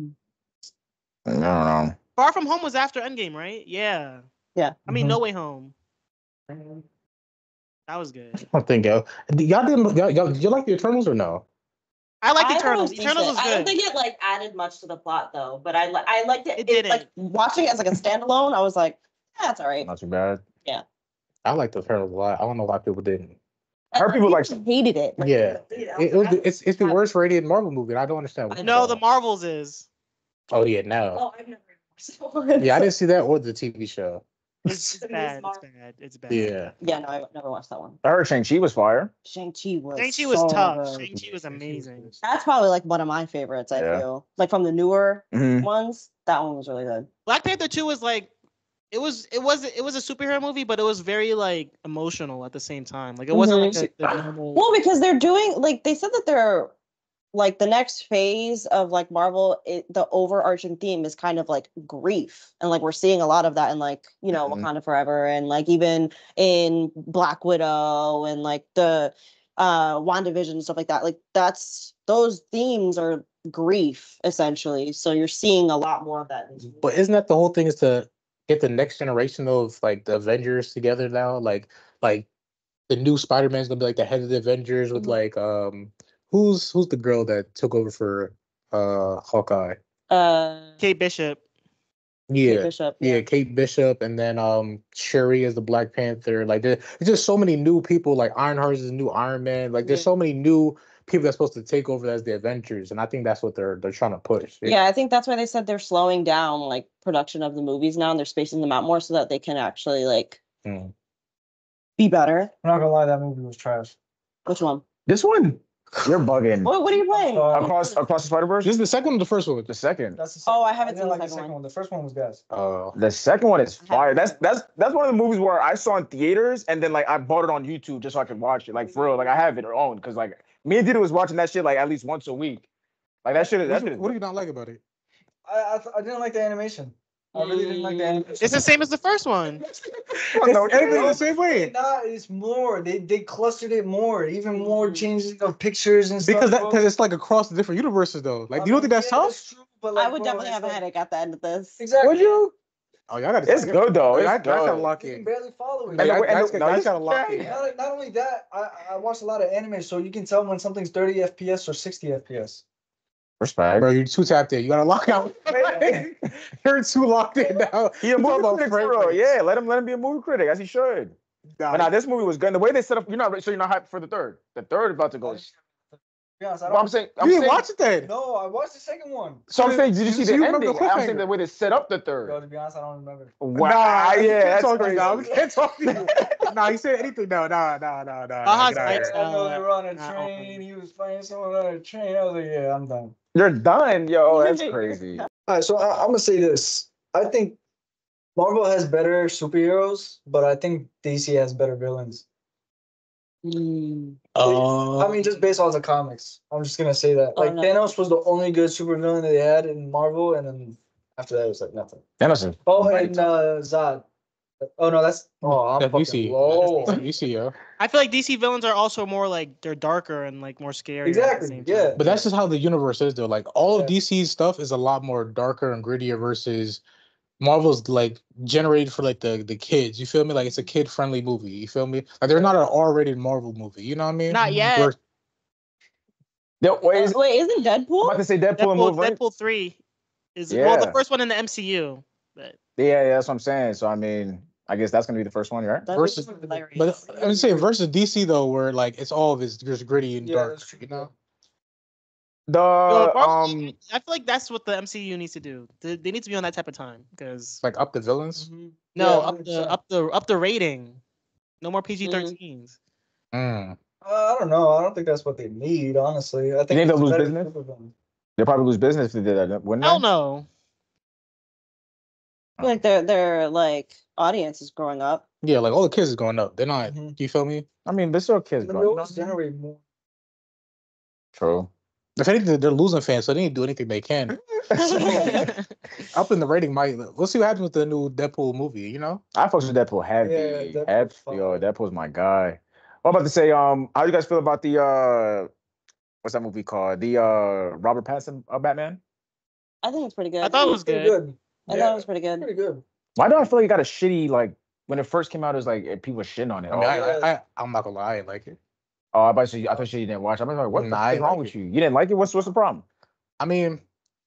don't know. Far From Home was after Endgame, right? Yeah. Yeah. I mean, No Way Home. That was good. I think y'all you like the Eternals or no? I like I thought it Eternals. was Eternals was decent. good. I don't think it like added much to the plot though, but I liked it. It didn't. Like watching it as like a standalone, I was like, that's all right. Not too bad. I like the Eternals a lot. I don't know why people didn't. I heard people like. hated it. Like, Yeah. It's the I- worst rated Marvel movie. And I don't understand. What's No, going the on. Marvels is. Oh yeah, no. Oh, I've never watched it. Yeah, I didn't see that or the TV show. It's bad. It's bad. It's bad. Yeah. Yeah, no, I never watched that one. I heard Shang-Chi was fire. Shang-Chi was Shang-Chi was so tough. good. Shang-Chi was amazing. That's probably like one of my favorites, I Yeah. feel. Like from the newer Mhm. ones, that one was really good. Black Panther 2 was like it was a superhero movie, but it was very like emotional at the same time. Like it wasn't like the normal. Well, because they're doing like they said that they're like the next phase of like Marvel, the overarching theme is kind of like grief, and like we're seeing a lot of that in like Mhm. Wakanda Forever, and like even in Black Widow, and like the WandaVision and stuff like that. Like those themes are grief essentially. So you're seeing a lot more of that. But isn't that the whole thing is to get the next generation of like the Avengers together now? Like the new Spider-Man's gonna be like the head of the Avengers with like who's the girl that took over for Hawkeye? Kate Bishop. Yeah. Kate Bishop. Yeah, Kate Bishop, and then Shuri as the Black Panther. Like there's just so many new people. Like Ironheart is the new Iron Man. Like there's so many new people that's supposed to take over as the Avengers, and I think that's what they're trying to push. Yeah, I think that's why they said they're slowing down like production of the movies now, and they're spacing them out more so that they can actually like be better. I'm not gonna lie, that movie was trash. Which one? This one, you're bugging. What are you playing? Across the Spider-Verse? This is the second one or the first one? The second. That's the Oh, I haven't didn't seen like the second one. The first one was gas. The second one is fire. haven't That's one of the movies where I saw in theaters and then like I bought it on YouTube just so I could watch it. Like for real. Like I have it owned because like me and Dita was watching that shit like at least once a week. Like that shit is What do you not like about it? I didn't like the animation. I really didn't like the animation. It's the same as the first one. Everything's the same way. Nah, it's more. They clustered it more, even more changing of pictures and stuff. Because it's like across the different universes though. Like, do you don't think that's tough? That's true, but like, I would definitely have a headache at the end of this. Exactly. Would you? Oh, y'all gotta. It's good though. I It's gotta good. lock You can in. barely follow it. Like, And I no, just gotta lock yeah. in. Not only that, I watched a lot of anime, so you can tell when something's 30 FPS or 60 FPS. Respect. Bro, you're too tapped in. You gotta lock out. You're too locked in now. He a You talking movie about critic, frame bro. rates. Yeah, let him be a movie critic as he should. Nah, But now this movie was good. And the way they set up, you're not hyped for the third. The third is about to go. To be honest, Well, I'm saying, you didn't watch it then. No, I watched the second one. So I'm saying, did you see So the you remember ending? the I'm saying cliffhanger? the way they set up the third. Bro, to be honest, I don't remember. Wow, Nah, we yeah, can't that's talk to you crazy. now. We can't talk to you. Nah, he said anything. No. Baha's Get out of lights here. I know they were on a Nah, train. He was fighting someone on a train. I was like, yeah, I'm done. You're done, yo. That's crazy. All right, so I'm gonna say this. I think Marvel has better superheroes, but I think DC has better villains. I mean, just based on the comics, I'm just gonna say that. Oh, Like no. Thanos was the only good supervillain that they had in Marvel, and then after that, it was like nothing. Anderson. Oh, and Zod. Oh no, that's I'm That's fucking DC. low. That's DC, yo. I feel like DC villains are also more like they're darker and like more scary. at the Exactly, same yeah. time. But that's just how the universe is, though. Like all of Yeah. DC's stuff is a lot more darker and grittier versus Marvel's like generated for like the kids. You feel me? Like it's a kid friendly movie. You feel me? Like they're not an R-rated Marvel movie. You know what I mean? Not yet. Where- Wait, Wait, isn't I'm about Deadpool? to say Deadpool and Wolverine. Deadpool 3 is well the Yeah. first one in the MCU. But Yeah, that's what I'm saying. So I mean, I guess that's gonna be the first one, right? That versus, was hilarious. but I'm saying versus DC though, where like it's all of it's just gritty and Yeah, dark. that's true. You know? The I feel like that's what the MCU needs to do. They need to be on that type of time because Like up the villains. no, Yeah, up the rating. No more PG-13s. Mm. I don't know. I don't think that's what they need, honestly. I think think they'll it's lose better business? supervillain. they'll probably lose business if they did that, wouldn't Hell they? no. I feel like their like audience is growing up. Yeah, like all the kids is going up. They're not. Mhm. You feel me? I mean, they're still kids, They bro. always generate more. True. If anything, they're losing fans, so they need to do anything they can. Up in the rating, might. We'll see what happens with the new Deadpool movie. You know? I fucks with Deadpool heavy. Yeah, Deadpool's Yo, fire. Deadpool's my guy. I'm about to say, how do you guys feel about the what's that movie called? The Robert Pattinson Batman? I think it's pretty good. I thought it was Pretty good. I thought it was pretty good. Pretty good. Why do I feel like it got a shitty like when it first came out? It was like people were shitting on it. I mean, I'm not gonna lie, I like it. Oh, I thought you didn't watch. I'm like, what Nah, the I fuck is wrong like with it. you? You didn't like it? What's the problem? I mean,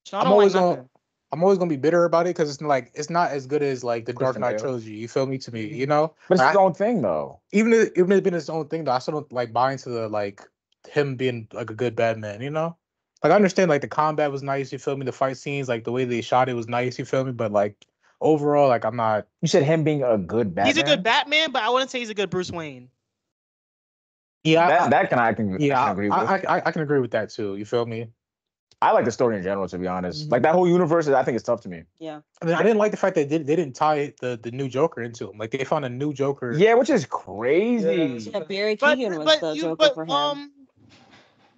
Sean I'm don't always like gonna, nothing. I'm always gonna be bitter about it because it's like it's not as good as like the Dark Christian Knight Bale. trilogy. You feel me? To me, you know. But it's Like, his own thing though. even if it's been its own thing, though, I still don't like buy into the like him being like a good Batman. You know, like I understand like the combat was nice. You feel me? The fight scenes, like the way they shot it was nice. You feel me? But like overall, like I'm not. You said him being a good Batman. He's a good Batman, but I wouldn't say he's a good Bruce Wayne. Yeah, I can agree with. I can agree with that too. You feel me? I like the story in general, to be honest. Mhm. Like that whole universe, I think it's tough to me. Yeah. I mean, I didn't like the fact that they didn't tie the new Joker into him. Like they found a new Joker. Yeah, which is crazy. Yeah, Barry But Keoghan was the Joker for him.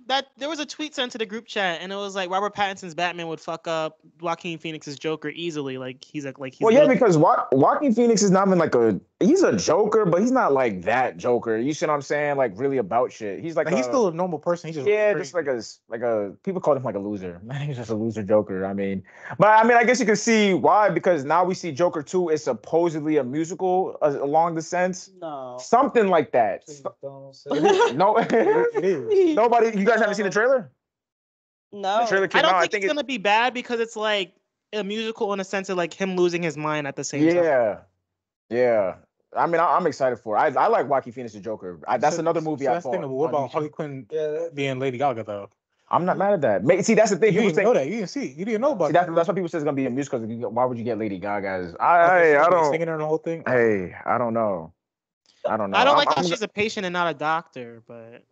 there was a tweet sent to the group chat, and it was like Robert Pattinson's Batman would fuck up Joaquin Phoenix's Joker easily. Like he's he's Well, yeah, because Joaquin Phoenix is not even like he's a Joker, but he's not like that Joker. You see what I'm saying? Like really about shit. He's like he's still a normal person. He's just just like a people call him like a loser. Man, he's just a loser Joker. I mean, I guess you can see why, because now we see Joker 2 is supposedly a musical along the sense. No. Something like that. No, it is. Nobody. You guys haven't seen the trailer? No. The trailer I came don't out. think it's gonna be bad because it's like a musical in a sense of like him losing his mind at the same time. Yeah. I mean, I'm excited for it. I like Joaquin Phoenix's Joker. That's another movie I thought. What about Harley Quinn being Lady Gaga though? I'm not mad at that. See, that's the thing. You didn't know that. You didn't see. You didn't know about that. That's why people say it's gonna be a musical. Why would you get Lady Gaga? I don't singing her in the whole thing. Hey, I don't know. I don't like that she's a patient and not a doctor, but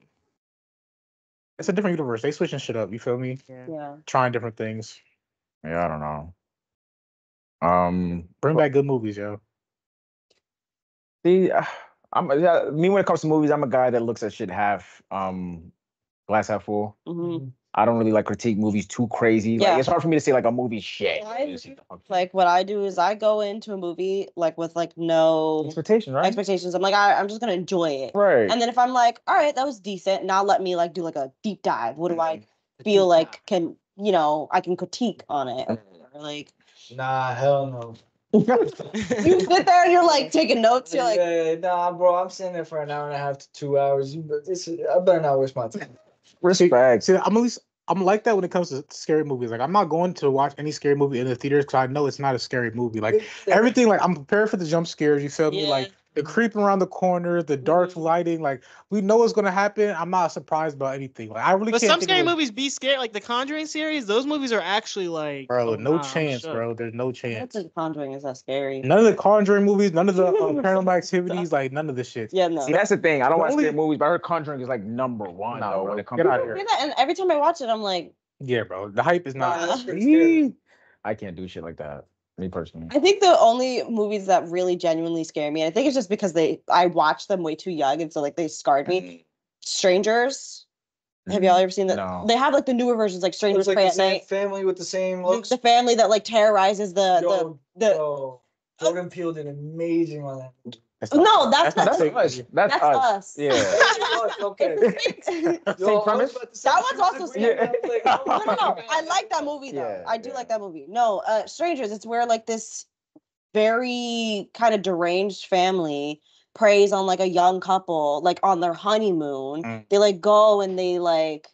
it's a different universe. They switching shit up. You feel me? Yeah. Trying different things. Yeah, I don't know. Bring back good movies, yo. See, me when it comes to movies, I'm a guy that looks at shit half glass half full. Mm-hmm. I don't really like critique movies too crazy. Yeah. Like it's hard for me to say like a movie shit. Like what I do is I go into a movie like with like no expectations, right? Expectations. I'm like, I'm just gonna enjoy it. Right. And then if I'm like, all right, that was decent, now let me like do like a deep dive. What do I feel like I can critique on it? Or like, nah, hell no. You sit there and you're like taking notes. You're like, nah, bro, I'm sitting there for an hour and a half to 2 hours. I better not waste my time. Respect. See, I'm like that when it comes to scary movies. Like I'm not going to watch any scary movie in the theaters because I know it's not a scary movie. Like everything, like I'm prepared for the jump scares. You feel me? Like the creeping around the corner, the dark lighting. Like we know what's gonna happen. I'm not surprised about anything. Like I really. But can't some scary movies be scary. Like the Conjuring series, those movies are actually like. Bro, no chance, bro. There's no chance. That's the Conjuring is that scary. None of the Conjuring movies, none of the Paranormal Activities, like none of this shit. Yeah, no. See, that's the thing. I don't watch scary movies, but I heard Conjuring is like number one though when it comes to that. And every time I watch it, I'm like, yeah, bro. The hype is not. I can't do shit like that. Me personally. I think the only movies that really genuinely scare me, and I think it's just because I watched them way too young, and so like they scarred me. Strangers. Have y'all ever seen that? No. They have like the newer versions, like Strangers like Pray the at same Night. Family with the same looks. The family that like terrorizes the. Jordan Peele did amazing on that. No, that's us. That's us. Yeah. Okay. Same premise. That one's also scary. No. I like that movie though. Yeah, I do like that movie. No, Strangers. It's where like this very kind of deranged family preys on like a young couple, like on their honeymoon. They like go and they like.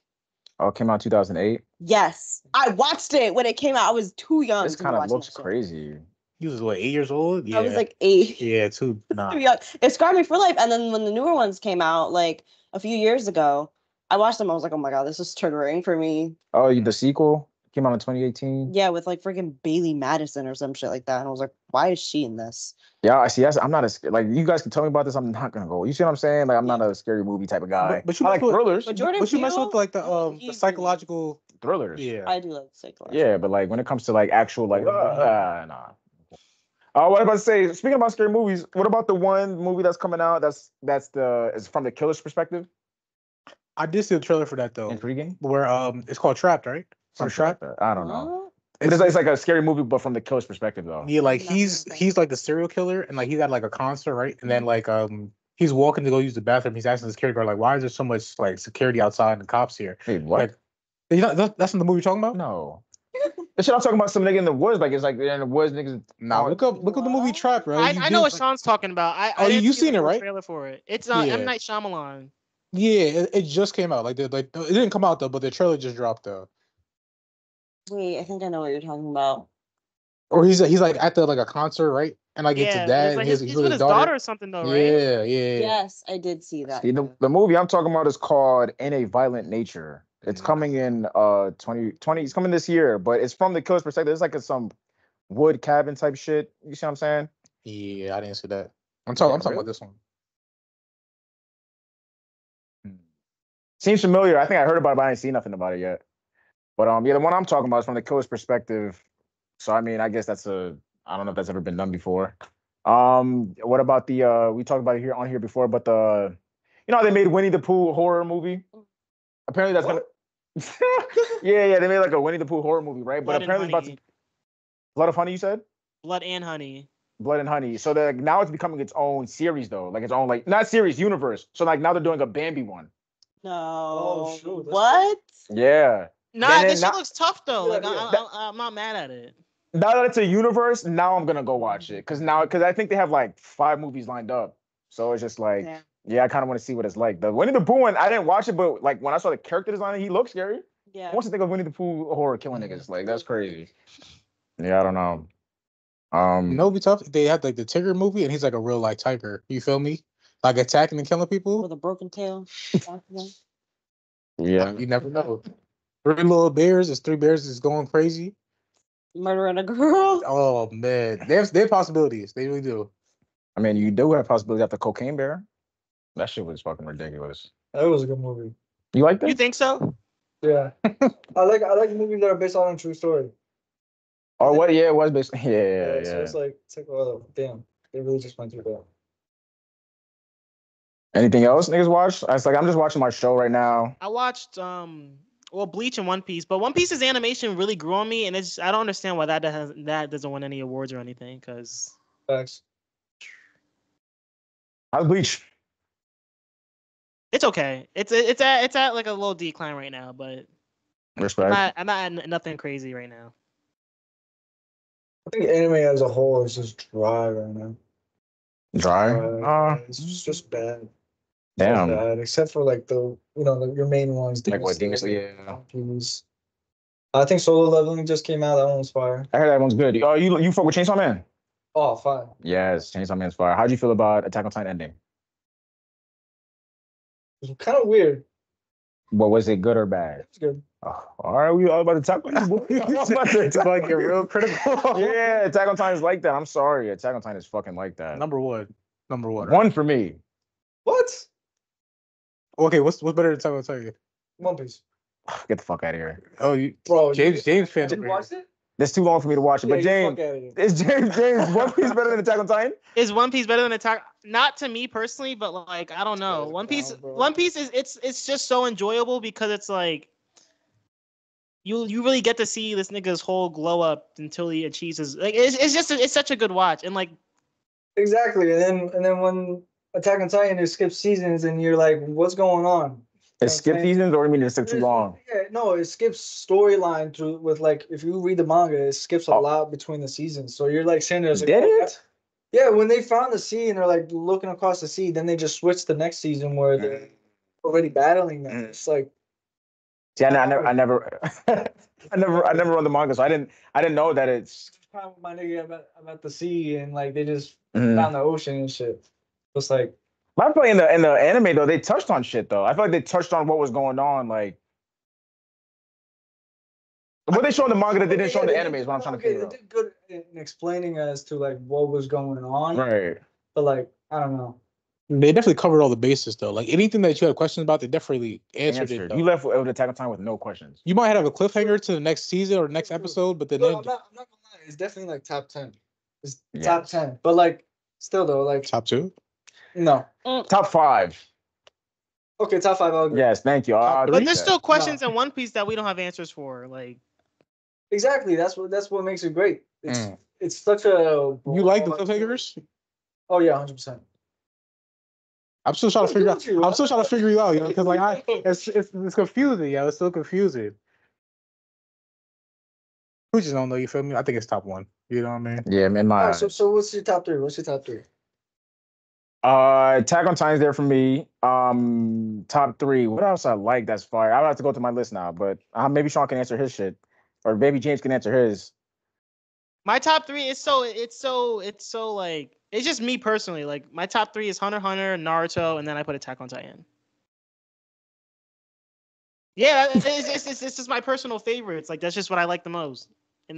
Oh, it came out 2008. Yes, I watched it when it came out. I was too young. This kind of looks crazy. He was what, 8 years old? Yeah. I was like 8. Yeah, too. Nah. Too young. It scarred me for life. And then when the newer ones came out, like a few years ago, I watched them. I was like, oh my god, this is triggering for me. Oh, the sequel came out in 2018. Yeah, with like freaking Bailey Madison or some shit like that. And I was like, why is she in this? Yeah, I see. I'm not like you guys can tell me about this. I'm not gonna go. You see what I'm saying? Like I'm not a scary movie type of guy. But you I like thrillers. But Jordan you mess Peele, with like the psychological thrillers. Yeah, I do like psychological. Yeah, but like when it comes to like actual like nah. What I about to say? Speaking about scary movies, what about the one movie that's coming out? It's from the killer's perspective. I did see the trailer for that though. Intriguing. Where it's called Trapped, right? Or Trapped? I don't know. It's like a scary movie, but from the killer's perspective though. Yeah, like he's like the serial killer, and like he's at like a concert, right? And then like he's walking to go use the bathroom. He's asking the security guard like, "Why is there so much like security outside and the cops here?" Hey, what? Like, you know, that's in the movie you're talking about? No. The shit I'm talking about, some nigga in the woods, like it's like they're in the woods, niggas. Nah, look up the movie Trap, bro. I know what Sean's talking about. You seen it, right? Trailer for it. It's M. Night Shyamalan. Yeah, it just came out. Like it didn't come out though, but the trailer just dropped though. Wait, I think I know what you're talking about. Or he's like at the like a concert, right? And like it's his dad, like and he's with his daughter or something though, right? Yeah. Yes, I did see that. See, the movie I'm talking about is called In a Violent Nature. It's coming in 2020. It's coming this year, but it's from the killer's perspective. It's like some wood cabin type shit. You see what I'm saying? Yeah, I didn't see that. I'm talking about this one. Seems familiar. I think I heard about it, but I ain't seen nothing about it yet. But the one I'm talking about is from the killer's perspective. So I mean, I guess I don't know if that's ever been done before. What about we talked about it on here before, but they made Winnie the Pooh horror movie. Apparently Yeah, they made like a Winnie the Pooh horror movie, right? But Blood and apparently it's about Honey. to Blood of Honey, you said? Blood and Honey. Blood and Honey. So now it's becoming its own series though, like its own like not series universe. So like now they're doing a Bambi one. No. Oh, shoot, that's What? Yeah. Nah, Then this shit now, looks tough though. Yeah, Like yeah. I'm not mad at it. now that it's a universe, now I'm gonna go watch it because I think they have like 5 movies lined up. So it's just like Yeah. yeah, I kind of want to see what it's like. The Winnie the Pooh one, I didn't watch it, but like when I saw the character design, he looks scary. I Yeah. want to think of Winnie the Pooh horror killing niggas. Like that's crazy. Yeah, I don't know. You know, be tough. They had like the Tigger movie, and he's like a real like tiger. You feel me? Like attacking and killing people. With a broken tail. Yeah. You never know. 3 little bears. It's 3 bears that's going crazy. Murdering a girl. Oh man, they have possibilities. They really do. I mean, you do have possibilities after Cocaine Bear. That shit was fucking ridiculous. That was a good movie. You like that? You think so? Yeah. I like movies that are based on a true story. Oh, what? Yeah, it was based. Yeah. So it's like oh damn, they really just went through that. Anything else niggas watch? I was like, I'm just watching my show right now. I watched Bleach and One Piece, but One Piece's animation really grew on me, and I don't understand why that doesn't win any awards or anything. Because Facts. How's Bleach? it's okay. It's at like a low decline right now, but Respect. I'm not at nothing crazy right now. I think anime as a whole is just dry right now. Dry. It's just bad. Damn. So bad, except for like your main ones. Like what? Demon Slayer. Yeah. I think Solo Leveling just came out. That one was fire. I heard that one's good. Oh, you fuck with Chainsaw Man? Oh, fire. Yes, Chainsaw Man's fire. How'd you feel about Attack on Titan ending? It's kind of weird. What was it, good or bad? It's good. Oh, all right, we all about to talk about this. Like you're real critical. Yeah, Attack on Titan is like that. I'm sorry, Attack on Titan is fucking like that. Number one. One for me. What? Okay, what's better than Attack on Titan? One Piece. Get the fuck out of here. Oh, you, Bro, James fan. you watched it? It's too long for me to watch it. But James, is James One Piece better than Attack on Titan? Is One Piece better than Attack? Not to me personally, but like I don't know. One Piece is it's just so enjoyable because it's like you really get to see this nigga's whole glow up until he achieves his like it's such a good watch and like exactly. And then when Attack on Titan it skips seasons and you're like, what's going on? It skipped seasons, or you mean it took too long? Yeah, no, it skips storyline through with like if you read the manga, it skips a lot between the seasons. So you're like sitting there, like, did it? Yeah, when they found the sea and they're like looking across the sea, then they just switched the next season where they're already battling them. It's like, see, I never read the manga, so I didn't know that it's. My nigga, I'm at the sea and like they just found the ocean and shit. It's like. I feel like in the anime though, they touched on shit though. I feel like they touched on what was going on, like what they show in the manga that they didn't show in the anime is what I'm trying to figure out. They did good in explaining as to like what was going on, right? But like I don't know. They definitely covered all the bases though. Like anything that you had questions about, they definitely answered it. Though. You left with Attack on Titan with no questions. You might have a cliffhanger to the next season or next episode, but then I'm not gonna lie. It's definitely like top 10. It's top 10, but like still though, like top 2. No. Top 5. Okay, top 5. I'll agree. Yes, thank you. But there's still questions in One Piece that we don't have answers for. Like exactly, that's what makes it great. It's such a. You like the cliffhangers? Oh yeah, 100%. I'm still trying to figure out. I'm still trying to figure you out, yo, because like it's confusing, yo. It's still confusing. We just don't know. You feel me? I think it's top 1. You know what I mean? Yeah, man. Right, so what's your top 3? What's your top 3? Attack on Titan's there for me. Top 3. What else I like that's fire? I would have to go to my list now, but maybe Sean can answer his shit, or maybe James can answer his. My top 3 is so like it's just me personally. Like my top 3 is Hunter x Hunter, Naruto, and then I put Attack on Titan. Yeah, it's just my personal favorites. Like that's just what I like the most.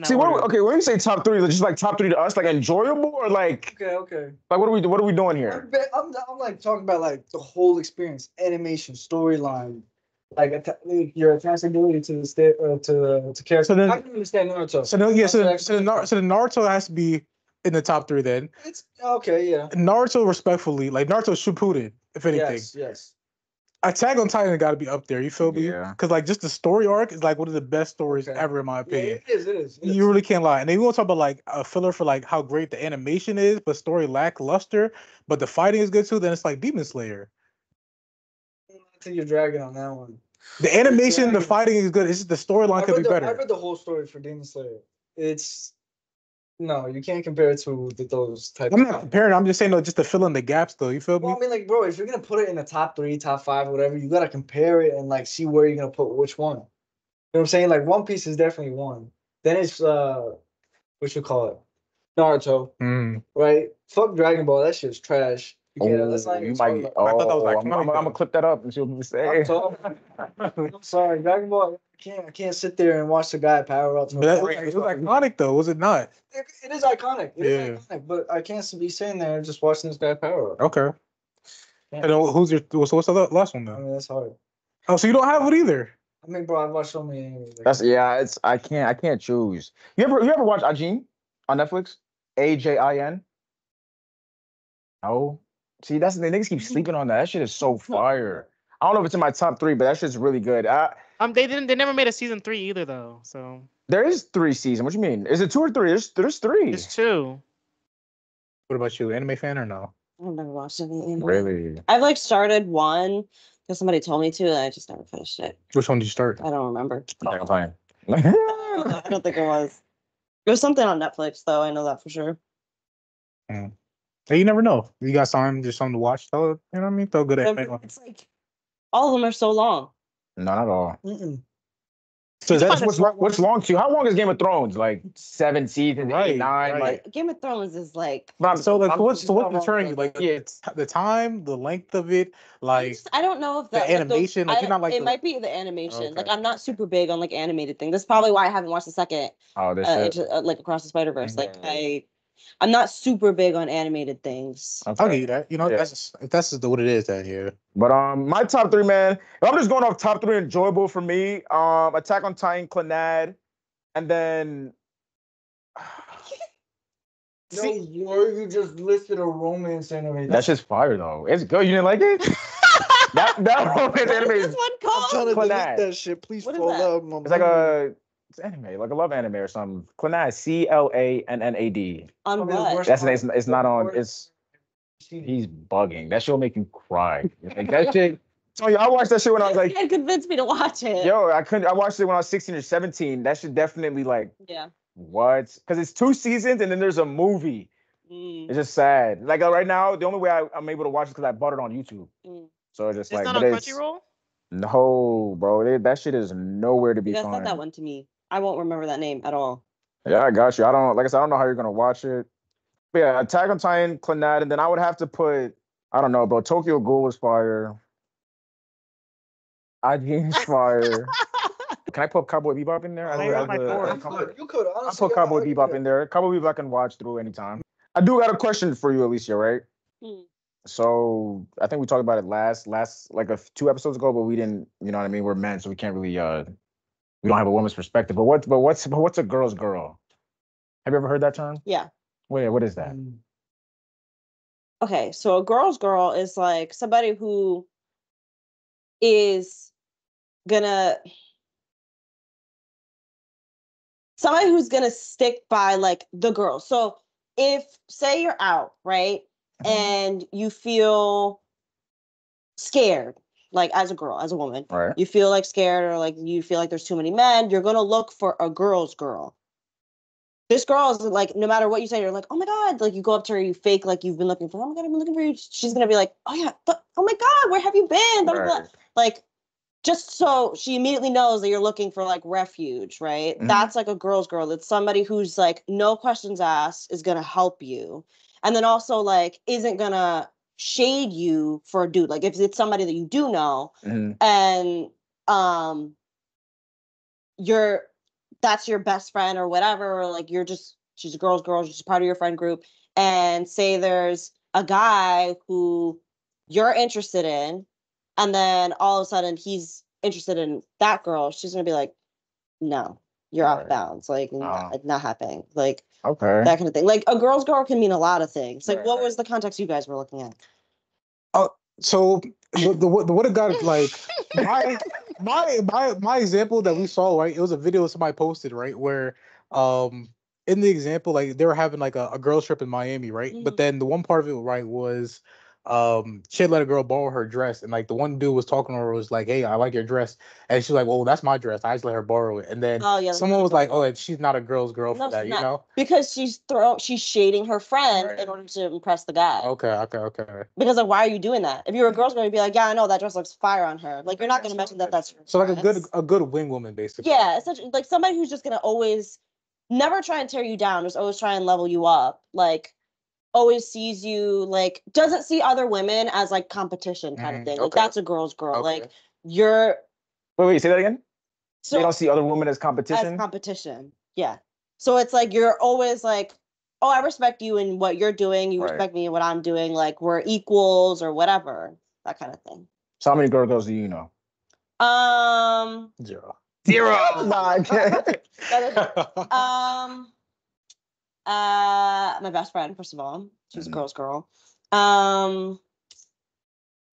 See, okay, when you say top 3, just like top 3 to us, like enjoyable or like okay. Like what are we doing here? I'm like talking about like the whole experience, animation, storyline, like your accessibility to the character. So then, I can understand Naruto. So the Naruto has to be in the top 3 then. It's okay, yeah. Naruto, respectfully, like Naruto Shippuden, if anything. Yes. Attack on Titan got to be up there. You feel me? Yeah. Because like just the story arc is like one of the best stories ever in my Yeah, opinion. it is. It is. You really can't lie. And then we won't talk about like a filler for like how great the animation is, but story lackluster. But the fighting is good too. Then it's like Demon Slayer. I think you're dragging on that one. The animation, the fighting is good. It's just the storyline could be I better. read the whole story for Demon Slayer. It's no, you can't compare it to those types. I'm not comparing. I'm just saying, no, just to fill in the gaps, though. You feel me? Well, I mean, like, bro, if you're gonna put it in the top 3, top 5, whatever, you gotta compare it and like see where you're gonna put which one. You know what I'm saying? Like, One Piece is definitely one. Then it's what you call it, Naruto, right? Fuck Dragon Ball, that shit's trash. You can't. That's not even talking about. I thought that was I'm iconic, gonna though. clip that up and see what people say. I'm sorry, Dragon Ball. I can't sit there and watch the guy power up. To But it was iconic, though, was it not? It is iconic. It Yeah. is iconic, but I can't be sitting there and just watching this guy power up. Okay. Yeah. And then what's the last one, I though? mean, that's hard. Oh, so you don't have it either? I mean, bro, I've watched so many animes. That's it's I can't choose. You ever watch Ajin on Netflix? AJIN? No. See, that's the niggas keep sleeping on that. That shit is so fire. I don't know if it's in my top 3, but that shit's really good. They never made a season 3 either though. So There is 3 seasons. What you mean? Is it 2 or 3? There's 3. it's 2. What about you? Anime fan or no? I've never watched any anime. Really? I've like started one because somebody told me to, and I just never finished it. Which one did you start? I don't remember. I'm playing. I don't think it was. It was something on Netflix, though. I know that for sure. Hey, you never know. You got something to watch. Throw, you know what I mean? Throw good anime on. It's like all of them are so long. No, not at all. So That's what's long to you. How long is Game of Thrones? Like 7 seasons, Right, 8, 9. right. Like Game of Thrones is like. So like, what's how deterring you? long Like, the time, the length of it, like I don't know if the that animation. Like, you're not like it might be the animation. Okay. Like I'm not super big on like animated things. That's probably why I haven't watched the second. this shit. Like Across the Spider-Verse. Like I'm not super big on animated things. I'll give you that. You know, if that's just what it is, then yeah. But my top 3, man. If I'm just going off top 3 enjoyable for me, Attack on Titan, Clannad, and then No, you just listed a romance anime. that's just fire though. It's good. You didn't like it? that romance anime What is is this one I'm called? trying to delete Clannad. that shit. Please What is pull that? up. It's like it's anime, like a love anime or something. Clannad, CLANNAD. On Probably the what? worst That's one. it's not on. Worst. He's bugging. That shit will make you cry. Like that shit. So I watched that shit when I was You like, can't convince me to watch it. yo, I couldn't. I watched it when I was 16 or 17. That should definitely like Yeah. what? Because it's 2 seasons and then there's a movie. It's just sad. Like right now, the only way I'm able to watch it is because I bought it on YouTube. So it's just It's like, not but on it's Crunchyroll? no, bro. That shit is nowhere to be You guys found. sent that one to me. I won't remember that name at all. Yeah, I got you. I don't like I said, I don't know how you're gonna watch it. But yeah, Attack on Titan, Clannad, and then I would have to put, I don't know, bro. Tokyo Ghoul was fire. IGN's fire. Can I put Cowboy Bebop in there? You could I'll honestly. put Cowboy Bebop in there. Cowboy Bebop I can watch through anytime. I do got a question for you, Alycia, right? So I think we talked about it last like 2 episodes ago, but we didn't, you know what I mean? We're men, so we can't really we don't have a woman's perspective. But what's a girl's girl? Have you ever heard that term? Yeah. Wait, what is that? Okay, so a girl's girl is like somebody who is somebody who's gonna stick by like the girl. So if say you're out, right, and you feel scared, like as a girl, as a woman, Right. you feel like scared or like you feel like there's too many men, you're gonna look for a girl's girl. This girl is like, no matter what you say, you're like, oh my God, like you go up to her, you fake like you've been looking for her. Oh my God, I've been looking for you. She's gonna be like, oh yeah, oh my God, where have you been? Blah, blah, blah. Right. Like, just so she immediately knows that you're looking for like refuge, right? That's like a girl's girl. It's somebody who's like, no questions asked, is gonna help you. And then also like isn't gonna shade you for a dude. Like if it's somebody that you do know, and that's your best friend or whatever, or like she's a girl's girl, she's part of your friend group, and say there's a guy who you're interested in, and then all of a sudden he's interested in that girl, she's gonna be like, no, you're off bounds, like not happening, like that kind of thing. Like a girl's girl can mean a lot of things. Like what was the context you guys were looking at? Oh, So what it got like my my example that we saw, right? It was a video somebody posted, right, where um in the example, like they were having like a girls trip in Miami, right? But then the one part of it, right, was she had let a girl borrow her dress, and like the one dude was talking to her, was like, "Hey, I like your dress," and she's like, "Well, that's my dress. I just let her borrow it." And then Oh yeah. someone was like, "Oh, she's not a girl's girl No, for that," she's you not. know? Because she's shading her friend in order to impress the guy. Okay. Because like, why are you doing that? If you're a girl's going to be like, yeah, I know that dress looks fire on her. Like, you're not going to mention that that's your So like dress. a good wing woman, basically. Yeah, essentially, like somebody who's just going to always never try and tear you down, just always try and level you up. Like, always sees you, like, doesn't see other women as like competition kind of thing. Like, Okay. that's a girl's girl. Okay. Like, you're Wait, say that again. so They don't see other women as as competition. competition. Yeah. So it's like you're always like, oh, I respect you in what you're doing. You Right. respect me in what I'm doing. Like we're equals or whatever, that kind of thing. So how many girls do you know? Zero. Nah, I can't. My best friend, first of all, she's a girl's girl.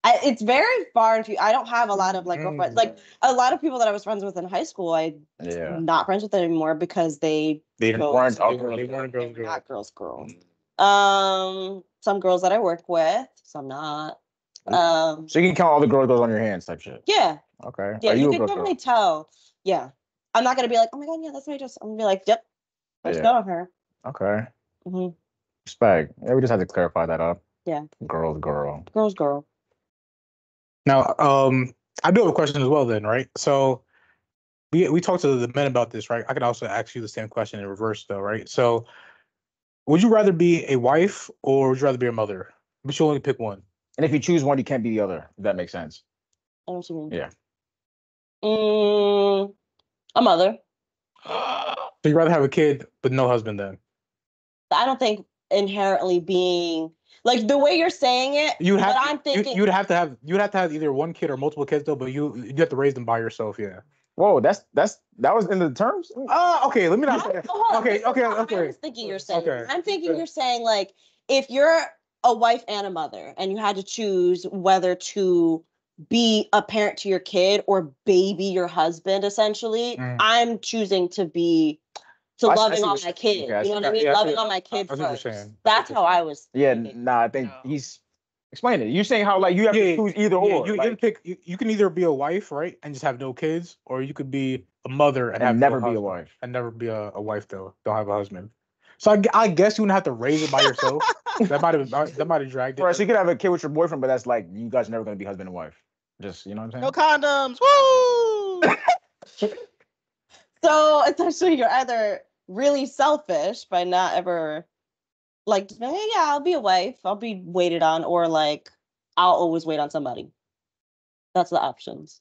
It's very far and few. I don't have a lot of like girlfriends. Like a lot of people that I was friends with in high school, I'm not friends with anymore because they weren't not girls girl. Some girls that I work with, some not. So you can count all the girls on your hands, type shit. Yeah. Okay. Yeah, Are you you a can girl? definitely tell. Yeah. I'm not gonna be like, oh my god, yeah, that's my dress. I'm gonna be like, yep, let's go on her. Okay. hmm Respect. Yeah, we just had to clarify that up. Yeah. Girl. Girls girl. Now, I do have a question as well. Then, right? So we talked to the men about this, right? I could also ask you the same question in reverse, though, right? So, would you rather be a wife or would you rather be a mother? But you only pick one. And if you choose one, you can't be the other. If that makes sense. I know what you mean. Yeah. A mother. So you'd rather have a kid but no husband then? I don't think inherently being like the way you're saying it. I'm thinking you'd have to have either one kid or multiple kids though, but you have to raise them by yourself. Yeah. Whoa, that was in the terms. Okay. Let me not say that. Okay. I was thinking you're saying. Okay. I'm thinking you're saying like if you're a wife and a mother and you had to choose whether to be a parent to your kid or baby your husband, essentially, I'm choosing to be loving on my kid. Okay, you know what I mean? Loving on my kid first. That's how I was. Yeah, nah, I think he's explaining it. You're saying how like you have to choose either or. You can pick. You can either be a wife, right, and just have no kids, or you could be a mother and have never no be a husband, wife. and never be a wife though. Don't have a husband. So I guess you wouldn't have to raise it by yourself. that might have dragged it. Right, so you could have a kid with your boyfriend, but that's like you guys are never gonna be husband and wife. Just you know what I'm saying? No condoms. Woo! So essentially, you're either really selfish by not ever like, hey, yeah, I'll be a wife, I'll be waited on, or like I'll always wait on somebody. That's the options.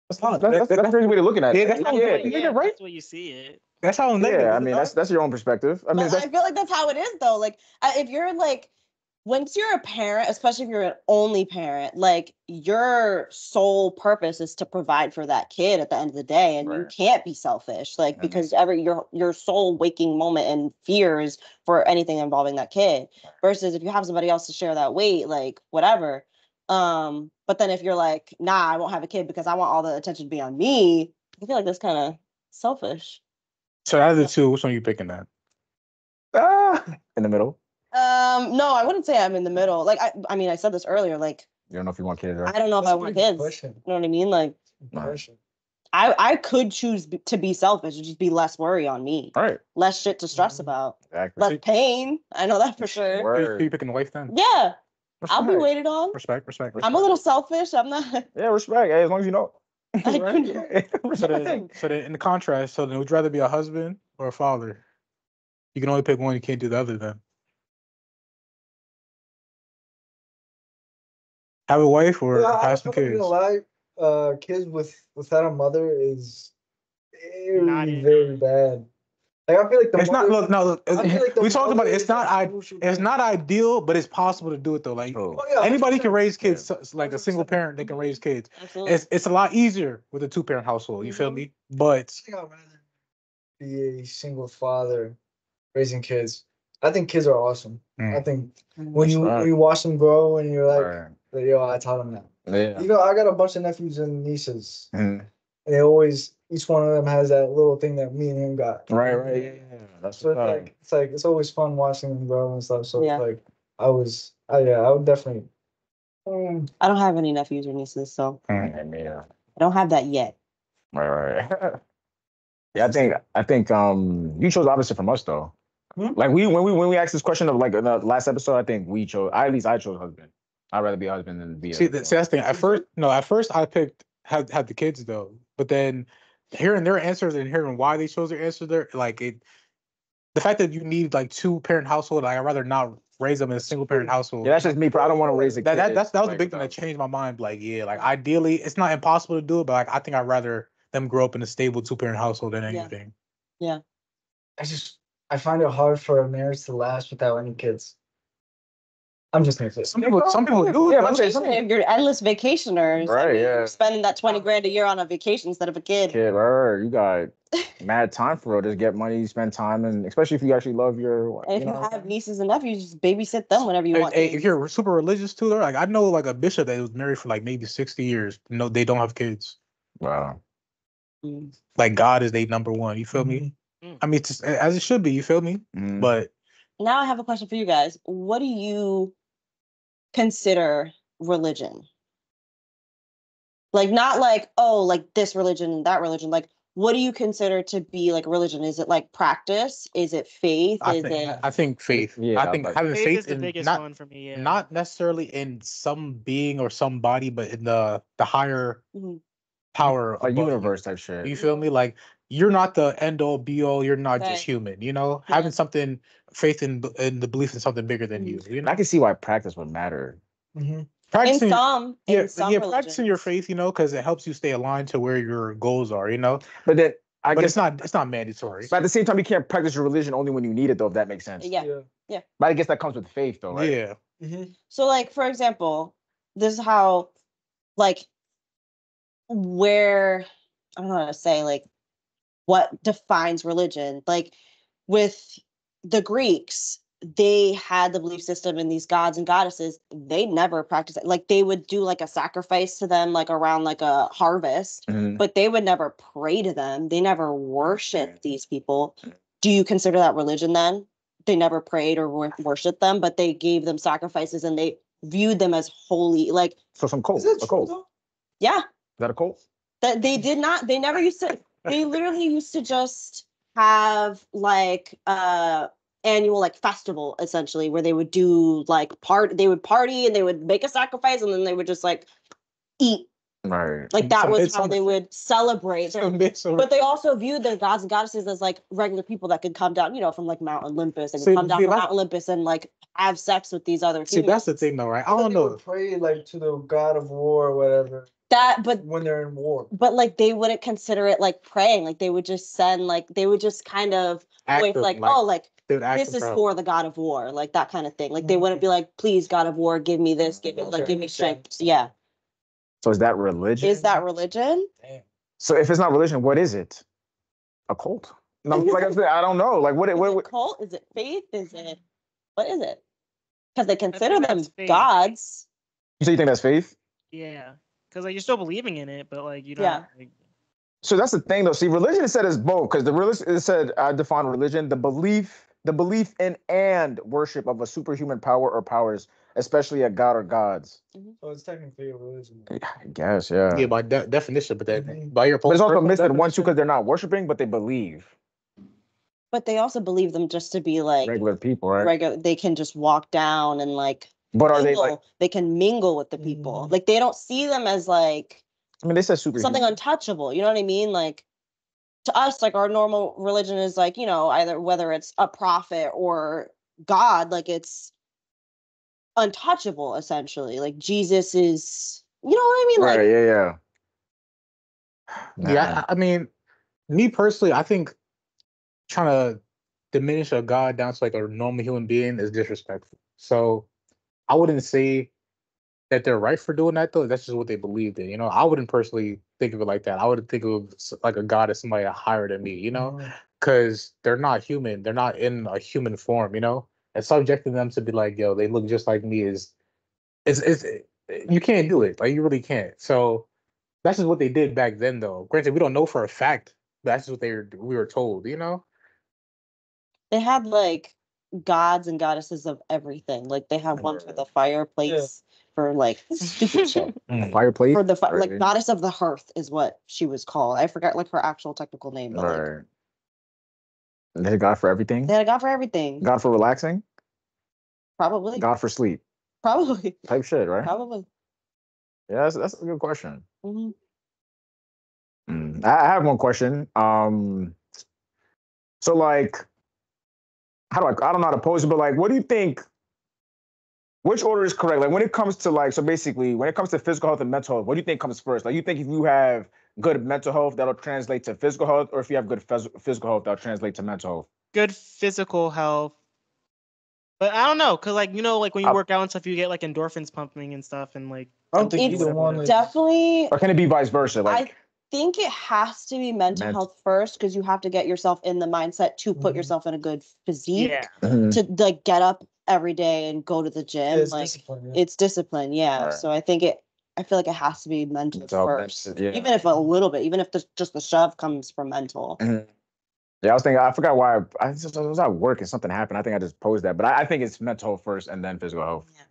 That's a crazy way to look at it. Yeah, right. That's the way you see it. That's how. Yeah, I mean that's your own perspective. I mean, I feel like that's how it is though. Like if you're like, once you're a parent, especially if you're an only parent, like your sole purpose is to provide for that kid at the end of the day, and you can't be selfish, like because your sole waking moment and fear is for anything involving that kid. Versus if you have somebody else to share that weight, like whatever. But then if you're like, nah, I won't have a kid because I want all the attention to be on me, I feel like that's kind of selfish. So out of the two, which one are you picking then? In the middle. No, I wouldn't say I'm in the middle. Like I mean, I said this earlier. Like you don't know if you want kids. Or... I don't know if I want kids. You know what I mean? Like I could choose to be selfish and just be less worry on me. Right. Less shit to stress about. Exactly. Less pain. I know that for sure. Are you picking a wife then? Yeah. Respect. I'll be waited on. Respect. I'm a little selfish. I'm not. Yeah, respect. Hey, as long as you know. So in the contrast, so then would you rather be a husband or a father? You can only pick one. You can't do the other. Then have a wife or have some kids. Kids without a mother is very bad. Like I feel like it's not. Look. We talked about it. It's not ideal, but it's possible to do it though. Like anybody can raise kids. Like a single parent, they can raise kids. Absolutely. It's a lot easier with a 2-parent household. You feel me? But I'd rather be a single father raising kids. I think kids are awesome. I think when you watch them grow and you're like, Like, yo, I taught him that. Yeah. You know, I got a bunch of nephews and nieces, Mhm. and they always each one of them has that little thing that me and him got. Right. Yeah. That's So what's it's always fun watching them grow and stuff. So Yeah. it's like I would definitely. I don't have any nephews or nieces, so Yeah. I don't have that yet. Right. Yeah, I think you chose opposite from us though. Like when we asked this question of like in the last episode, I think we chose at least I chose husband. I'd rather be a husband than be a See, that's the thing. At first I picked had the kids though, but then hearing their answers and hearing why they chose their answer, there like the fact that you need like 2-parent household, like, I'd rather not raise them in a single parent household. Yeah, that's just me, but I don't want to raise a kid. That was like, the big thing that changed my mind. Like, yeah, like ideally, it's not impossible to do it, but like I think I'd rather them grow up in a stable 2-parent household than anything. Yeah. I find it hard for a marriage to last without any kids. I'm just gonna say Some people do it. Yeah, though. I'm saying If you're endless vacationers, Right, I mean, yeah. you're spending that 20 grand a year on a vacation instead of a kid. right. You got mad time for it. Just get money, spend time, and especially if you actually love your. And if you have nieces and nephews, just babysit them whenever you want. Hey, if you're super religious too, like I know like a bishop that was married for like maybe 60 years. No, they don't have kids. Wow. Like God is their number one. You feel me? I mean, it's just, as it should be. You feel me? But now I have a question for you guys. What do you consider religion? Like, not like, oh, like this religion and that religion. Like, what do you consider to be like religion? Is it like practice? Is it faith? I think faith. Yeah, I think having Faith faith is the in biggest not one for me. Yeah. not necessarily in some being or somebody, but in the higher power Like above universe you. type shit. You feel me? Like you're not the end all be all. You're not just human. You know, having something faith in the belief in something bigger than you. You And know, I can see why practice would matter. practicing in practicing your faith. You know, because it helps you stay aligned to where your goals are. You know, But then I guess it's not mandatory. But at the same time, you can't practice your religion only when you need it, though. If that makes sense. Yeah. But I guess that comes with faith, though, right? Yeah. So, like, for example, this is how, like, where, I don't know how to say, like, what defines religion. Like, with the Greeks, they had the belief system in these gods and goddesses. They never practiced it. Like, they would do, like, a sacrifice to them, like, around, like, a harvest. But they would never pray to them. They never worshiped these people. Do you consider that religion, then? They never prayed or worshipped them, but they gave them sacrifices and they viewed them as holy. Like, so some cult. Is it A cult. true, yeah. Is that a cult? That they did not. They never used to. They literally used to just have like annual like festival essentially where they would do like they would party and they would make a sacrifice and then they would just like eat. Right. Like that was how they would celebrate. But they also viewed their gods and goddesses as like regular people that could come down, you know, from like Mount Olympus and come down from Mount Olympus and like have sex with these other humans. That's the thing though, right? I don't know. Pray like to the god of war or whatever. But when they're in war. But like they wouldn't consider it like praying. Like they would just send like they would just kind of wait like, oh, like this is for the god of war, like that kind of thing. Like they wouldn't be like, please, god of war, give me this, give me strength. Yeah. So is that religion? Is that religion? Damn. So if it's not religion, what is it? A cult? No, like I said, I don't know. Like what? Is it cult? Is it faith? Is it what is it? Because they consider them gods. So you think that's faith? Yeah, because like you're still believing in it, but like you don't. Yeah. Like, so that's the thing, though. See, religion is said as both, because the religion is said I define religion the belief in and worship of a superhuman power or powers, especially a god or gods. So it's technically a religion. I guess, yeah. Yeah, by definition, but that by your. But it's also mixed with one too, because they're not worshiping, but they believe. But they also believe them just to be like regular people, right? Regular, they can just walk down and like. But are they like? They can mingle with the people. Like they don't see them as like. I mean, they said superhuman. Something untouchable. You know what I mean? Like. To us, like our normal religion is like, you know, either whether it's a prophet or God, like it's untouchable essentially. Like Jesus is, you know what I mean? Right, like, yeah. I mean, me personally, I think trying to diminish a god down to like a normal human being is disrespectful. So I wouldn't say that they're right for doing that though. That's just what they believed in. You know, I wouldn't personally think of it like that. I would think of like a god as somebody higher than me, you know, because they're not human. They're not in a human form, you know, and subjecting them to be like, yo, they look just like me is you can't do it. Like you really can't. So that's just what they did back then, though. Granted, we don't know for a fact. But that's what we were told. You know. They had like gods and goddesses of everything. Like they have one for the fireplace for like stupid shit. Fireplace For the like goddess of the hearth is what she was called. I forgot like her actual technical name, but like they had God for everything. they had a god for everything. God for relaxing. Probably. God for sleep. Probably. Type shit, right? Probably. Yeah, that's a good question. Mm-hmm. I have one question. So like, how do I don't know how to pose it, but like, what do you think? Which order is correct? Like when it comes to like, so basically, when it comes to physical health and mental health, what do you think comes first? Like, you think if you have good mental health, that'll translate to physical health, or if you have good physical health, that'll translate to mental health? Good physical health. But I don't know, cause like like when you work out and stuff, you get like endorphins pumping and stuff, and like I don't think it's either one is definitely. Or can it be vice versa? Like, I think it has to be mental health first because you have to get yourself in the mindset to put yourself in a good physique to like get up every day and go to the gym. it's like discipline. it's discipline, yeah. Right. So I feel like it has to be mental first, yeah. even if a little bit, even if just the shove comes from mental. Yeah, I was thinking. I forgot why. I was at work and something happened. I think I just posed that, but I think it's mental health first and then physical health. Yeah.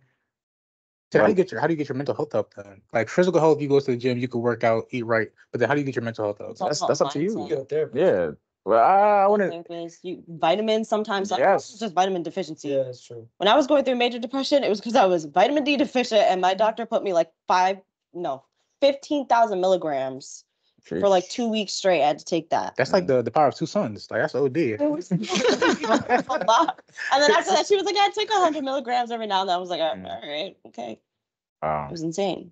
So how do you get your mental health up then? Like physical health, you go to the gym, you can work out, eat right, but then how do you get your mental health up? That's up to you. mindset. You get a therapist. Yeah. Well, I wouldn't. Therapist, vitamins sometimes. Yes. It's just vitamin deficiency. Yeah, that's true. When I was going through major depression, it was because I was vitamin D deficient, and my doctor put me like 15,000 milligrams for like 2 weeks straight. I had to take that. That's like the power of two suns. Like that's OD. It was a lot. And then after that, she was like, "I take 100 milligrams every now and then." I was like, "All right, okay." It was insane.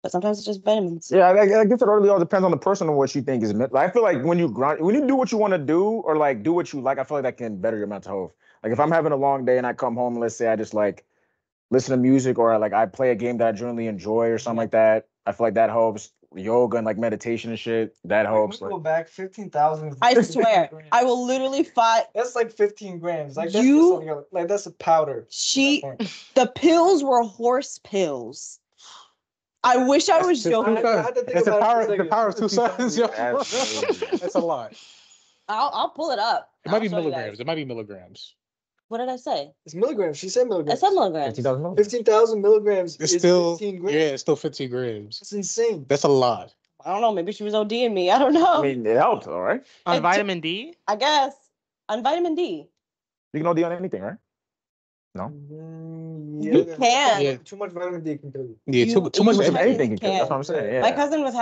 But sometimes it's just vitamins. Yeah, I guess it really all depends on the person and what you think is mental. I feel like when you do what you want to do or like do what you like, I feel like that can better your mental health. Like if I'm having a long day and I come home, and let's say I just like listen to music or like I play a game that I generally enjoy or something like that, I feel like that helps. Yoga and like meditation and shit, that helps. Go back 15,000. I swear, I will literally fight. That's like 15 grams. Like that's a powder. The pills were horse pills. I wish I was joking. It's the power of two suns. That's a lot. I'll pull it up. It might be milligrams. It might be milligrams. What did I say? It's milligrams. She said milligrams. I said milligrams. 15,000 milligrams It's is still 15 grams. Yeah, it's still 15 grams. That's insane. That's a lot. I don't know.Maybe she was ODing me. I don't know. I mean, it helps, all right. On vitamin D? I guess. On vitamin D. You can OD on anything, right? No. You can. Yeah. Too much vitamin D can kill you. Yeah, too much of anything can kill you. That's what I'm saying. Yeah. My cousin was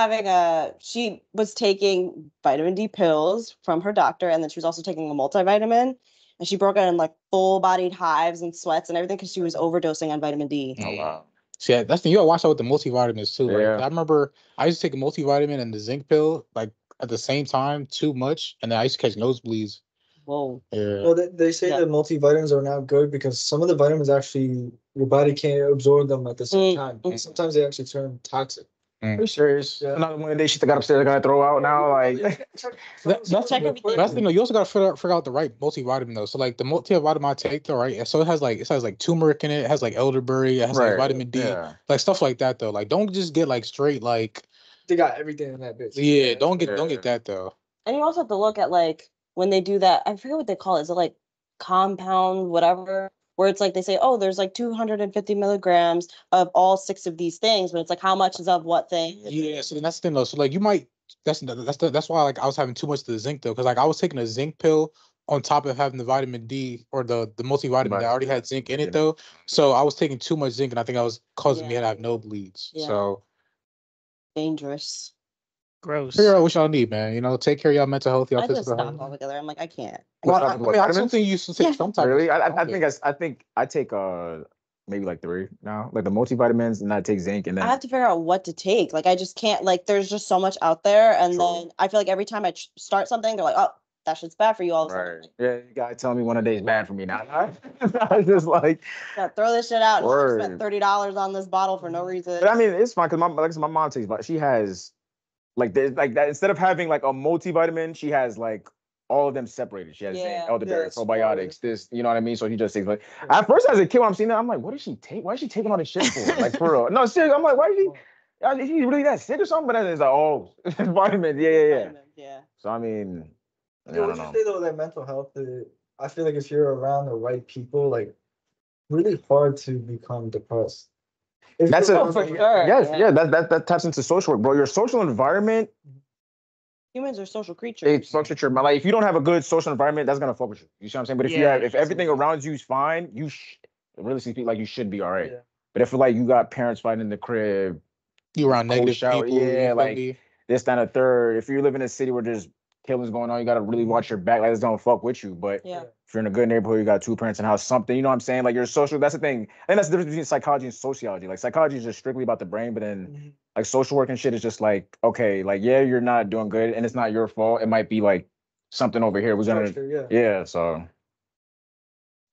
she was taking vitamin D pills from her doctor, and then she was also taking a multivitamin. And she broke out in like full-bodied hives and sweats and everything because she was overdosing on vitamin D. Oh wow. See, that's the you gotta watch out with the multivitamins too. Yeah. Like, I remember I used to take a multivitamin and the zinc pill like at the same time, too much, and then I used to catch nosebleeds. Whoa. Yeah. Well, they say that multivitamins are not good because some of the vitamins actually your body can't absorb them at the same time. Sometimes they actually turn toxic. Are you serious? Yeah. Another one of these shit that got upstairs, they're gonna throw out now. Like that's the thing though. You also gotta figure out the right multivitamin though. So like the multivitamin I take though, right? So it has like turmeric in it. It has like elderberry. It has like vitamin D, like stuff like that though. Like don't just get like straight like. They got everything in that bitch. Yeah, don't get that though. And you also have to look at like when they do that. I forget what they call it. Is it like compound whatever? Where it's like they say, oh, there's like 250 milligrams of all 6 of these things, but it's like how much is of what thing? Yeah, so that's the thing though. So like you might that's why like I was having too much of the zinc though, because like I was taking a zinc pill on top of having the vitamin D or the multivitamin that already had zinc in it though. So I was taking too much zinc and I think I was causing me to have nosebleeds. Yeah. So dangerous. Gross. Figure out what y'all need, man. You know, take care of y'all mental health, y'all physical health. I just stopped altogether. I'm like, I can't. Well, I still think you should take some type. Really? I think I take maybe like 3 now, like the multivitamins, and I take zinc, and then I have to figure out what to take. Like I just can't. Like there's just so much out there, and then I feel like every time I start something, they're like, oh, that shit's bad for you all of a sudden. Yeah, you gotta tell me one of these bad for me now. I just like throw this shit out. And spent $30 on this bottle for no reason. But I mean, it's fine because my mom takes, but she has. Like that, instead of having like a multivitamin, she has like all of them separated. She has Yeah. elderberry, Yeah, probiotics, this, you know what I mean? So he just takes like at first as a kid when I'm seeing that, I'm like, what is she take? Why is she taking all this shit for? Like for real. No, seriously, I'm like, why is he really that sick or something? But then it's like, oh, vitamins, yeah. Vitamins, yeah. So I mean, I Yeah, don't would you know. say though that mental health? I feel like if you're around the right people, like really hard to become depressed. If That's you're a around for the right- sure. yes, Yeah. yeah. That taps into social work, bro. Your social environment, Humans are social it creatures. fucks with your mind. Like if you don't have a good social environment, that's gonna fuck with you. You see what I'm saying? But if you Yeah, have, if yeah, everything absolutely. around you is fine, really speak like you should be all right. Yeah. But if like you got parents fighting in the crib, You around cold negative shower, people. yeah, You feel like me? this, that, and a third. If you live in a city where there's killings going on, you gotta really watch your back. Like it's gonna fuck with you. But Yeah. if you're in a good neighborhood, you got two parents in the house, something, you know what I'm saying? Like your social, that's the thing. I think that's the difference between psychology and sociology. Like psychology is just strictly about the brain, but then like social work and shit is just like, okay, like yeah, you're not doing good and it's not your fault. It might be like something over here. We're gonna Structure, yeah, so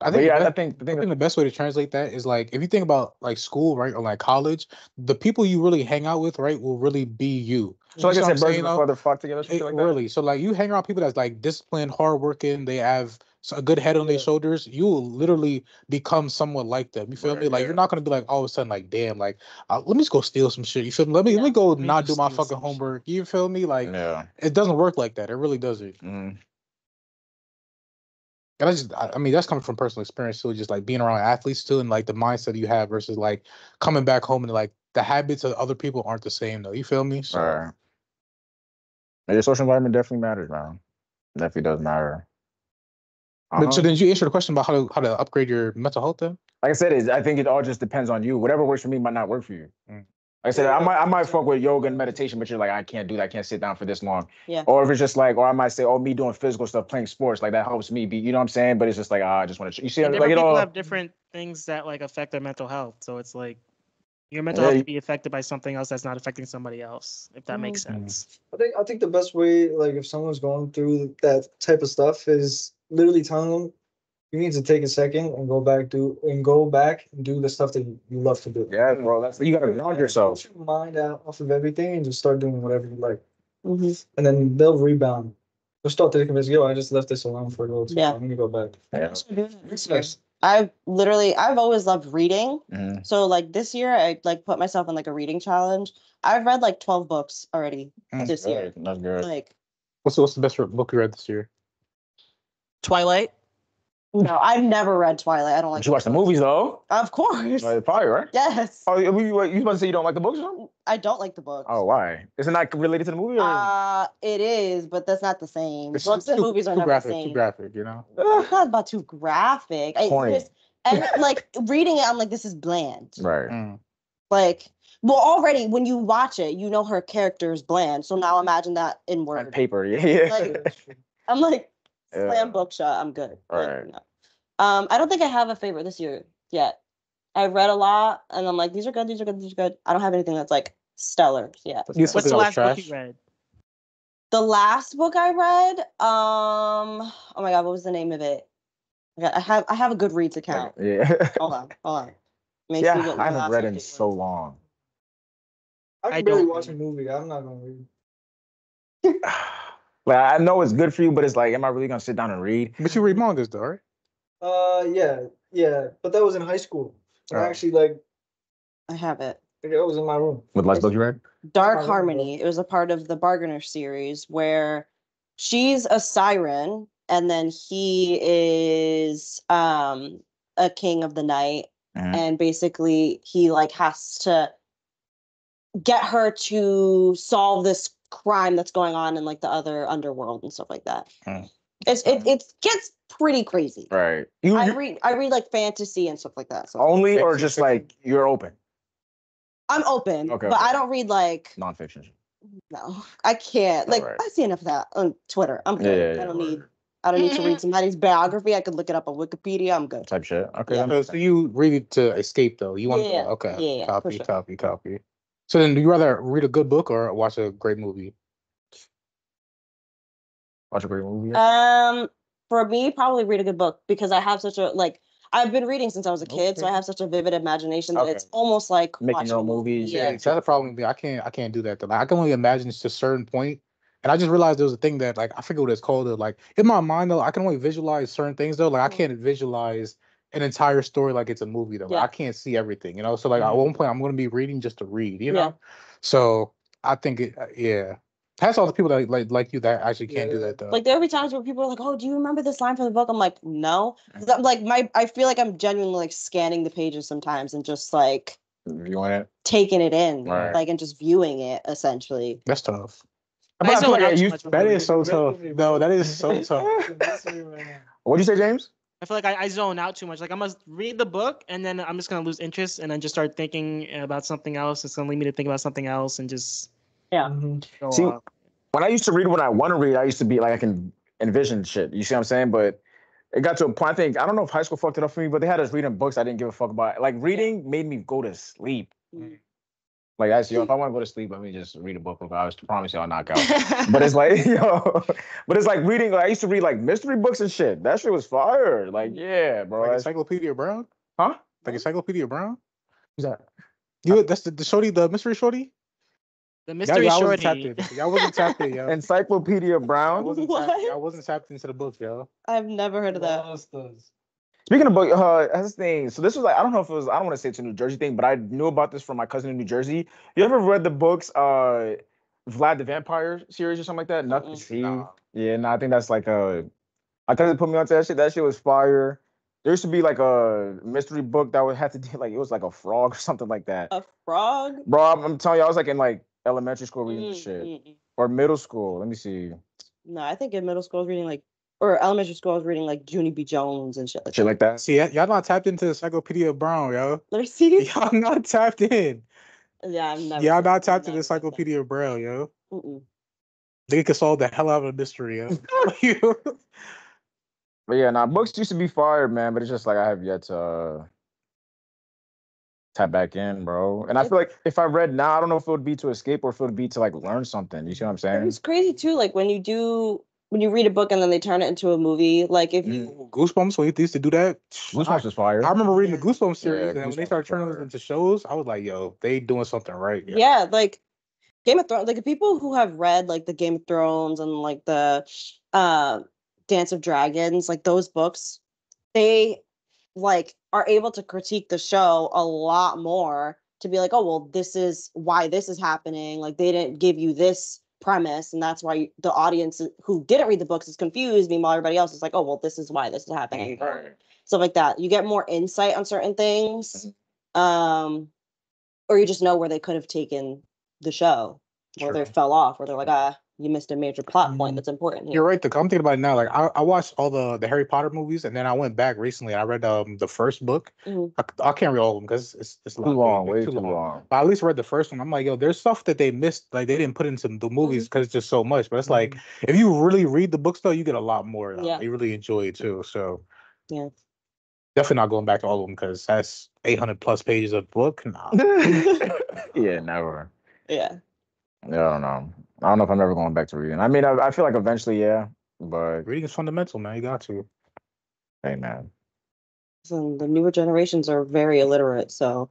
I but think yeah, the I best, think I think the best way to translate that is like if you think about like school, right, or like college, the people you really hang out with, right, will really be you. so like You see I what I'm said, birds saying, of a though? feather flock together, something like that. Really. So like you hang around people that's like disciplined, hardworking, they have a good head on their Yeah. shoulders, you will literally become somewhat like them. You feel Right, me? Like yeah. you're not gonna be like all of a sudden like, damn, like let me just go steal some shit. You feel me? Let me go Let me not go do my steal fucking some shit. homework. You feel me? Like Yeah. it doesn't work like that. It really doesn't. Mhm. And I mean, that's coming from personal experience too, just like being around athletes too, and like the mindset you have versus like coming back home and like the habits of other people aren't the same though. You feel me? So, Right. Yeah, your social environment definitely matters, man. Definitely does matter. but so then you answer the question about how to upgrade your mental health then? Like I said, I think it all just depends on you. Whatever works for me might not work for you. Mm. Like I said, Yeah, I might fuck with yoga and meditation, but you're like, I can't do that. I can't sit down for this long. Yeah. Or if it's just like, or I might say, oh, me doing physical stuff, playing sports, like that helps me be, you know what I'm saying? But it's just like, I just want to, you see, And like different it people all. have different things that like affect their mental health. So it's like your mental Yeah, health you- can be affected by something else that's not affecting somebody else, if that makes sense. I think the best way, like if someone's going through that type of stuff, is literally telling them you need to take a second and go back and do the stuff that you love to do. Yeah, bro, that's you gotta ground yourself. Get your mind out off of everything and just start doing whatever you like, Mm-hmm. and then they'll rebound. They'll start thinking, "Yo, I just left this alone for a little too Yeah. long. Let me go back." Yeah. Yes. I've always loved reading. Mhm. So like this year, I like put myself on like a reading challenge. I've read like 12 books already this year. That's good. Like, What's the best book you read this year? Twilight. no, I've never read Twilight. I don't like. But you watch the movies though? Of course. Probably, right? Yes. Oh, you about to say you don't like the books or something? I don't like the books. Oh, why? Is it not related to the movie? Or? It is, but that's not the same. It's Books and movies are too never graphic, the same. too graphic, you know? It's not about too graphic. Corny. And like reading it, I'm like, this is bland. Right. Mm. Like, well, already when you watch it, you know her character is bland. So now imagine that in On word. paper, yeah. Like, I'm like, Yeah. slam book shut. I'm good. Like, Right. no. I don't think I have a favorite this year yet. I read a lot, and I'm like, these are good. These are good. These are good. I don't have anything that's like stellar yet. You What's something the that was last book trash? you read? The last book I read, oh my god, what was the name of it? I have a Goodreads account. Yeah. Hold on. Let me Yeah, see what I haven't last read book in it so was. long. I I can barely don't watch a read. movie. I'm not gonna read. Like I know it's good for you, but it's like, am I really gonna sit down and read? But you read mangas though, right? Yeah, but that was in high school. And Oh. actually, like, I have it. it was in my room. What last book you read? Dark I remember. Harmony. It was a part of the Bargainer series where she's a siren and then he is a king of the night. Mhm. And basically he like has to get her to solve this crime that's going on in like the other underworld and stuff like that. Mm. It gets pretty crazy. Right. I read like fantasy and stuff like that. So Only or Fantasy just fiction? like you're open. I'm open, Okay, but okay. I don't read like Nonfiction. no. I can't. Like Alright. I see enough of that on Twitter. I'm Yeah, good. yeah, I yeah. don't need to read somebody's biography. I could look it up on Wikipedia. I'm good. Type shit. Okay. Yeah. that makes So sense. you read it to escape though. You want Yeah, okay. yeah, for Copy, sure. copy. So then do you rather read a good book or watch a great movie? Watch a great movie. For me, probably read a good book because I have such a like I've been reading since I was a kid, so I Okay. have such a vivid imagination that Okay. it's almost like Making watching your own a movie. movies. Yeah, Yeah. that's the problem with me. I can't do that though. Like, I can only imagine to a certain point, And I just realized there was a thing that like I forget what it's called. Though. Like in my mind though, I can only visualize certain things though. Like I can't visualize an entire story like it's a movie though. Like, Yeah. I can't see everything, you know. So like at one point I'm gonna be reading just to read, you know. Yeah. So I think it, yeah. That's all the people that like you that actually can't do that though. Like there'll be times where people are like, "Oh, do you remember this line from the book?" I'm like, "No." 'Cause I'm like I feel like I'm genuinely like scanning the pages sometimes and just like Viewing it. taking it in, Right. like and just viewing it essentially. That's tough. I feel zone like out too you- much. That is so tough. No, that is so tough. What'd you say, James? I feel like I zone out too much. Like I must read the book and then I'm just gonna lose interest and then just start thinking about something else. It's gonna lead me to think about something else and just Yeah. go See, off. when I used to read what I want to read, I used to be like I can envision shit. You see what I'm saying? But it got to a point. I don't know if high school fucked it up for me, but they had us reading books I didn't give a fuck about. Like reading made me go to sleep. Like that's yo, if I want to go to sleep, let me just read a book. I promise you I'll knock out. But it's like but it's like reading. Like, I used to read like mystery books and shit. That shit was fire. Like yeah, bro. Like Encyclopedia Brown? Huh? Like Encyclopedia Brown? Who's that? That's the shorty, the mystery shorty? The mystery Y'all wasn't tapped shorty. in. Y'all wasn't tapped in, yo. Encyclopedia I Brown. wasn't What? tapped, I wasn't tapped into the book, yo. I've never heard of that. Speaking of book, that's the thing. So this was like I don't know if it was. I don't want to say it's a New Jersey thing, but I knew about this from my cousin in New Jersey. You ever read the books, Vlad the Vampire series or something like that? Nothing. See, yeah, no, I think that's like my cousin put me onto that shit. That shit was fire. There used to be like a mystery book that would have to do like it was like a frog or something like that. A frog? Bro, I'm telling you, I was like in like elementary school reading this shit or middle school. Let me see. No, I think in middle school I was reading like, or elementary school I was reading like Junie B. Jones and shit like Shit like that. See, y'all not tapped into the Encyclopedia Brown, yo. that. See? Y'all not tapped in. Yeah, I've never. Y'all not tapped into the never read that. Encyclopedia Brown, yo. Mm-mm. They could solve the hell out of a mystery, yo. But yeah, nah, books used to be fire, man. But it's just like I have yet to tap back in, bro. And I feel like if I read now, I don't know if it would be to escape or if it would be to like learn something. You see what I'm saying? It's crazy too. Like when you read a book and then they turn it into a movie. Like if you Goosebumps, when they used to do that. Goosebumps is fire. I remember reading the Goosebumps series, Yeah, and when they Goosebumps started is turning fire. those into shows, I was like, yo, they doing something right. yo. yeah, like Game of Thrones, like the people who have read like the Game of Thrones and like the Dance of Dragons, like those books, they like are able to critique the show a lot more to be like, oh well, this is why this is happening. Like they didn't give you this premise, and that's why the audience who didn't read the books is confused. Meanwhile, everybody else is like, oh well, this is why this is happening. Stuff like that. You get more insight on certain things, or you just know where they could have taken the show, where they fell off, where they're like, you missed a major plot point that's important here. You're right. I'm thinking about it now. Like I watched all the Harry Potter movies, and then I went back recently. And I read the first book. I can't read all of them because it's Too long, way too long. But I at least read the first one. I'm like, yo, there's stuff that they missed, like they didn't put into the movies because it's just so much. But it's like if you really read the books though, you get a lot more. Yeah. You really enjoy it too. So Yeah. definitely not going back to all of them because that's 800 plus pages of book. Nah. Yeah, never. Yeah. Yeah, I don't know. I don't know if I'm ever going back to reading. I mean, I feel like eventually, yeah. But Reading is fundamental, man. You got to. hey, man, So the newer generations are very illiterate. So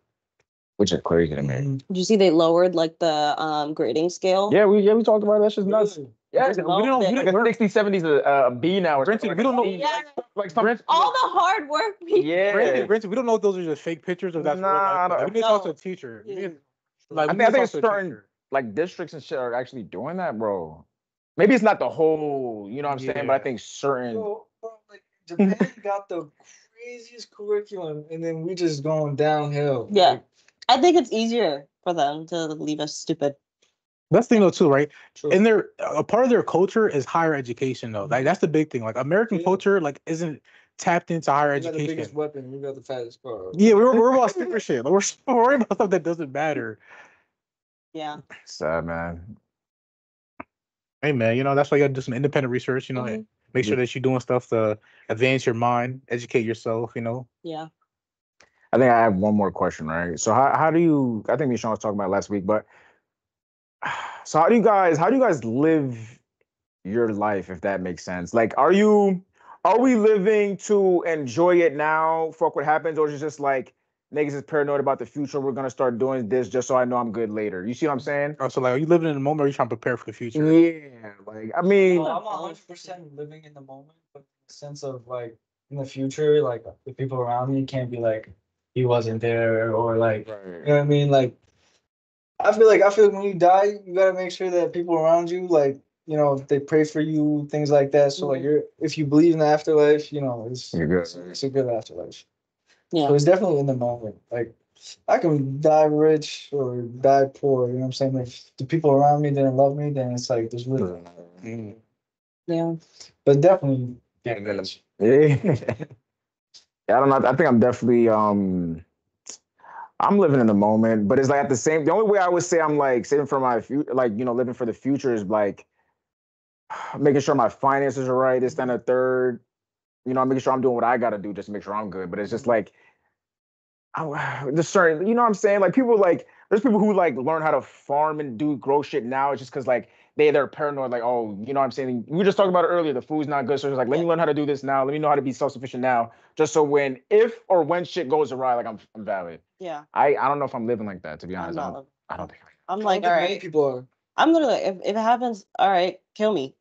which is crazy to me. did you see they lowered like the grading scale? Yeah, we talked about it. That's just nuts. Yeah, Just we lowered don't. it. Like a 60, 70 is a B now. Or Granted, something we don't know. Yeah. Like some, All the hard work we yeah. Granted, we don't know if those are just fake pictures or that's real Nah, life. I We need to talk to No. a teacher. Yeah. Like, I we think need to it's talk to a certain teacher. like districts and shit are actually doing that, bro. Maybe it's not the whole, you know what I'm saying, but I Yeah. think certain. Like Japan got the craziest curriculum, and then we just going downhill. Yeah. Like, I think it's easier for them to leave us stupid. That's the thing though too, right? true. And their a part of their culture is higher education though. Like that's the big thing. Like American Yeah. culture, like isn't tapped into higher We got the biggest education. weapon. We got the fattest car. Yeah, we're about stupid shit. Like, we're worried about stuff that doesn't matter. Yeah. Sad, man. Hey man, that's why you gotta do some independent research. Mhm. Make sure that you're doing stuff to advance your mind, educate yourself. Yeah. I think I have one more question, right? So how do you? I think me and Sean was talking about it last week, but so how do you guys live your life, if that makes sense? Like, are we living to enjoy it now? Fuck what happens, or is it just like niggas is paranoid about the future. We're gonna start doing this just so I know I'm good later. You see what I'm saying? Oh, so like, are you living in the moment or are you trying to prepare for the future? Yeah, like I mean, I'm 100% living in the moment, but in the sense of like in the future, like the people around me can't be like he wasn't there or like you know what I mean. Like I feel like when you die, you gotta make sure that people around you like they pray for you, things like that. So like if you believe in the afterlife, you're good. it's a good afterlife. Yeah. So it's definitely in the moment. Like I can die rich or die poor. You know what I'm saying? If the people around me didn't love me, then it's like there's really. Yeah. But definitely, Yeah. Yeah, I don't know. I think I'm definitely I'm living in the moment, but it's like the only way I would say I'm like saving for my future, like living for the future is like making sure my finances are right, this, then a third. Making sure I'm doing what I gotta do just to make sure I'm good. But it's just like there's certain, what I'm saying? Like people like there's people who like learn how to farm and grow shit now. It's just because like they're paranoid, like, oh, you know what I'm saying? We were just talking about it earlier, the food's not good. So it's like, let me learn how to do this now. Let me know how to be self-sufficient now. Just so if or when shit goes awry, like I'm valid. Yeah. I don't know if I'm living like that, to be honest. I don't think I'm like, all many right. people are. I'm literally like, if it happens, all right, kill me.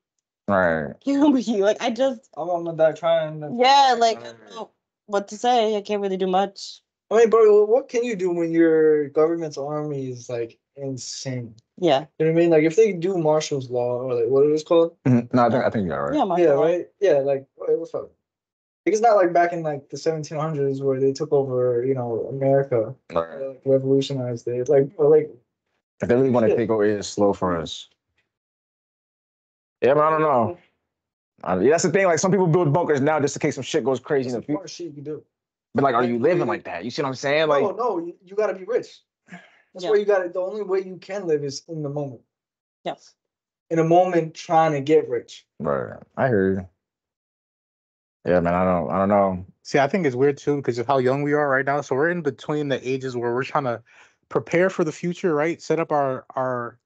right. Kill me. Like I'm gonna die trying. yeah, like I don't know what to say. I can't really do much. I mean, bro, what can you do when your government's army is like insane? Yeah. You know what I mean? Like if they do martial's law or like what it is called? No, I think you're right. Yeah, Yeah, law. right. Yeah, like what's up? Like, it's not like back in like the 1700s where they took over, America, like revolutionized it. Like If they really want to take over, it's slow for us. Yeah, but I don't know. Yeah, that's the thing. Like some people build bunkers now just in case some shit goes crazy in the future. Shit you can do. But like, are you living like that? You see what I'm saying? Like, No, you gotta be rich. That's why you gotta. The only way you can live is in the moment. Yes. In a moment, trying to get rich. right. I hear you. Yeah, man. I don't know. See, I think it's weird too because of how young we are right now. So we're in between the ages where we're trying to prepare for the future, right? Set up our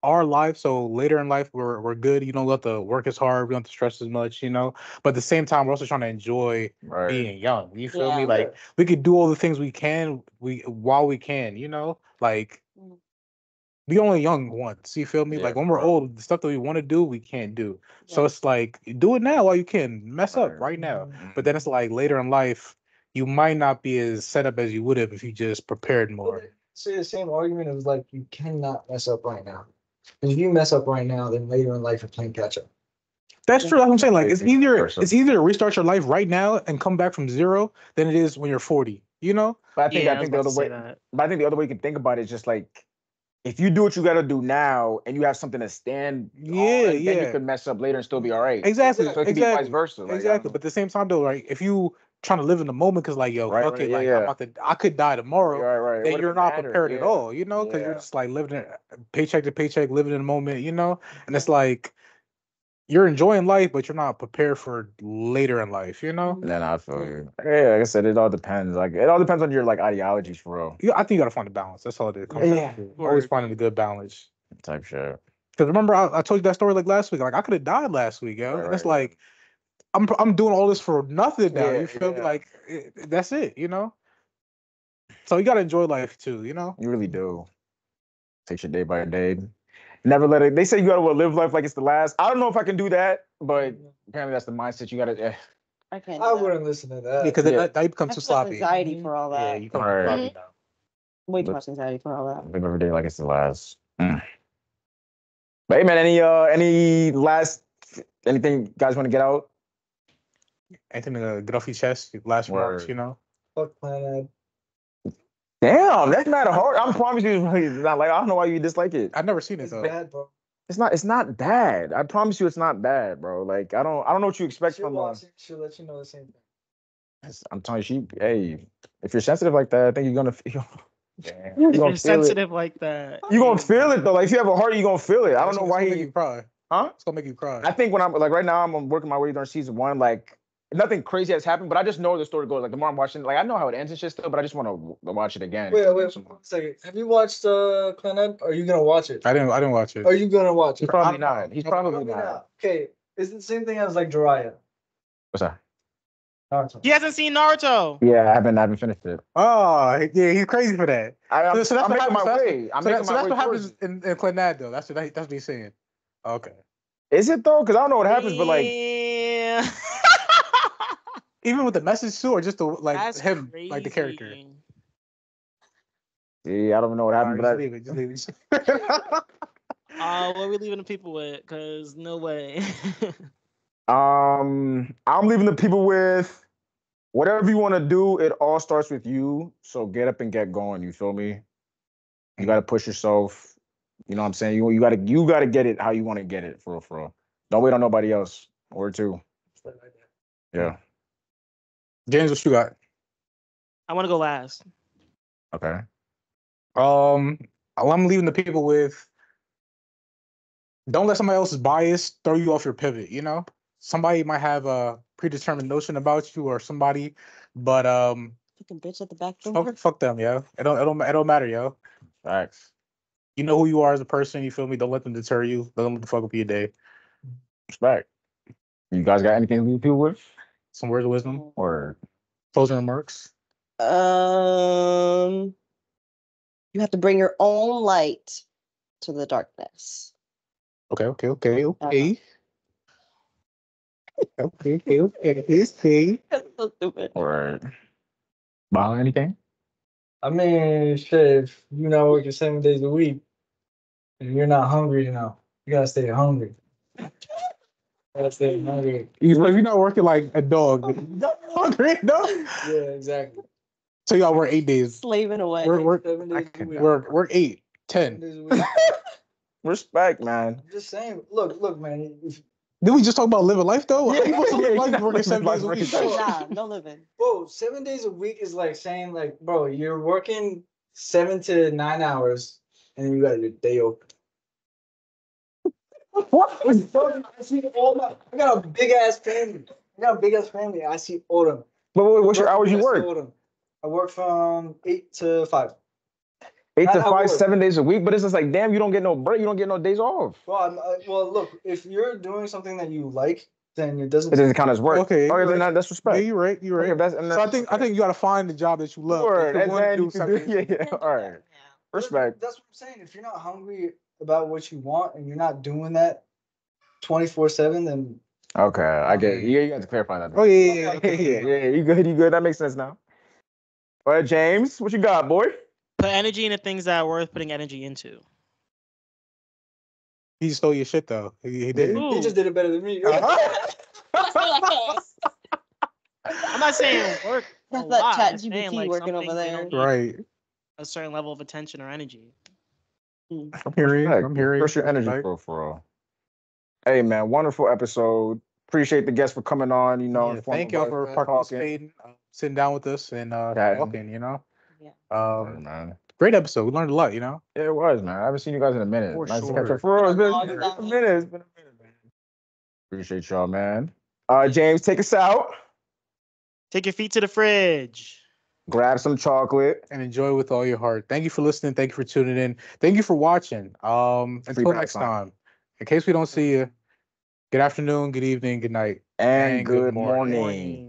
life so later in life we're good. You don't have to work as hard, we don't have to stress as much, But at the same time, we're also trying to enjoy being young. You feel me? Like we could do all the things we can while we can, like we only young once. You feel me? Yeah, like when we're old, the stuff that we want to do, we can't do. So it's like do it now while you can. Mess up right now. But then it's like later in life, you might not be as set up as you would have if you just prepared more. See, the same argument is like you cannot mess up right now. If you mess up right now, then later in life you're playing catch up. That's true. That's what I'm saying. Like it's easier to restart your life right now and come back from zero than it is when you're 40. But I think the other way. But I think the other way you can think about it is just like if you do what you got to do now and you have something to stand on, then you could mess up later and still be all right. Exactly. So it could be vice versa. Like, exactly. But at the same time, though, right? If you trying to live in the moment, because like, yo, fuck it, like I could die tomorrow. Then you're not prepared at all, because you're just like living paycheck to paycheck, living in the moment, and it's like you're enjoying life, but you're not prepared for later in life, Then I feel you. Yeah, like I said, it all depends. Like it all depends on your like ideologies for real. I think you gotta find a balance. That's all it is. Always finding a good balance. Type shit. Because remember, I told you that story like last week. Like I could have died last week, yo. And it's like I'm doing all this for nothing now. You feel me? Like that's it, So you gotta enjoy life too, You really do. Take your day by day. Never let it. They say you gotta live life like it's the last. I don't know if I can do that, but apparently that's the mindset you gotta. I can't. I wouldn't listen to that. Because that you become too sloppy. Anxiety for all that. Yeah, you become too sloppy now. Way too much anxiety for all that. Live every day like it's the last. But hey, man, any last anything you guys want to get out? Anything to get off your chest? Last remarks, Fuck Planet. Damn, that's not hard. I promise you, it's not like I don't know why you dislike it. I've never seen it though. It's bad, bro. It's not bad. I promise you, it's not bad, bro. Like I don't know what you expect from her. She'll let you know the same thing. I'm telling you, hey, if you're sensitive like that, I think you're gonna feel. Damn, you're gonna sensitive like that. You're gonna feel it though. Like if you have a heart, you're gonna feel it. I don't know why he make you cry. Huh? It's gonna make you cry. I think when I'm like right now, I'm working my way during season 1. Like nothing crazy has happened, but I just know the story goes. Like the more I'm watching, like I know how it ends and shit still, but I just want to watch it again. Wait, one second. Have you watched Planet? Are you gonna watch it? I didn't watch it. Are you gonna watch it? He's probably not. He's probably not. Okay, it's the same thing as like Jiraiya. What's that? Naruto. He hasn't seen Naruto. Yeah, I haven't finished it. Oh, yeah, he's crazy for that. I'm So that's making my so that's way. I'm making so my that's way what happens towards it. in Clannad, though. That's what he's saying. Okay. Is it though? Because I don't know what happens, but like, Yeah. Even with the message too, or just the That's him, crazy. like the character. yeah, I don't know what All happened, right, but just leave it. What are we leaving the people with? Cause no way. I'm leaving the people with whatever you want to do. It all starts with you. So get up and get going. You feel me? You got to push yourself. You know what I'm saying? You gotta get it how you want to get it for real, for real. Don't wait on nobody else. Or two. Yeah. James, what you got? I want to go last. Okay. I'm leaving the people with don't let somebody else's bias throw you off your pivot. You know, somebody might have a predetermined notion about you or somebody, but Fucking bitch at the back door. fuck them, yo. It don't matter, yo. Facts. You know who you are as a person. You feel me? Don't let them deter you. Don't let them fuck up your day. Respect. You guys got anything to leave people with? Some words of wisdom Or closing remarks. You have to bring your own light to the darkness. Okay. Uh-huh. Okay. That's so stupid. or Bahaa, anything? I mean, shit, if you're not working 7 days a week and you're not hungry, you gotta stay hungry. Gotta stay hungry. If you're not working like a dog, hungry, no. Yeah, exactly. So y'all work 8 days. Slaving away. Work 7 days a week. work 8, 7 10. days a week. Respect, man. I'm just saying, look, man. Did we just talk about living life though? How Yeah, you supposed to live yeah, life you're working not 7 days a living week? life. Nah, no living. Bro, 7 days a week is like saying, like, bro, you're working 7 to 9 hours and then you got your day open. What? I see I got a big ass family. I see all them. But what's your hours you I see work? all them. I work from 8 to 5. 8 to Not at 5, work. 7 days a week. But it's just like, damn, you don't get no break. You don't get no days off. Well, look, if you're doing something that you like, then it doesn't. It doesn't count as work. Okay, Okay, then right. that's respect. Yeah, you're right. Okay, So I think you got to find the job that you love. Word, If and you want to then do you can do, something. yeah. All right. Respect. That's what I'm saying. If you're not hungry about what you want and you're not doing that 24/7, then Okay, I get it. Yeah, you have to clarify that. Oh yeah. Yeah, you good. That makes sense now. All right, James, what you got, boy? Put energy into things that are worth putting energy into. He stole your shit though. He did. Ooh. he just did it better than me. I'm not saying work. That's a that lot. chat I'm just saying, GPT like, working some over things they there. don't need Right. a certain level of attention or energy. I'm hearing. Push your energy for all. Hey man, wonderful episode. Appreciate the guests for coming on. You know, Yeah, thank y'all for participating, sitting down with us and talking. You know. Yeah. Man. Great episode. We learned a lot. You know. Yeah, it was, man. I haven't seen you guys in a minute. For Nice to sure. catch up. For real, it's been Long a time. minute. It's been a minute, man. Appreciate y'all, man. James, take us out. Take your feet to the fridge. Grab some chocolate. And enjoy with all your heart. Thank you for listening. Thank you for tuning in. Thank you for watching. Until next time. In case we don't see you, good afternoon, good evening, good night, and good morning. morning.